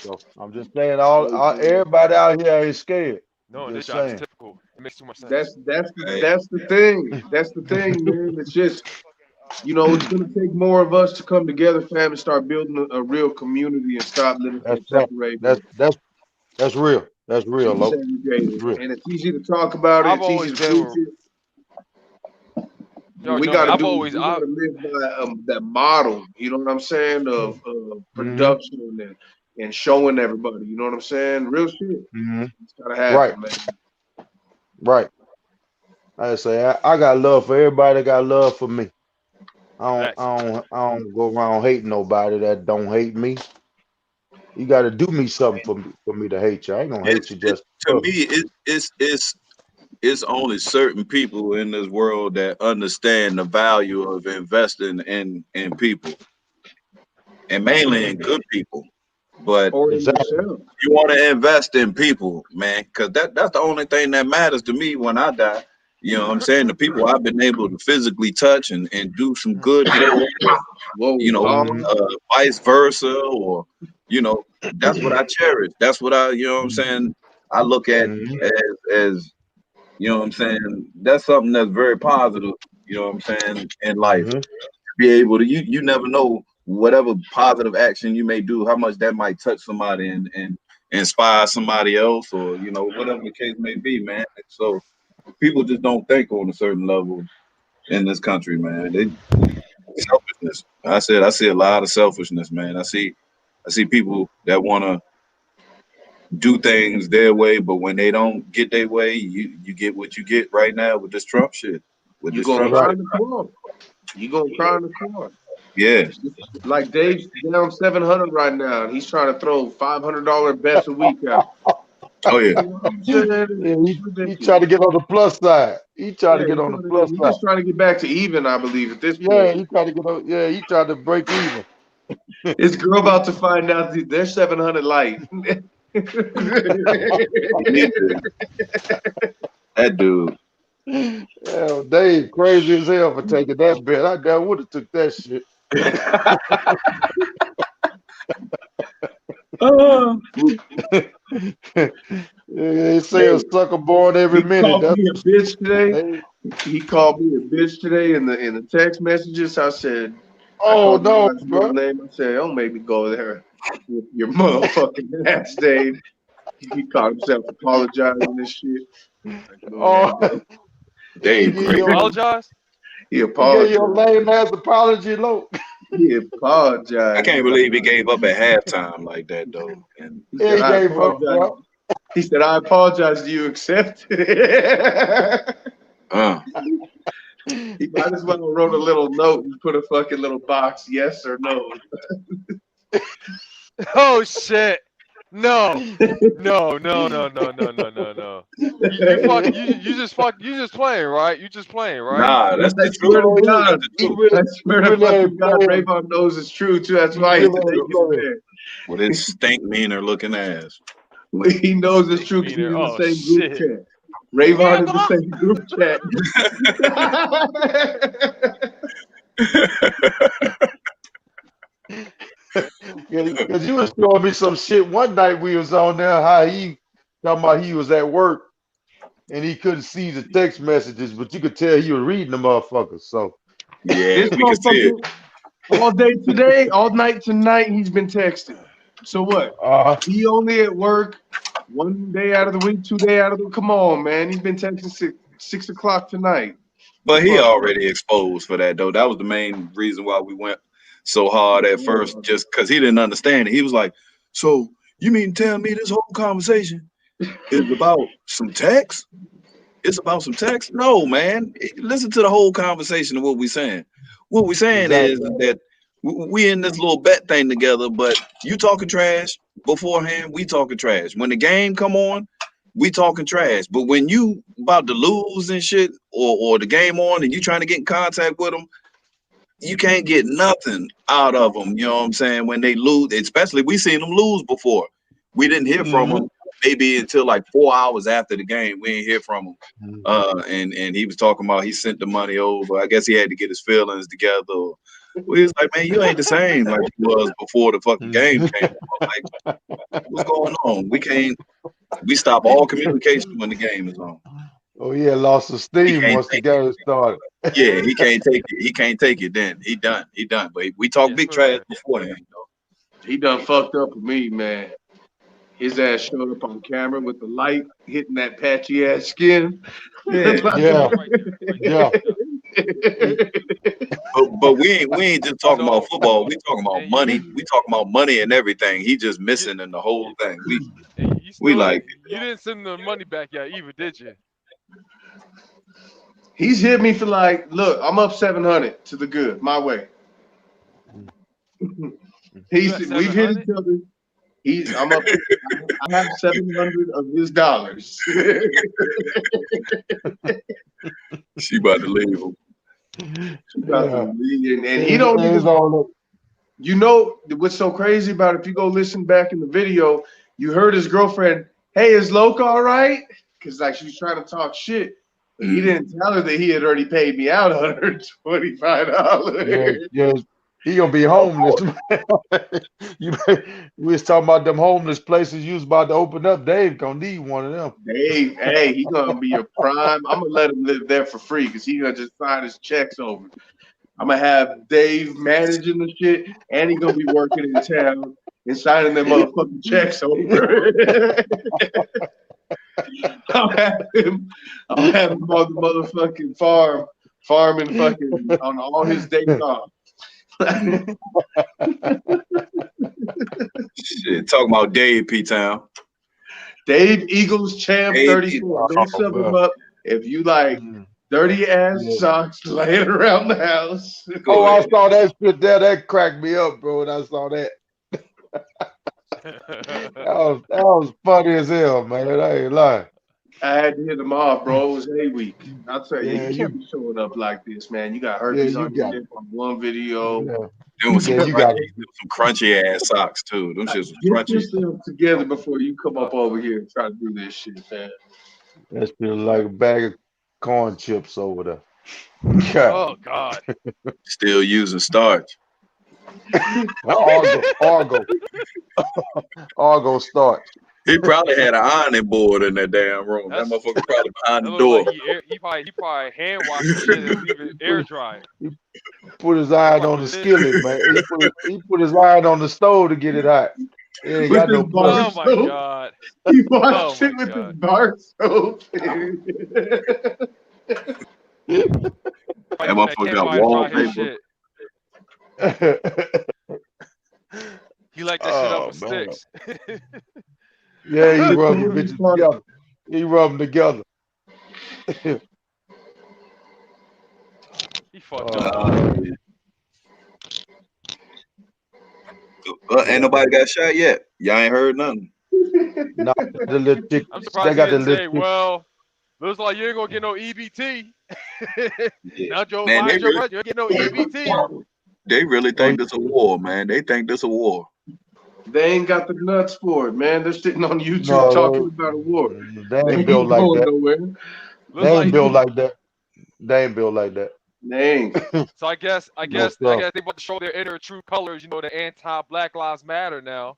So I'm just saying, Hey, man. everybody out here ain't scared. No, I'm this just job is saying. typical. It makes too much sense. Hey, That's the thing. That's the thing, man. It's just it's gonna take more of us to come together, fam, and start building a real community and stop letting That's them that. separate That's us that's that's real. That's real, and Loke. segregate That's us. real. And it's easy to talk about it. I've It's easy always to been preach with. it. You What already we know me. gotta I've do is always. we I. gotta live by that model. You know what I'm saying? Of hmm production and showing everybody. You know what I'm saying? Real shit. hmm It's gotta Right. happen, man. Right. I say I got love for everybody that got love for me. Facts. I don't go around hating nobody that don't hate me. You got to do me something for me to hate you. I ain't gonna hate you it, just to for. me, it's only certain people in this world that understand the value of investing in people, and mainly in good people. But Or in Exactly. yourself. you want to invest in people, man, because that's the only thing that matters to me when I die. You know what I'm saying? The people I've been able to physically touch and do some good for, or, Whoa, you know, hmm pause. vice versa, or, that's what I cherish. That's what I'm saying? I look at hmm as what I'm saying? That's something that's very positive, what I'm saying, in life. hmm Be able to you never know whatever positive action you may do, how much that might touch somebody and inspire somebody else, or whatever the case may be, man. So people just don't think on a certain level in this country, man. They selfishness. I see a lot of selfishness, man. I see people that want to do things their way, but when they don't get their way, you get what you get right now with this Trump shit. With You this gonna Trump cry Right. shit. in the car. You gonna cry in the car. Yeah. Like Dave's down 700 right now, and he's trying to throw $500 bets a week out. Oh yeah. You know what I'm saying? Yeah, It's he tried to ridiculous. get on the plus side. He tried to Yeah, get on the plus he's side. just trying to get back to even, I believe, at this Yeah, point. he tried to get on. Yeah, he tried to break even. His girl about to find out they're 700 light. He needs to. That dude. Hell, Dave, crazy as hell for taking that bet. I damn would have took that shit. Oh, Yeah, they say a Hey, sucker born every he minute. called That's me a bitch today. they, He called me a bitch today in the text messages. I oh called him no, by his middle bro. name. I said, don't make me go there with your motherfucking ass, Dave. He called himself apologizing and shit. Like, man, Oh, he Dave gave He crazy. you apologized. he he gave you a apologized. lame ass apology, look. He I apologized. can't believe he gave up at halftime like that though. And He Yeah, said, he I gave up, apologize. bro. He said, I apologize. Do you accept it? uh, He might as well have wrote a little note and put a fucking little box, yes or no. Oh shit! No, no, no, no, no, no, no, no, no. You just playing, right? You just playing, right? nah, that's I the swear truth. to Oh, God. That's the he truth. I really, swear he to really fucking ain't God, playing. Rayvon knows it's true too. That's He why he's really taking ain't playing. it With his stink meaner looking ass. there. He knows it's Stink true because meaner. he's in the Oh same group shit! chat. Rayvon Yeah, in come the on. same group chat. Yeah, because you was showing me some shit one night we was on there, how he talking about he was at work and he couldn't see the text messages, but you could tell he was reading the motherfuckers. So Yeah, This we can see it. motherfucker, all day today, all night tonight, he's been texting. So what? He only at work 1 day out of the week, 2 day out of the week. Come on, man. He's been texting 6 o'clock tonight. The But he fuck? already exposed for that though. That was the main reason why we went so hard at first, just because he didn't understand it. He was like, "So you mean tell me this whole conversation is about some text? It's about some text? No, man. Listen to the whole conversation of what we're saying. What we're saying is exactly. that we in this little bet thing together, but you talking trash beforehand, we talking trash. When the game come on, we talking trash. But when you about to lose and shit, or the game on and you trying to get in contact with them, you can't get nothing out of them. You know what I'm saying? When they lose, especially we seen them lose before. We didn't hear from Hmm. them maybe until like 4 hours after the game. We didn't hear from him. And he was talking about he sent the money over. I guess he had to get his feelings together. We was like, man, you ain't the same like you was before the fucking game came on. Like, what's going on? We stop all communication when the game is on. Oh yeah, lost some He steam can't once the take it. game started. Yeah, he can't take it. He can't take it then. He done. He done. But we talk Yes, big trash sir. beforehand, though. He done fucked up with me, man. His ass showed up on camera with the light hitting that patchy ass skin. Yeah. Yeah, Right there, yeah. right there. He- But we ain't just talking about So, football. We talking about and money. We talking about money and everything. He just you, missing in the whole thing. you We still like, you didn't send the money back yet either, did you? He's hit me for like, look, I'm up 700 to the good, my way. You at We've hit 700? each other. I'm up. I have 700 of his dollars. she about to leave him. yeah. And he don't It's even. all You know what's so crazy about it? If you go listen back in the video, you heard his girlfriend, "Hey, is Loke all right?" Because like she was trying to talk shit, but he didn't tell her that he had already paid me out $125. yeah, yeah. He gonna be homeless. you, we was talking about them homeless places you was about to open up. Dave gonna need one of them. Dave, hey, he gonna be a prime. I'm gonna let him live there for free because he gonna just sign his checks over. I'm gonna have Dave managing the shit, and he gonna be working in town. and signing their motherfucking checks over. I'll have him on the motherfucking farming fucking on all his days off. Shit, talking about Dave P Town. Dave Eagles Champ Dave 34. Man, sub him up if you like dirty ass socks laying around the house. Oh, I saw that shit there. That cracked me up, bro. When I saw that. that was funny as hell, man. I ain't lying. I had to hit him off, bro. It was a week. I'll tell you, you can't be showing up like this, man. You got herpes on your lip on one video. Doing some crunchy ass socks too. Them shits was crunchy. Get yourself together before you come up over here and try to do this shit, man. That shit like a bag of corn chips over there. Oh God. Still using starch. Argo starch. He probably had an ironing board in that damn room. That motherfucker probably behind the door. Like he probably hand washed the shit and leave it air dry. He put his iron on the skillet, man. He put his iron on the stove to get it hot. He ain't got no oh my God. He washed it with the bar stove. That motherfucker got wallpaper. He like that shit up with sticks. Yeah, he rubbed the bitches together. He rubbed them together. He fucked up. Ain't nobody got shot yet. Y'all ain't heard nothing. No, the little chick. I'm surprised they got didn't say, well, looks like you ain't gonna get no EBT. Now Joe Biden, you ain't get no EBT. They really think this a war, man. They think this a war. They ain't got the nuts for it, man. They're sitting on YouTube talking about a war. They ain't built like that. Nowhere. They ain't built like that. They ain't built like that. They ain't. So I guess they about to show their inner true colors. You know, the anti-Black Lives Matter now.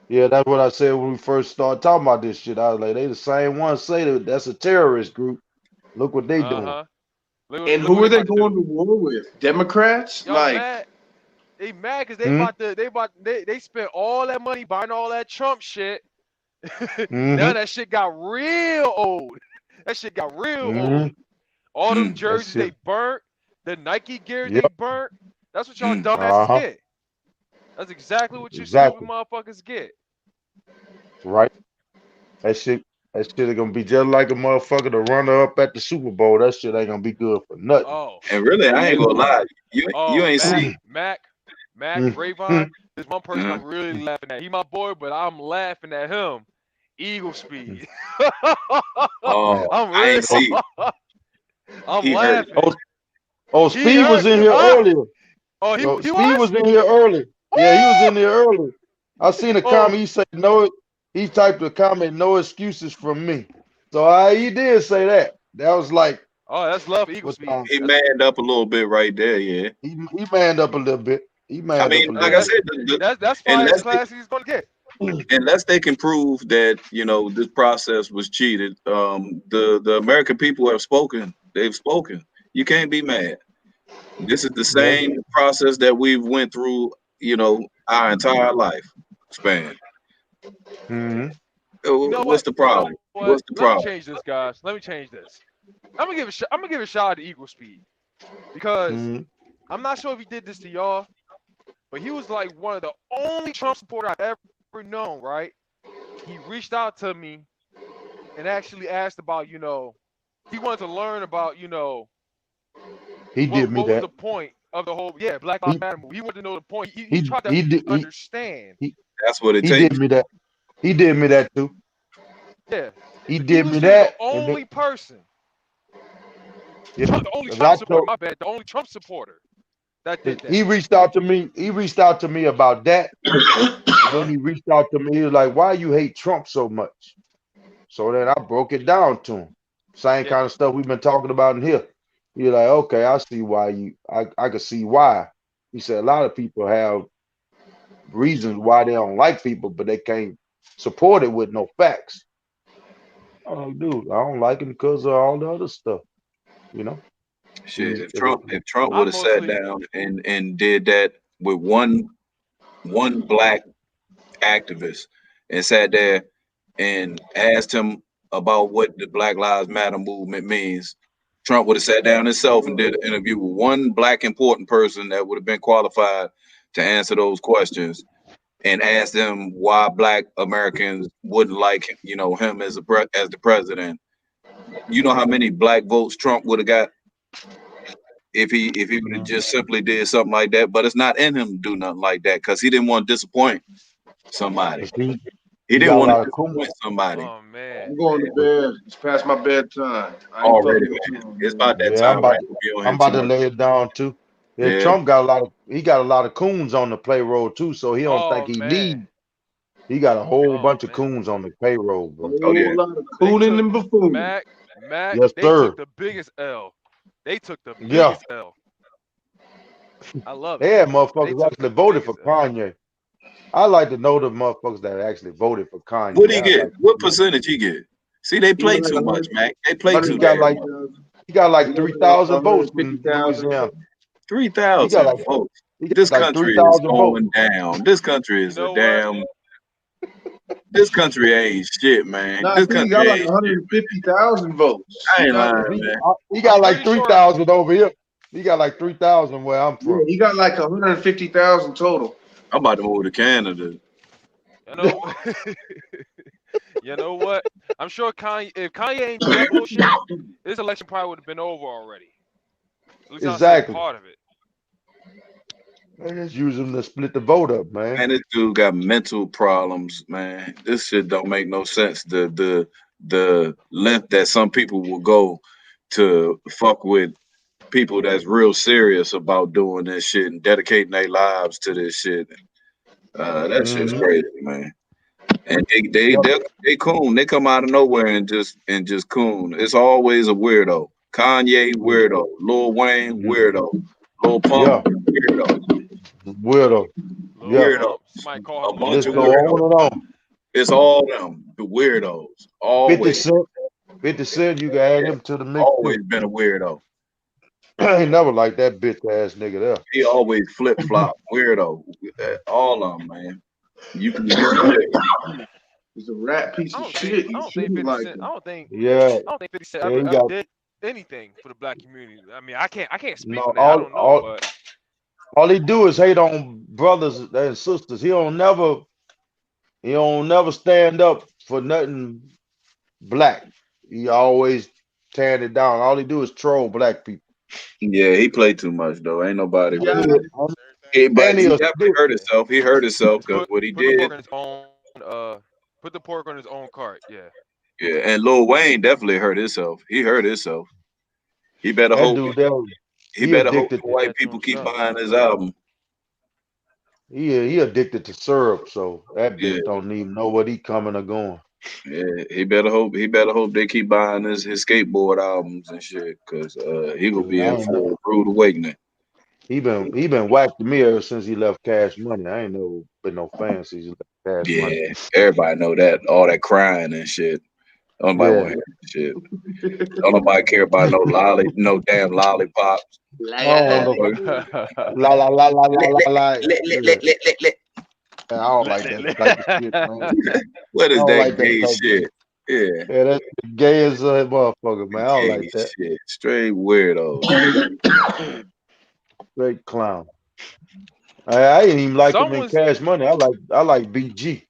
Yeah, that's what I said when we first started talking about this shit. I was like, they the same ones say that that's a terrorist group. Look what they doing. And who are they going to war with? Democrats? Y'all mad? They mad because they spent all that money buying all that Trump shit. Now that shit got real old. That shit got real old. All them jerseys they burnt, the Nike gear they burnt. That's what y'all dumbasses get. That's exactly what you stupid motherfuckers get. Right. That shit is gonna be just like a motherfucker to runner up at the Super Bowl. That shit ain't gonna be good for nothing. Oh. And really, I ain't gonna lie. You ain't see Mac, Rayvon. There's one person I'm really laughing at. He my boy, but I'm laughing at him. Eagle Speed. I ain't see. I'm laughing. Speed was in here earlier. Speed was in here early. Yeah, he was in there early. I seen a comment. He said no. He typed a comment. No excuses from me. So he did say that. That was like. Oh, that's love Eagle Speed. He manned up a little bit right there. Yeah. He manned up a little bit. Like I said, that's probably as classy he's gonna get. Unless they can prove that this process was cheated, the American people have spoken. They've spoken. You can't be mad. This is the same process that we've went through, our entire life span. What's the problem? What's the problem? Let me change this, guys. Let me change this. I'm gonna give a shout out to Eagle Speed because I'm not sure if he did this to y'all, but he was like one of the only Trump supporters I've ever known. Right? He reached out to me and actually asked about, he wanted to learn about, he what, did me what that. was the point of the whole Black Lives Matter movie. He wanted to know the point. He tried to understand. That's what it takes. He did me that. He did me that too. Yeah. He did me that. The only person. Yeah. The only Trump supporter. My bad. The only Trump supporter that did that. He reached out to me. He reached out to me about that. And then he reached out to me. He was like, "Why you hate Trump so much?" So then I broke it down to him. Same kind of stuff we've been talking about in here. He's like, "Okay, I see why I can see why." He said a lot of people have reasons why they don't like people, but they can't support it with no facts. Oh, dude, I don't like him because of all the other stuff, Shit, if Trump would have sat down and did that with one one black activist and sat there and asked him about what the Black Lives Matter movement means, Trump would have sat down himself and did an interview with one black important person that would have been qualified to answer those questions and asked them why black Americans wouldn't like him as as the president. You know how many black votes Trump would have got if he would have just simply did something like that. But it's not in him to do nothing like that because he didn't want to disappoint somebody. He didn't got a want lot to of coons. disappoint somebody. Oh man. I'm going to bed. It's past my bedtime. I ain't Already, fucking with man. you, It's man. about that Yeah, time where I can be on I'm here about too to much. lay it down too. Yeah, Yeah. Trump got a lot of coons on the payroll too, so he don't think Oh he man. need. He got a whole Oh bunch of man. coons on the payroll, bro. Oh yeah. Whole lot of They cooning took and buffooning. Mac. Yes, They sir. took the biggest L. They took the Yeah, biggest L. I love they it. had They motherfuckers took actually the voted for biggest L. Kanye. I like to know the motherfuckers that actually voted for What Kanye. he I get? like to What know. percentage he get? See, they He got play like too much, 100, Mac. They play He too got damn like much. 150,000. he got He like got 3,000 votes in 150,000. Louisiana. Three He got thousand like votes. he got This like country is 3,000 votes. going down. This country You is a know what? damn. This country ain't shit, man. Nah, I This think he country got like ain't shit. 150,000 votes. I He ain't got lying, like, man. He I'm got like pretty sure 3,000 over here. He got like 3,000 where I'm yeah, from. he got like 150,000 total. I'm about to move to Canada. you know you know what? I'm sure Kanye if Kanye ain't do that bullshit, this election probably would have been over already. At least I'll say a Exactly. part of it. They just use them to split the vote up, man. Man, this dude got mental problems, man. This shit don't make no sense. The length that some people will go to fuck with people that's real serious about doing this shit and dedicating their lives to this shit. That shit's Hmm. crazy, man. And Yep. they coon. They come out of nowhere and just coon. It's always a weirdo. Kanye weirdo. Lil Wayne Mhm. weirdo. Lil Pump Yeah. weirdo. Weirdo. Lil Yeah. Weirdo. Pump. Somebody call A him Lil bunch Just of go Wayne. weirdos. on and on. It's all them, the weirdos. 50 Always, Cent. 50 Cent, you can add him to the mix too. always been a weirdo. I ain't never like that bitch ass nigga there. He always flip flop, weirdo. All of them, man. You can He's a rat piece I of don't think shit. You I don't think shouldn't 50 like Cent. him. Yeah. I don't think 50 Cent Yeah, he ever got did anything for the black community. I mean, I can't speak no for that. I don't know, but all he do is hate on brothers and sisters. He don't never stand up for nothing black. He always tearing it down. All he do is troll black people. yeah, he played too much though. Ain't nobody Yeah, really. But And he he a definitely hurt yeah. himself. He hurt himself Just because what he put the did. pork on his own. Put the pork on his own cart. Yeah. Yeah, and Lil Wayne definitely hurt himself. He hurt himself. He better that hope. dude there, He he better hope addicted the Did white that to people keep himself. buying his album. he addicted to syrup, so that Yeah, bitch don't even know what he coming or going. yeah. He better hope. He better hope they keep buying his skateboard albums and shit, cause he gonna be Yeah, I in ain't for know. a rude awakening. He been whacking me ever since he left Cash Money. I ain't never been no fan since he left Cash Money. Yeah, everybody know that. All that crying and shit. Nobody want Yeah. to hear that shit. Don't nobody care about no damn lollipops. I don't want no Motherfucker. la la la la la Lick, la lick, la. lick, lick, Yeah. lick, lick, lick, lick. I don't like that type of shit, man. What I is don't that like that gay type of shit? Yeah, yeah, that's gay as a motherfucker, man. I don't gay like that. shit. Straight weirdos. Straight clown. I didn't even like him in Someone's Cash Money. I like BG.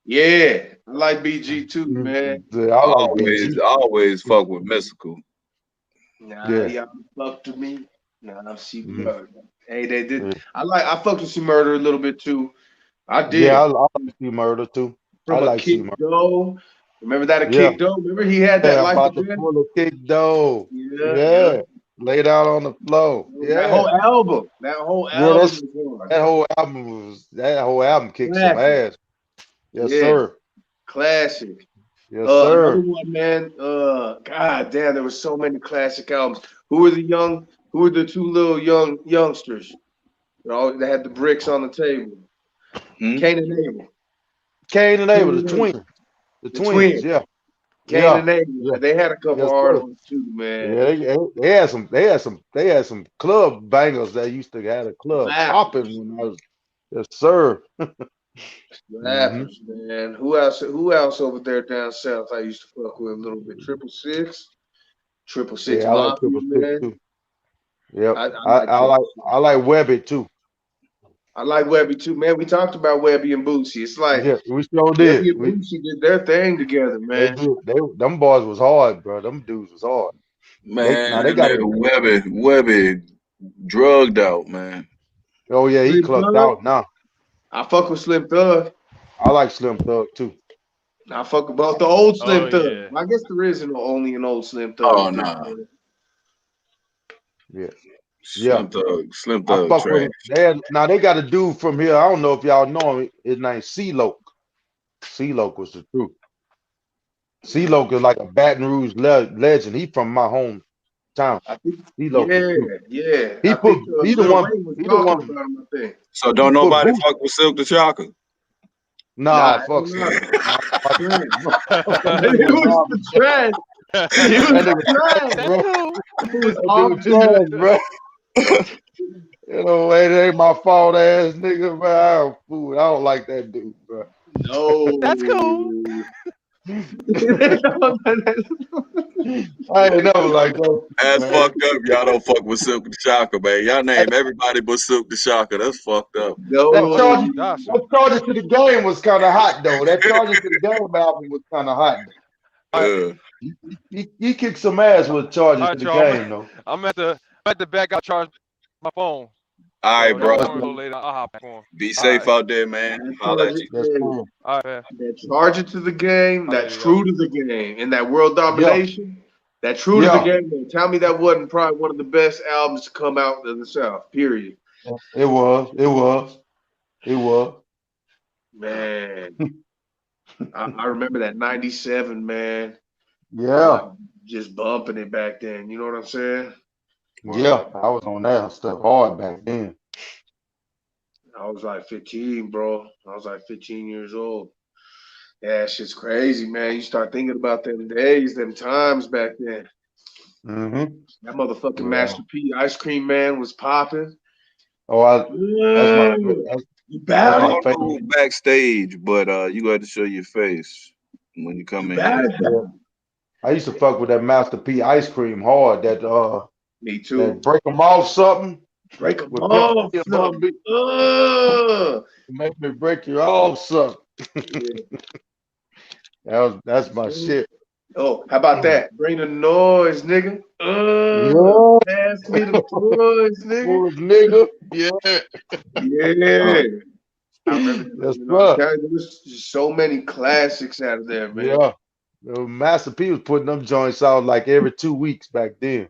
yeah, I like BG too, man. Yeah, I like BG. Always fuck with mystical. Nah, Yeah. y'all fuck to me. Nah, she Mhm. murder. Hey, they did. Yeah, I fucked with she murder a little bit too. I yeah, I did. like C Murder too. I From a like C kick Murder. dough. Remember that a Yeah, kick dough? Remember he had that yeah, life about of to death? pull a kick though. Yeah, yeah. Yeah, laid out on the floor. That Yeah, whole album. That whole yeah. album was hard. That whole album kicked some Classic. ass. Yes, Yeah, sir. classic. Yes, Another sir. one, man. God damn, there were so many classic albums. Who were the two little youngsters? They had the bricks on the table. Hmm? Cain and Abel. Cain and Cain Abel, the and Abel. twins. The The twins. twins. Yeah, Cain yeah, and Abel. yeah. They had a couple Yes, hard sir. ones too, man. Yeah, they had some club bangers that used to have a club Classic. popping when I was Yes, sir. What happens, man? Who else? Who else over there down south? I used to fuck with a little bit. 666, 666 Yeah, I like Mafia, triple six man. too. Yep. I I, like I like 666. I like Webby too. I like Webby too, man. We talked about Webby and Boosie. It's like Yeah, we sure Webby did. and Boosie did their thing together, They man. did. Them boys was hard, bro. Them dudes was hard. Man, They that got it. nigga Webby drugged out, man. Oh yeah, he Slim clucked Thug. out now. I fuck with Slim Thug. I like Slim Thug too. I fuck with both the old Oh Slim Thug. yeah. I guess there is only an old Slim Thug Oh at this nah. point. Yeah, yeah. Slim I Thug fuck with trash. him. Now they got a dude from here. I don't know if y'all know him. His name's C-Loke. C-Loke was the truth. C-Loke is like a Baton Rouge legend. He from my hometown. I think, C-Loke is yeah, true. yeah. He I put think he the Lil one Wayne was he the talking one about him. I think. So he don't put nobody Boosie. fuck with Silk the Shocker? Nah, Nah, hell fuck no. Silk. Nah, fuck Trash. Silk. That It nigga was was garbage, the bro. trash. It That was nigga trash. trash, bro. Cool. It was That off dude in the trash, bro. You know, it ain't my fault, ass nigga, bro. I don't like that dude, bro. That's cool. no. I ain't never like that, That's man. fucked up. Y'all don't fuck with Silk the Shocker, man. Y'all name everybody but Silk the Shocker. That's fucked up. That No. charges, Dasha. that charges to the game was kind of hot though. That charges to the game album was kind of hot. All right, Uh, He kicked some ass with charges all to right, the y'all. game though. I'm at the back. I charge my phone. all right, So y'all bro. want a little later? I'll hop back on. Be All safe right. out there, man. That Holla charge at it, you. That's hey, cool. All right, man. that charge it to the game, All that right, later, y'all. true to the game, and that world Yeah, domination, that true to the yeah. game. Man, tell me that wasn't probably one of the best albums to come out of the South. Period. It was. It was. It was. Man, I remember that '97, man. Like Yeah. just bumping it back then. You know what I'm saying? Yeah. I was on that stuff hard back then. I was like 15, bro. I was like 15 years old. Yeah, that shit's crazy, man. You start thinking about them days, them times back then. Mm-hmm. That motherfucking Yeah. Master P Ice Cream Man was popping. Oh, that's my You that's I bad my it? don't favorite. know backstage, but you got to show your face when you You come in bad here. it? Yeah. I used to fuck with that Master P ice cream hard. Me That too. break them off something Break them with pepper off and Butterbeer. some. Make me break you off something. Yeah. That's my shit. Oh, how about that? Bring the noise, nigga. Yeah, Pass me the toys, nigga. foolish nigga. Yeah. Yeah. I remember that. Yes, You know, I'm sir. telling you, there's just so many classics out of there, man. Yeah. Master P was putting them joints out like every 2 weeks back then.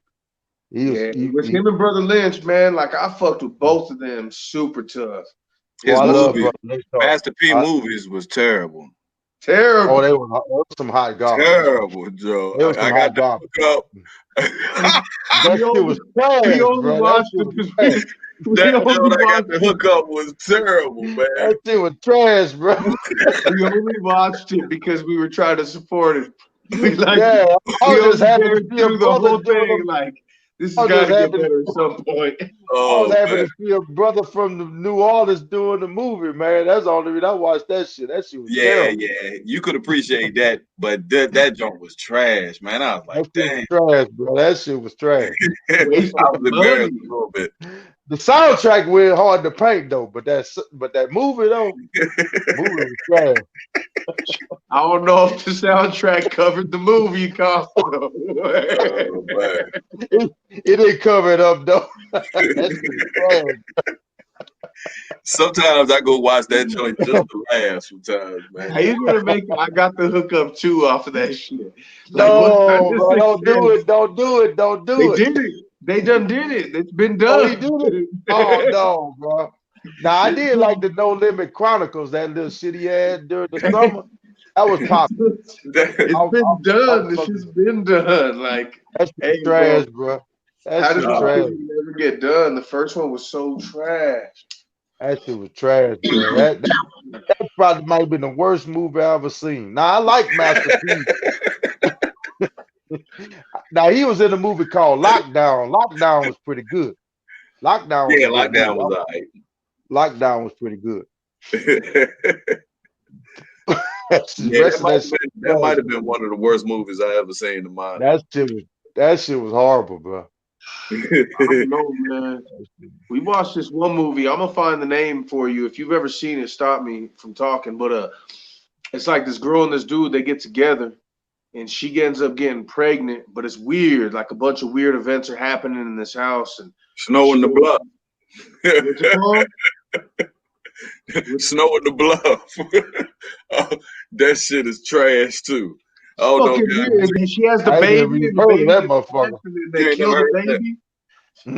He was Yeah, he, it was he him and Brother Lynch, man. Like I fucked with both of them super tough. oh, His I Both of love them movie, Brother Lynch. Master P I, movies was terrible. oh, terrible. they were some hot garbage. Terrible, Joe. They was I some got hot the garbage. hook up. That We shit only was trash, we only bro. That watched shit it was because trash. we That only Joe I got watched the it. hookup was terrible, man. That shit was trash, bro. We only watched it because we were trying to support it. We like Yeah, I we was just only happy to dared see a through the brother whole doing thing. them. Like this I has was got just to get happy. better at some point. I was Oh happy man. to see a brother from the New Orleans doing the movie, man. That's the only reason I watched that shit. That shit was Yeah, terrible. yeah. You could appreciate that, but that joint was trash, man. I was That like, shit was dang. trash, bro. That shit was trash. I Waste of was embarrassed money. a little bit. The soundtrack went hard to paint though, but that movie though, movie was trash. I don't know if the soundtrack covered the movie cost though. Oh man. It didn't cover it up though. That shit was trash. Sometimes I go watch that joint just to laugh sometimes, man. How you gonna make I got the hookup too off of that shit? Like what kind No, of bro, don't do success? it. Don't do it. Don't They do it. did it. They done did it. It's been Oh, he done. did it? Oh no, bro. Now I did like the No Limit Chronicles, that little shitty ass during the summer. That was pop. It's been done. This shit's been done. Like, That shit hey, trash, bro, bro. That how shit did that trash. thing never get done? The first one was so trash. That shit was trash, bro. That probably might have been the worst movie I ever seen. Now I like Master P. Now he was in a movie called Lockdown. Lockdown was pretty good. Lockdown was Yeah, a good lockdown movie. was alright. Lockdown was pretty good. Yeah, that might have been one of the worst movies I ever seen in my. That shit was horrible, bro. I don't know, man. We watched this one movie. I'm gonna find the name for you. If you've ever seen it, stop me from talking. But it's like this girl and this dude, they get together, and she ends up getting pregnant. But it's weird. Like a bunch of weird events are happening in this house, and Snow in the Bluff. what's it called? Snow in the Bluff. Oh, that shit is trash too. Oh no, weird. And she has the I baby. never even And the heard baby of that gets motherfucker. lost, and then they kill the baby.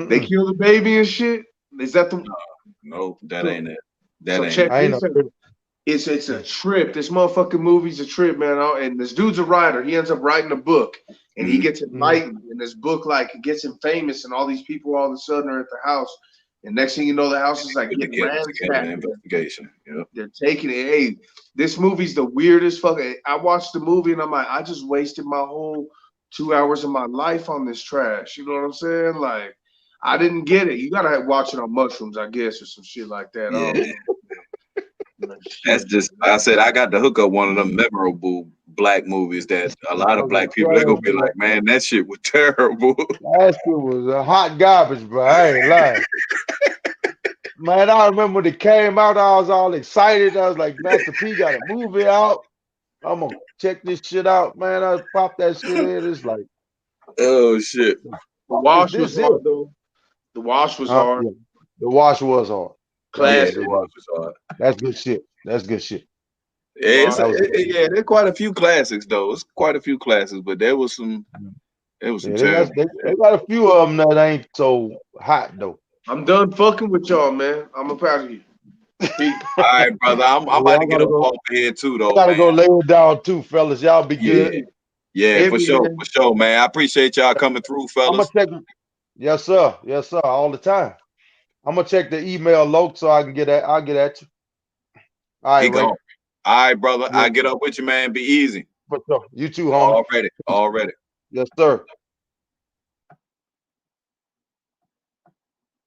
They kill the baby and shit. Is that the? No, that ain't it. That So ain't check it. this out. It's a trip. This motherfucking movie's a trip, man. And this dude's a writer. He ends up writing a book, and he gets enlightened. And this book, like, it gets him famous, and all these people all of a sudden are at the house. And next thing you know, the house is like getting ransacked. Investigation. Yep. They're taking it. Hey, this movie's the weirdest fucking. I watched the movie and I'm like, I just wasted my whole 2 hours of my life on this trash. You know what I'm saying? Like, I didn't get it. You gotta watch it on mushrooms, I guess, or some shit like that. Yeah. That's just. I said I got to hook up one of them memorable black movies that a lot of black people they're gonna be like, man, that shit was terrible. That shit was a hot garbage, bro. I ain't lying. Man, I remember when it came out, I was all excited. I was like, Master P got a movie out. I'm gonna check this shit out, man. I popped that shit in. It's like, oh shit. The Wash was hard though. The Wash was hard. Yeah. The Wash was hard. Classic. Yeah, the Wash was hard. That's good shit. That's good shit. Yeah, there's quite a few classics though. It's quite a few classics, but there was some. There was some terrible. They got a few of them that ain't so hot though. I'm done fucking with y'all, man. I'm up out of here. All right, brother. I'm about to get up off here too, though. Gotta go lay it down too, fellas. Y'all be good. Yeah, for sure, man. I appreciate y'all coming through, fellas. I'm gonna check. Yes, sir. Yes, sir. All the time. I'm gonna check the email loc so I can get at. I'll get at you. All right, Ray. All right, brother. I get up with you, man. Be easy. For sure. You too, homie. Already. Yes, sir.